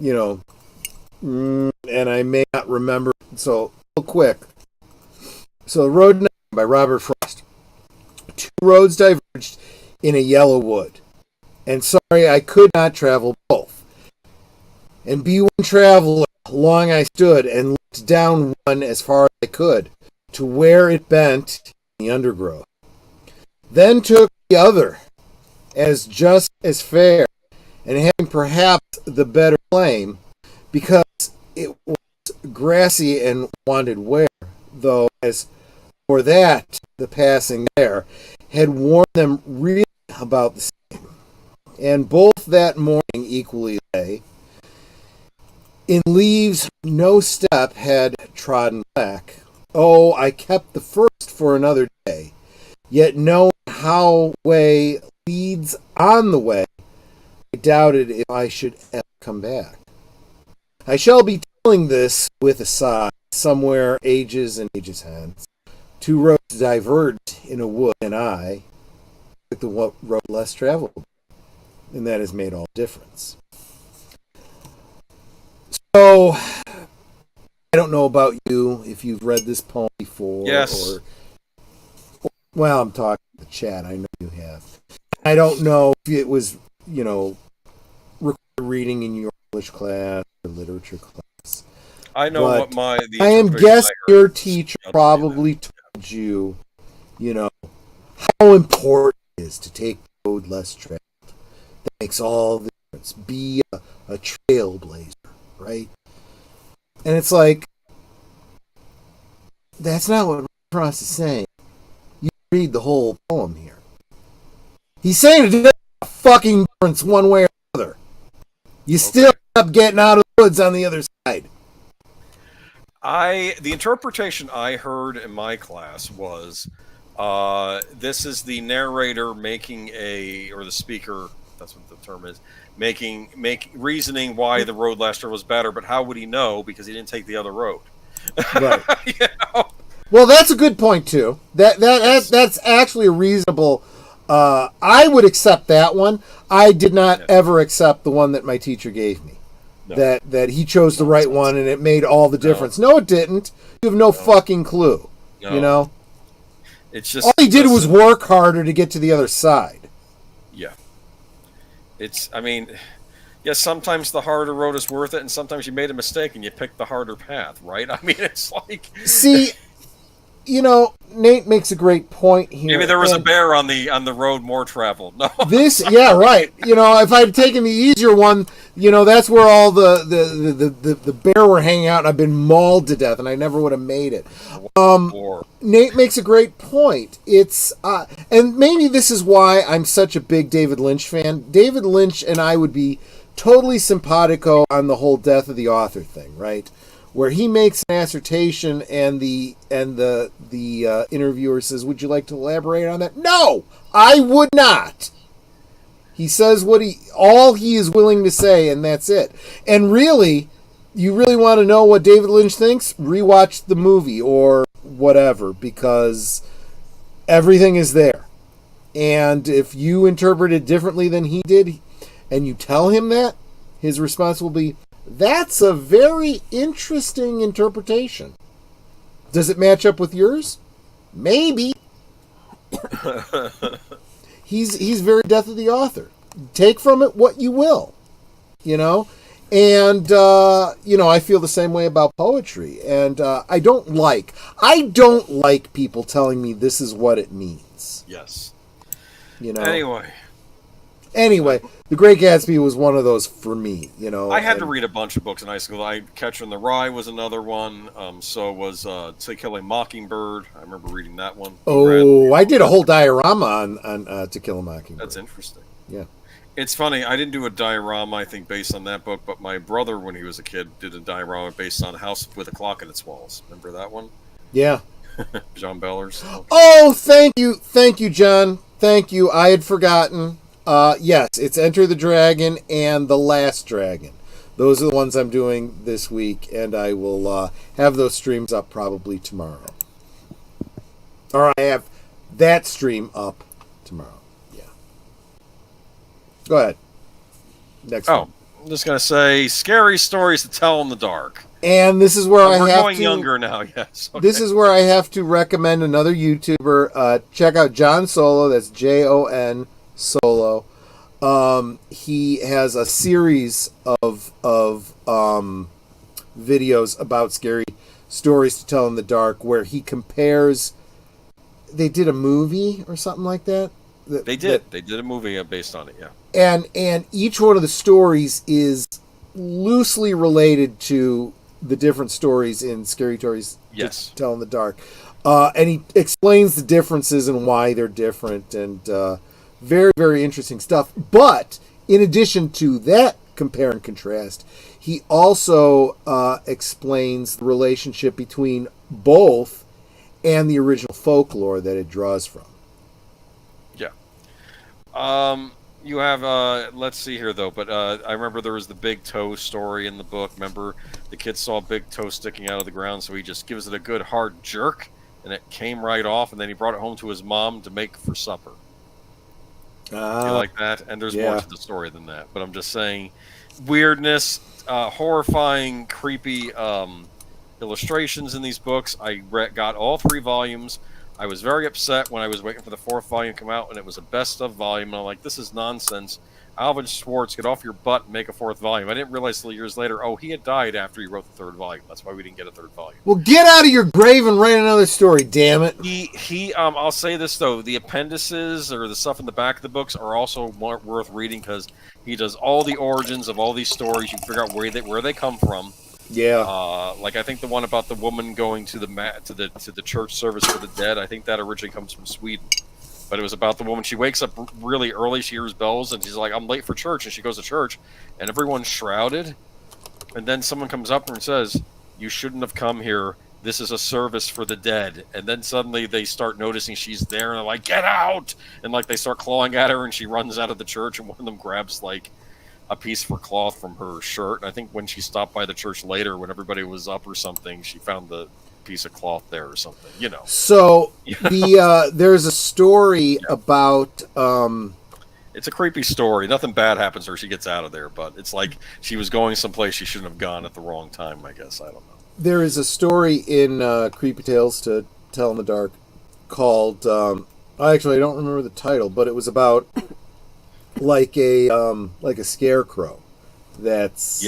Speaker 2: and I may not remember. So, real quick. So, Road 9 by Robert Frost. Two roads diverged in a yellow wood, and sorry, I could not travel both. And be one traveler, long I stood, and looked down one as far as I could, to where it bent in the undergrowth. Then took the other, as just as fair, and having perhaps the better claim, because it was grassy and wanted wear, though as for that the passing there had warned them really about the same. And both that morning equally lay, in leaves no step had trodden back. Oh, I kept the first for another day, yet knowing how way leads on the way, I doubted if I should ever come back. I shall be telling this with a sigh, somewhere ages and ages hence. Two roads diverged in a wood, and I took the road less traveled, and that has made all difference. So, I don't know about you, if you've read this poem before.
Speaker 7: Yes.
Speaker 2: Well, I'm talking to the chat. I know you have. I don't know if it was, recorded reading in your English class or literature class.
Speaker 7: I know what
Speaker 2: I am guessing your teacher probably told you, how important it is to take the road less traveled. That makes all the difference. Be a trailblazer, right? And it's like, that's not what Frost is saying. You read the whole poem here. He's saying it doesn't make a fucking difference one way or another. You still end up getting out of the woods on the other side.
Speaker 7: The interpretation I heard in my class was, this is the narrator making or the speaker, that's what the term is, reasoning why the road last year was better, but how would he know? Because he didn't take the other road.
Speaker 2: Right. Well, that's a good point too. That's actually a reasonable. I would accept that one. I did not ever accept the one that my teacher gave me. No. That he chose the right one and it made all the difference. No, it didn't. You have no fucking clue. No.
Speaker 7: It's just
Speaker 2: all he did was work harder to get to the other side.
Speaker 7: Yeah. Sometimes the harder road is worth it, and sometimes you made a mistake and you picked the harder path, right? I mean, it's like...
Speaker 2: See, Nate makes a great point here.
Speaker 7: Maybe there was a bear on the road more traveled. No.
Speaker 2: Yeah, right. If I'd taken the easier one, that's where all the bear were hanging out, and I've been mauled to death, and I never would have made it. Nate makes a great point. It's and maybe this is why I'm such a big David Lynch fan. David Lynch and I would be totally simpatico on the whole death of the author thing, right? Where he makes an assertion and the interviewer says, "Would you like to elaborate on that?" No, I would not. He says all he is willing to say, and that's it. And really, you really want to know what David Lynch thinks? Rewatch the movie or whatever, because everything is there. And if you interpret it differently than he did, and you tell him that, his response will be, "That's a very interesting interpretation. Does it match up with yours? Maybe." He's very death of the author. Take from it what you will, And I feel the same way about poetry. And I don't like people telling me this is what it means.
Speaker 7: Yes.
Speaker 2: Anyway, The Great Gatsby was one of those for me,
Speaker 7: I had to read a bunch of books in high school. Catcher in the Rye was another one. So was To Kill a Mockingbird. I remember reading that one.
Speaker 2: Oh, I did a whole diorama on To Kill a Mockingbird.
Speaker 7: That's interesting.
Speaker 2: Yeah.
Speaker 7: It's funny, I didn't do a diorama, I think, based on that book, but my brother, when he was a kid, did a diorama based on House with a Clock in its Walls. Remember that one?
Speaker 2: Yeah.
Speaker 7: John Bellers. Okay.
Speaker 2: Oh, thank you, John. Thank you. I had forgotten. Yes, it's Enter the Dragon and The Last Dragon. Those are the ones I'm doing this week, and I will have those streams up probably tomorrow. Or I have that stream up tomorrow. Yeah. Go ahead. Next one.
Speaker 7: I'm just going to say scary stories to tell in the dark.
Speaker 2: And this is where I have to...
Speaker 7: We're going younger now, yes. Okay.
Speaker 2: This is where I have to recommend another YouTuber. Check out John Solo. That's Jon Solo. He has a series of videos about scary stories to tell in the dark where he compares... They did a movie or something like that?
Speaker 7: They did a movie based on it, yeah.
Speaker 2: And each one of the stories is loosely related to the different stories in Scary Stories to Tell in the Dark. And he explains the differences and why they're different, and very, very interesting stuff. But in addition to that compare and contrast, he also explains the relationship between both and the original folklore that it draws from.
Speaker 7: Yeah. You have, let's see here, though, but I remember there was the big toe story in the book. Remember, the kid saw a big toe sticking out of the ground, so he just gives it a good hard jerk, and it came right off, and then he brought it home to his mom to make for supper. You like that? And there's more to the story than that, but I'm just saying, weirdness, horrifying, creepy illustrations in these books. I got all 3 volumes. I was very upset when I was waiting for the 4th volume to come out, and it was a best of volume, and I'm like, this is nonsense. Alvin Schwartz, get off your butt and make a 4th volume. I didn't realize till years later, he had died after he wrote the 3rd volume. That's why we didn't get a 3rd volume.
Speaker 2: Well, get out of your grave and write another story, damn it.
Speaker 7: I'll say this, though. The appendices or the stuff in the back of the books are also worth reading because he does all the origins of all these stories. You can figure out where they come from.
Speaker 2: Yeah.
Speaker 7: Like I think the one about the woman going to the church service for the dead, I think that originally comes from Sweden. But it was about the woman. She wakes up really early. She hears bells, and she's like, "I'm late for church." And she goes to church, and everyone's shrouded. And then someone comes up and says, "You shouldn't have come here. This is a service for the dead." And then suddenly they start noticing she's there, and they're like, "Get out!" And like they start clawing at her, and she runs out of the church, and one of them grabs like a piece of cloth from her shirt. And I think when she stopped by the church later, when everybody was up or something, she found the piece of cloth there or something,
Speaker 2: So there's a story about
Speaker 7: it's a creepy story. Nothing bad happens to her. She gets out of there, but it's like she was going someplace she shouldn't have gone at the wrong time, I guess. I don't know.
Speaker 2: There is a story in Creepy Tales to Tell in the Dark called I don't remember the title, but it was about like a scarecrow that's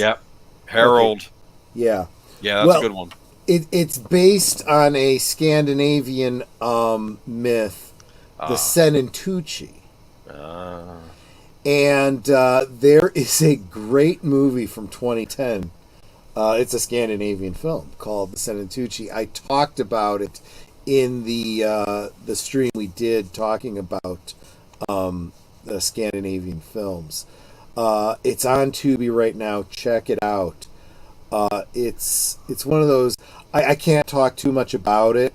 Speaker 7: Harold.
Speaker 2: Okay. Yeah,
Speaker 7: that's a good one.
Speaker 2: It's based on a Scandinavian myth, the Senentucci. And there is a great movie from 2010. It's a Scandinavian film called the Senentucci. I talked about it in the stream we did talking about the Scandinavian films. It's on Tubi right now. Check it out. It's one of those. I can't talk too much about it.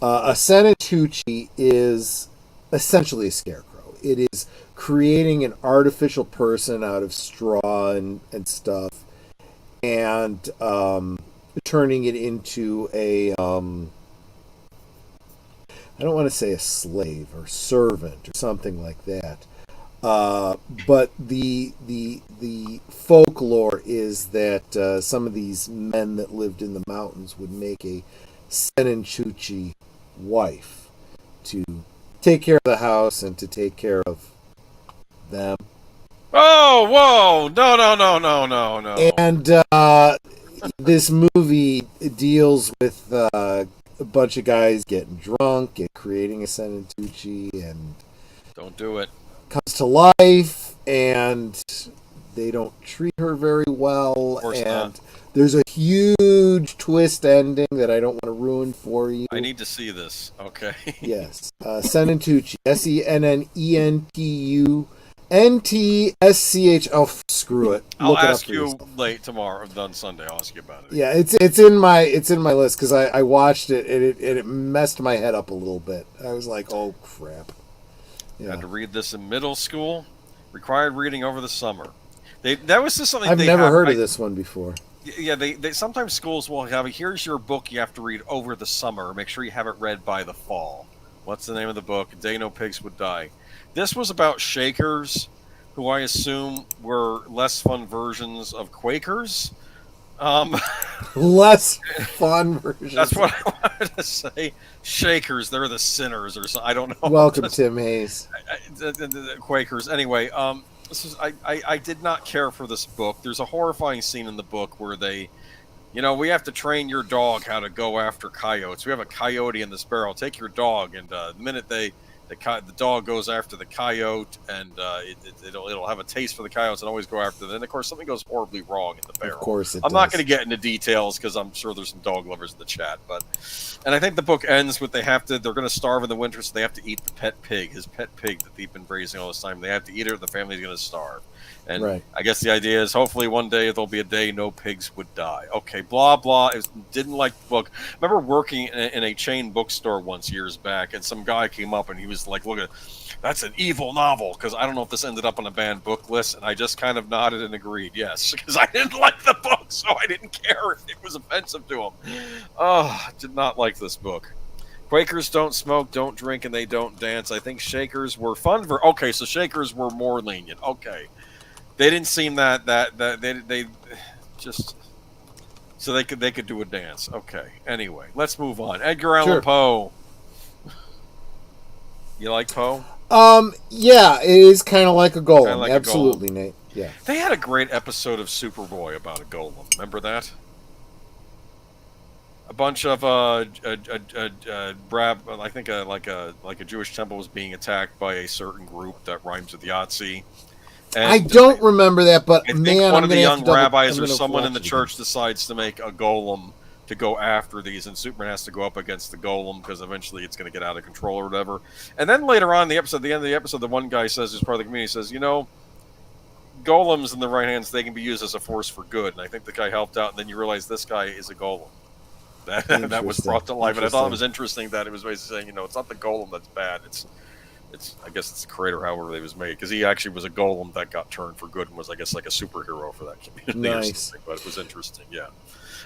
Speaker 2: A Senentucci is essentially a scarecrow. It is creating an artificial person out of straw and stuff, and turning it into a I don't want to say a slave or servant or something like that. But the folklore is that some of these men that lived in the mountains would make a Senentucci wife to take care of the house and to take care of them.
Speaker 7: Oh, whoa! No.
Speaker 2: And this movie deals with a bunch of guys getting drunk and creating a Senentucci, and
Speaker 7: don't do it.
Speaker 2: Comes to life, and they don't treat her very well, and there's a huge twist ending that I don't want to ruin for you.
Speaker 7: I need to see this. Okay.
Speaker 2: Yes. Senentucci. Senentuntsch. Oh, screw it.
Speaker 7: I'll ask you late tomorrow. On Sunday, I'll ask you about it.
Speaker 2: Yeah, it's in my list because I watched it and it messed my head up a little bit. I was like, oh crap.
Speaker 7: Yeah. Had to read this in middle school. Required reading over the summer. That was just something
Speaker 2: I've never heard of this one before.
Speaker 7: Yeah, they sometimes schools will have here's your book you have to read over the summer. Make sure you have it read by the fall. What's the name of the book? A Day No Pigs Would Die. This was about Shakers, who I assume were less fun versions of Quakers.
Speaker 2: Less fun versions.
Speaker 7: That's what I wanted to say. Shakers, they're the sinners or something. I don't know.
Speaker 2: Welcome, Tim Hayes.
Speaker 7: The Quakers. Anyway, I did not care for this book. There's a horrifying scene in the book where they, we have to train your dog how to go after coyotes. We have a coyote in this barrel. Take your dog, and the minute the dog goes after the coyote, and it'll have a taste for the coyotes and always go after them. And of course, something goes horribly wrong in the barrel.
Speaker 2: Of course,
Speaker 7: I'm not going to get into details because I'm sure there's some dog lovers in the chat. And I think the book ends with they're going to starve in the winter, so they have to eat the pet pig, his pet pig that they've been raising all this time. They have to eat it, or the family's going to starve. And
Speaker 2: right.
Speaker 7: I guess the idea is hopefully one day there'll be a day no pigs would die. Okay, blah, blah. Didn't like the book. I remember working in a chain bookstore once years back, and some guy came up and he was like, look, that's an evil novel, because I don't know if this ended up on a banned book list, and I just kind of nodded and agreed, yes, because I didn't like the book, so I didn't care if it was offensive to him. Oh, I did not like this book. Quakers don't smoke, don't drink, and they don't dance. I think Shakers were fun. Okay, so Shakers were more lenient. Okay. They didn't seem that they just so they could do a dance. Okay. Anyway, let's move on. Edgar Allan Poe. You like Poe?
Speaker 2: Yeah, it is kind of like a golem. Like absolutely, a golem. Nate. Yeah.
Speaker 7: They had a great episode of Superboy about a golem. Remember that? A bunch of I think like a Jewish temple was being attacked by a certain group that rhymes with Yahtzee. And
Speaker 2: I don't remember that, but
Speaker 7: I think one of the young rabbis or someone in the church decides to make a golem to go after these, and Superman has to go up against the golem because eventually it's going to get out of control or whatever. And then later on in the episode, at the end of the episode, the one guy says, who's part of the community, says, golems in the right hands, they can be used as a force for good. And I think the guy helped out, and then you realize this guy is a golem. That was brought to life, and I thought it was interesting that it was basically saying, it's not the golem that's bad, it's I guess it's the creator, however it was made, because he actually was a golem that got turned for good and was, I guess, like a superhero for that community.
Speaker 2: Nice.
Speaker 7: Or something, but it was interesting, yeah.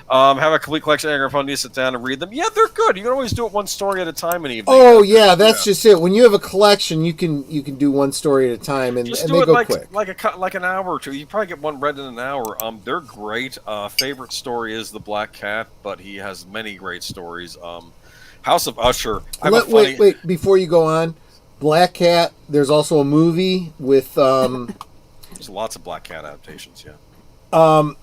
Speaker 7: Have a complete collection of Edgar Allan Poe, sit down and read them. Yeah, they're good. You can always do it one story at a time in evening.
Speaker 2: Oh yeah, that's just it. When you have a collection, you can do one story at a time, and
Speaker 7: just
Speaker 2: do it
Speaker 7: go
Speaker 2: quick.
Speaker 7: Like an hour or two. You probably get one read in an hour. They're great. Favorite story is The Black Cat, but he has many great stories. House of Usher.
Speaker 2: Wait, before you go on. Black Cat. There's also a movie with.
Speaker 7: There's lots of Black Cat adaptations. Yeah.
Speaker 2: I'm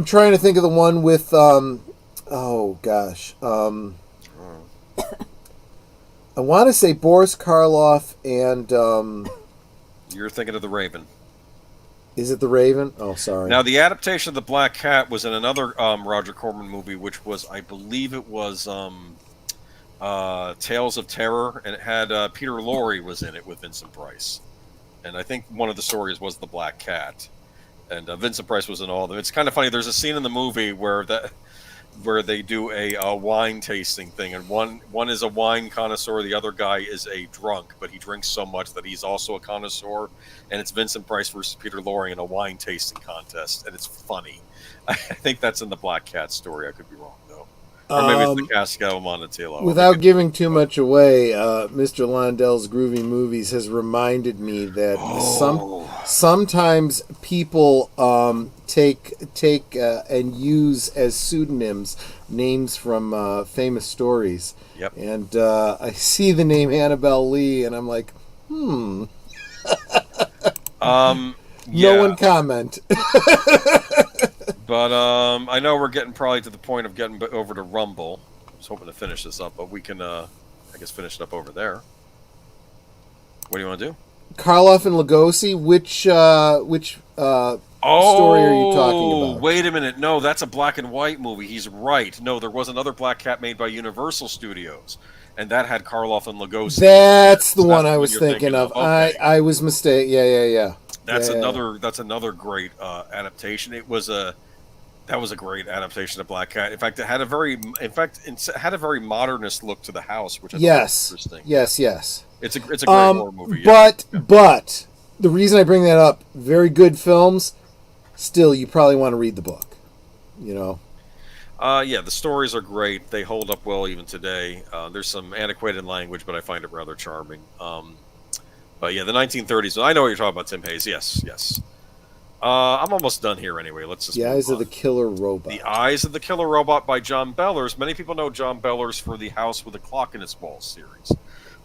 Speaker 2: trying to think of the one with. Oh gosh. I want to say Boris Karloff and.
Speaker 7: You're thinking of The Raven.
Speaker 2: Is it The Raven? Oh, sorry.
Speaker 7: Now the adaptation of The Black Cat was in another Roger Corman movie, which was, I believe, it was. Tales of Terror, and it had Peter Lorre was in it with Vincent Price, and I think one of the stories was The Black Cat, and Vincent Price was in all of them. It's kind of funny. There's a scene in the movie where they do a wine tasting thing, and one is a wine connoisseur, the other guy is a drunk, but he drinks so much that he's also a connoisseur, and it's Vincent Price versus Peter Lorre in a wine tasting contest, and it's funny. I think that's in the Black Cat story. I could be wrong. Or maybe it's the Casco Monticello.
Speaker 2: Without giving too much away, Mr. Londell's Groovy Movies has reminded me that sometimes people take and use as pseudonyms names from famous stories.
Speaker 7: Yep.
Speaker 2: And I see the name Annabelle Lee, and I'm like,
Speaker 7: Yeah.
Speaker 2: No one comment.
Speaker 7: But I know we're getting probably to the point of getting over to Rumble. I was hoping to finish this up, but we can, I guess, finish it up over there. What do you want to do?
Speaker 2: Karloff and Lugosi, which story are you talking about?
Speaker 7: Wait a minute. No, that's a black and white movie. He's right. No, there was another Black Cat made by Universal Studios, and that had Karloff and Lugosi.
Speaker 2: That's the one I was thinking of. Okay. I was mistaken. Yeah.
Speaker 7: That's another great adaptation. That was a great adaptation of Black Cat. In fact, it had a very modernist look to the house, which I thought was interesting.
Speaker 2: Yes.
Speaker 7: It's a great horror movie.
Speaker 2: But the reason I bring that up, very good films. Still, you probably want to read the book.
Speaker 7: Yeah, the stories are great. They hold up well even today. There's some antiquated language, but I find it rather charming. But yeah, the 1930s. I know what you're talking about, Tim Hayes. Yes, yes. I'm almost done here anyway. Let's just
Speaker 2: The Eyes of the Killer Robot.
Speaker 7: The Eyes of the Killer Robot by John Bellers. Many people know John Bellers for the House with a Clock in Its Wall series.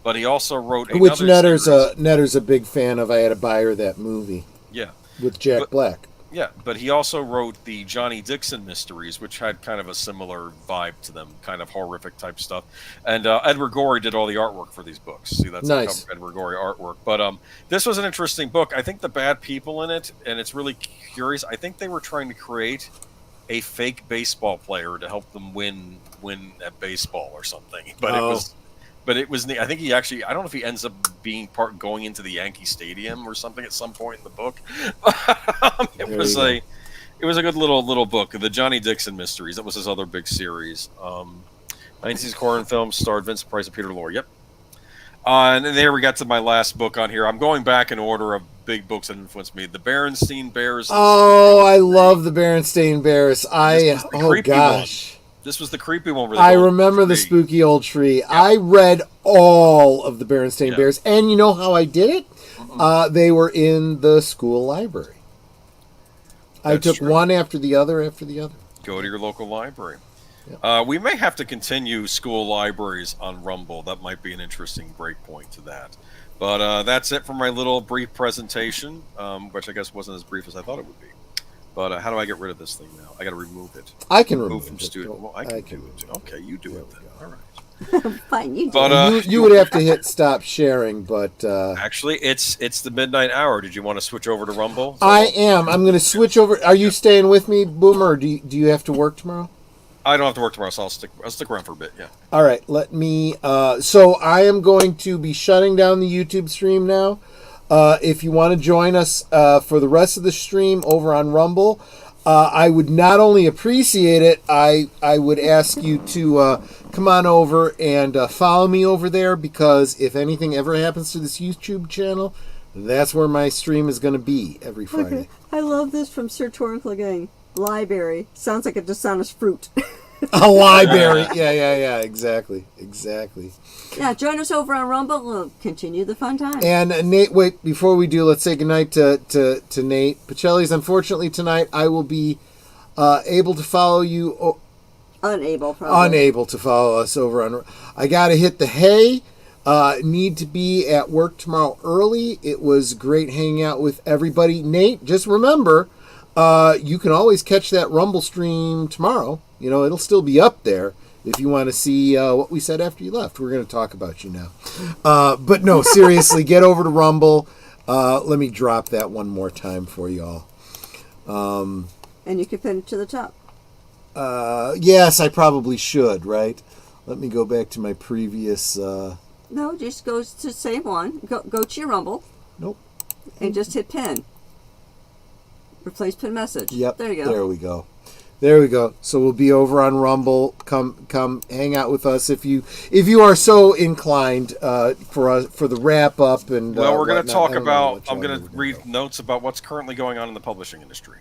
Speaker 7: But he also wrote another
Speaker 2: which
Speaker 7: series.
Speaker 2: Netter's a big fan of. I had to buy her that movie.
Speaker 7: Yeah.
Speaker 2: With Jack Black.
Speaker 7: Yeah, but he also wrote the Johnny Dixon mysteries, which had kind of a similar vibe to them, kind of horrific type stuff. And Edward Gorey did all the artwork for these books. See, that's
Speaker 2: nice.
Speaker 7: Edward Gorey artwork. But this was an interesting book. I think the bad people in it, and it's really curious, I think they were trying to create a fake baseball player to help them win at baseball or something. But it was I think he actually, I don't know if he ends up being going into the Yankee Stadium or something at some point in the book. It was a good little book, the Johnny Dixon mysteries. That was his other big series. 1960s horror film starred Vincent Price and Peter Lorre. Yep. And then there we got to my last book on here. I'm going back in order of big books that influenced me. The Berenstain Bears.
Speaker 2: Oh, I love the Berenstain Bears. Oh gosh.
Speaker 7: This was the creepy one.
Speaker 2: I remember the spooky old tree. Yep. I read all of the Berenstain Bears. And you know how I did it? They were in the school library. I took one after the other after the other.
Speaker 7: Go to your local library. Yep. We may have to continue school libraries on Rumble. That might be an interesting break point to that. But that's it for my little brief presentation, which I guess wasn't as brief as I thought it would be. But how do I get rid of this thing now? I got to remove it.
Speaker 2: I can remove
Speaker 7: from
Speaker 2: it.
Speaker 7: Studio. Well, I can do it. Okay, you do it then. All right.
Speaker 6: Fine, you do.
Speaker 7: But
Speaker 2: you would have to hit stop sharing, but
Speaker 7: actually, it's the midnight hour. Did you want to switch over to Rumble?
Speaker 2: I am. I'm going to switch over. Are you staying with me, Boomer? Or do you have to work tomorrow?
Speaker 7: I don't have to work tomorrow, so I'll stick around for a bit. Yeah.
Speaker 2: All right. Let me. So I am going to be shutting down the YouTube stream now. If you want to join us for the rest of the stream over on Rumble, I would not only appreciate it, I would ask you to come on over and follow me over there, because if anything ever happens to this YouTube channel, that's where my stream is going to be every Friday.
Speaker 6: Okay. I love this from Sir Torrance Clegane. Library. Sounds like a dishonest fruit.
Speaker 2: A library. Yeah, exactly.
Speaker 6: Yeah, join us over on Rumble. We'll continue the fun time.
Speaker 2: And Nate, wait, before we do, let's say goodnight to Nate Pacelli's. Unfortunately, tonight I will be able to follow you.
Speaker 6: Unable, probably.
Speaker 2: Unable to follow us over on. I got to hit the hay. Need to be at work tomorrow early. It was great hanging out with everybody. Nate, just remember, you can always catch that Rumble stream tomorrow. You know, it'll still be up there if you want to see what we said after you left. We're going to talk about you now. But no, seriously, get over to Rumble. Let me drop that one more time for you all.
Speaker 6: And you can pin it to the top.
Speaker 2: Yes, I probably should, right? Let me go back to my previous...
Speaker 6: No, just go to the same one. Go to your Rumble.
Speaker 2: Nope.
Speaker 6: And just hit pin. Replace pin message.
Speaker 2: Yep.
Speaker 6: There you go.
Speaker 2: There we go. So we'll be over on Rumble. Come hang out with us if you are so inclined for the wrap up and.
Speaker 7: Well, we're going to talk about. I'm going to read notes about what's currently going on in the publishing industry.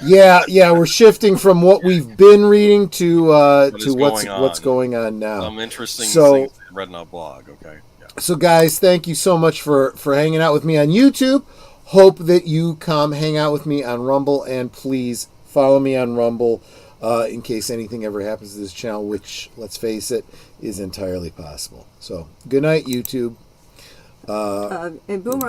Speaker 2: Yeah, we're shifting from what we've been reading to what's going on now.
Speaker 7: Some interesting things I read on a blog. Okay. Yeah.
Speaker 2: So guys, thank you so much for hanging out with me on YouTube. Hope that you come hang out with me on Rumble, and please follow me on Rumble in case anything ever happens to this channel, which, let's face it, is entirely possible. So, good night, YouTube.
Speaker 6: And Boomer,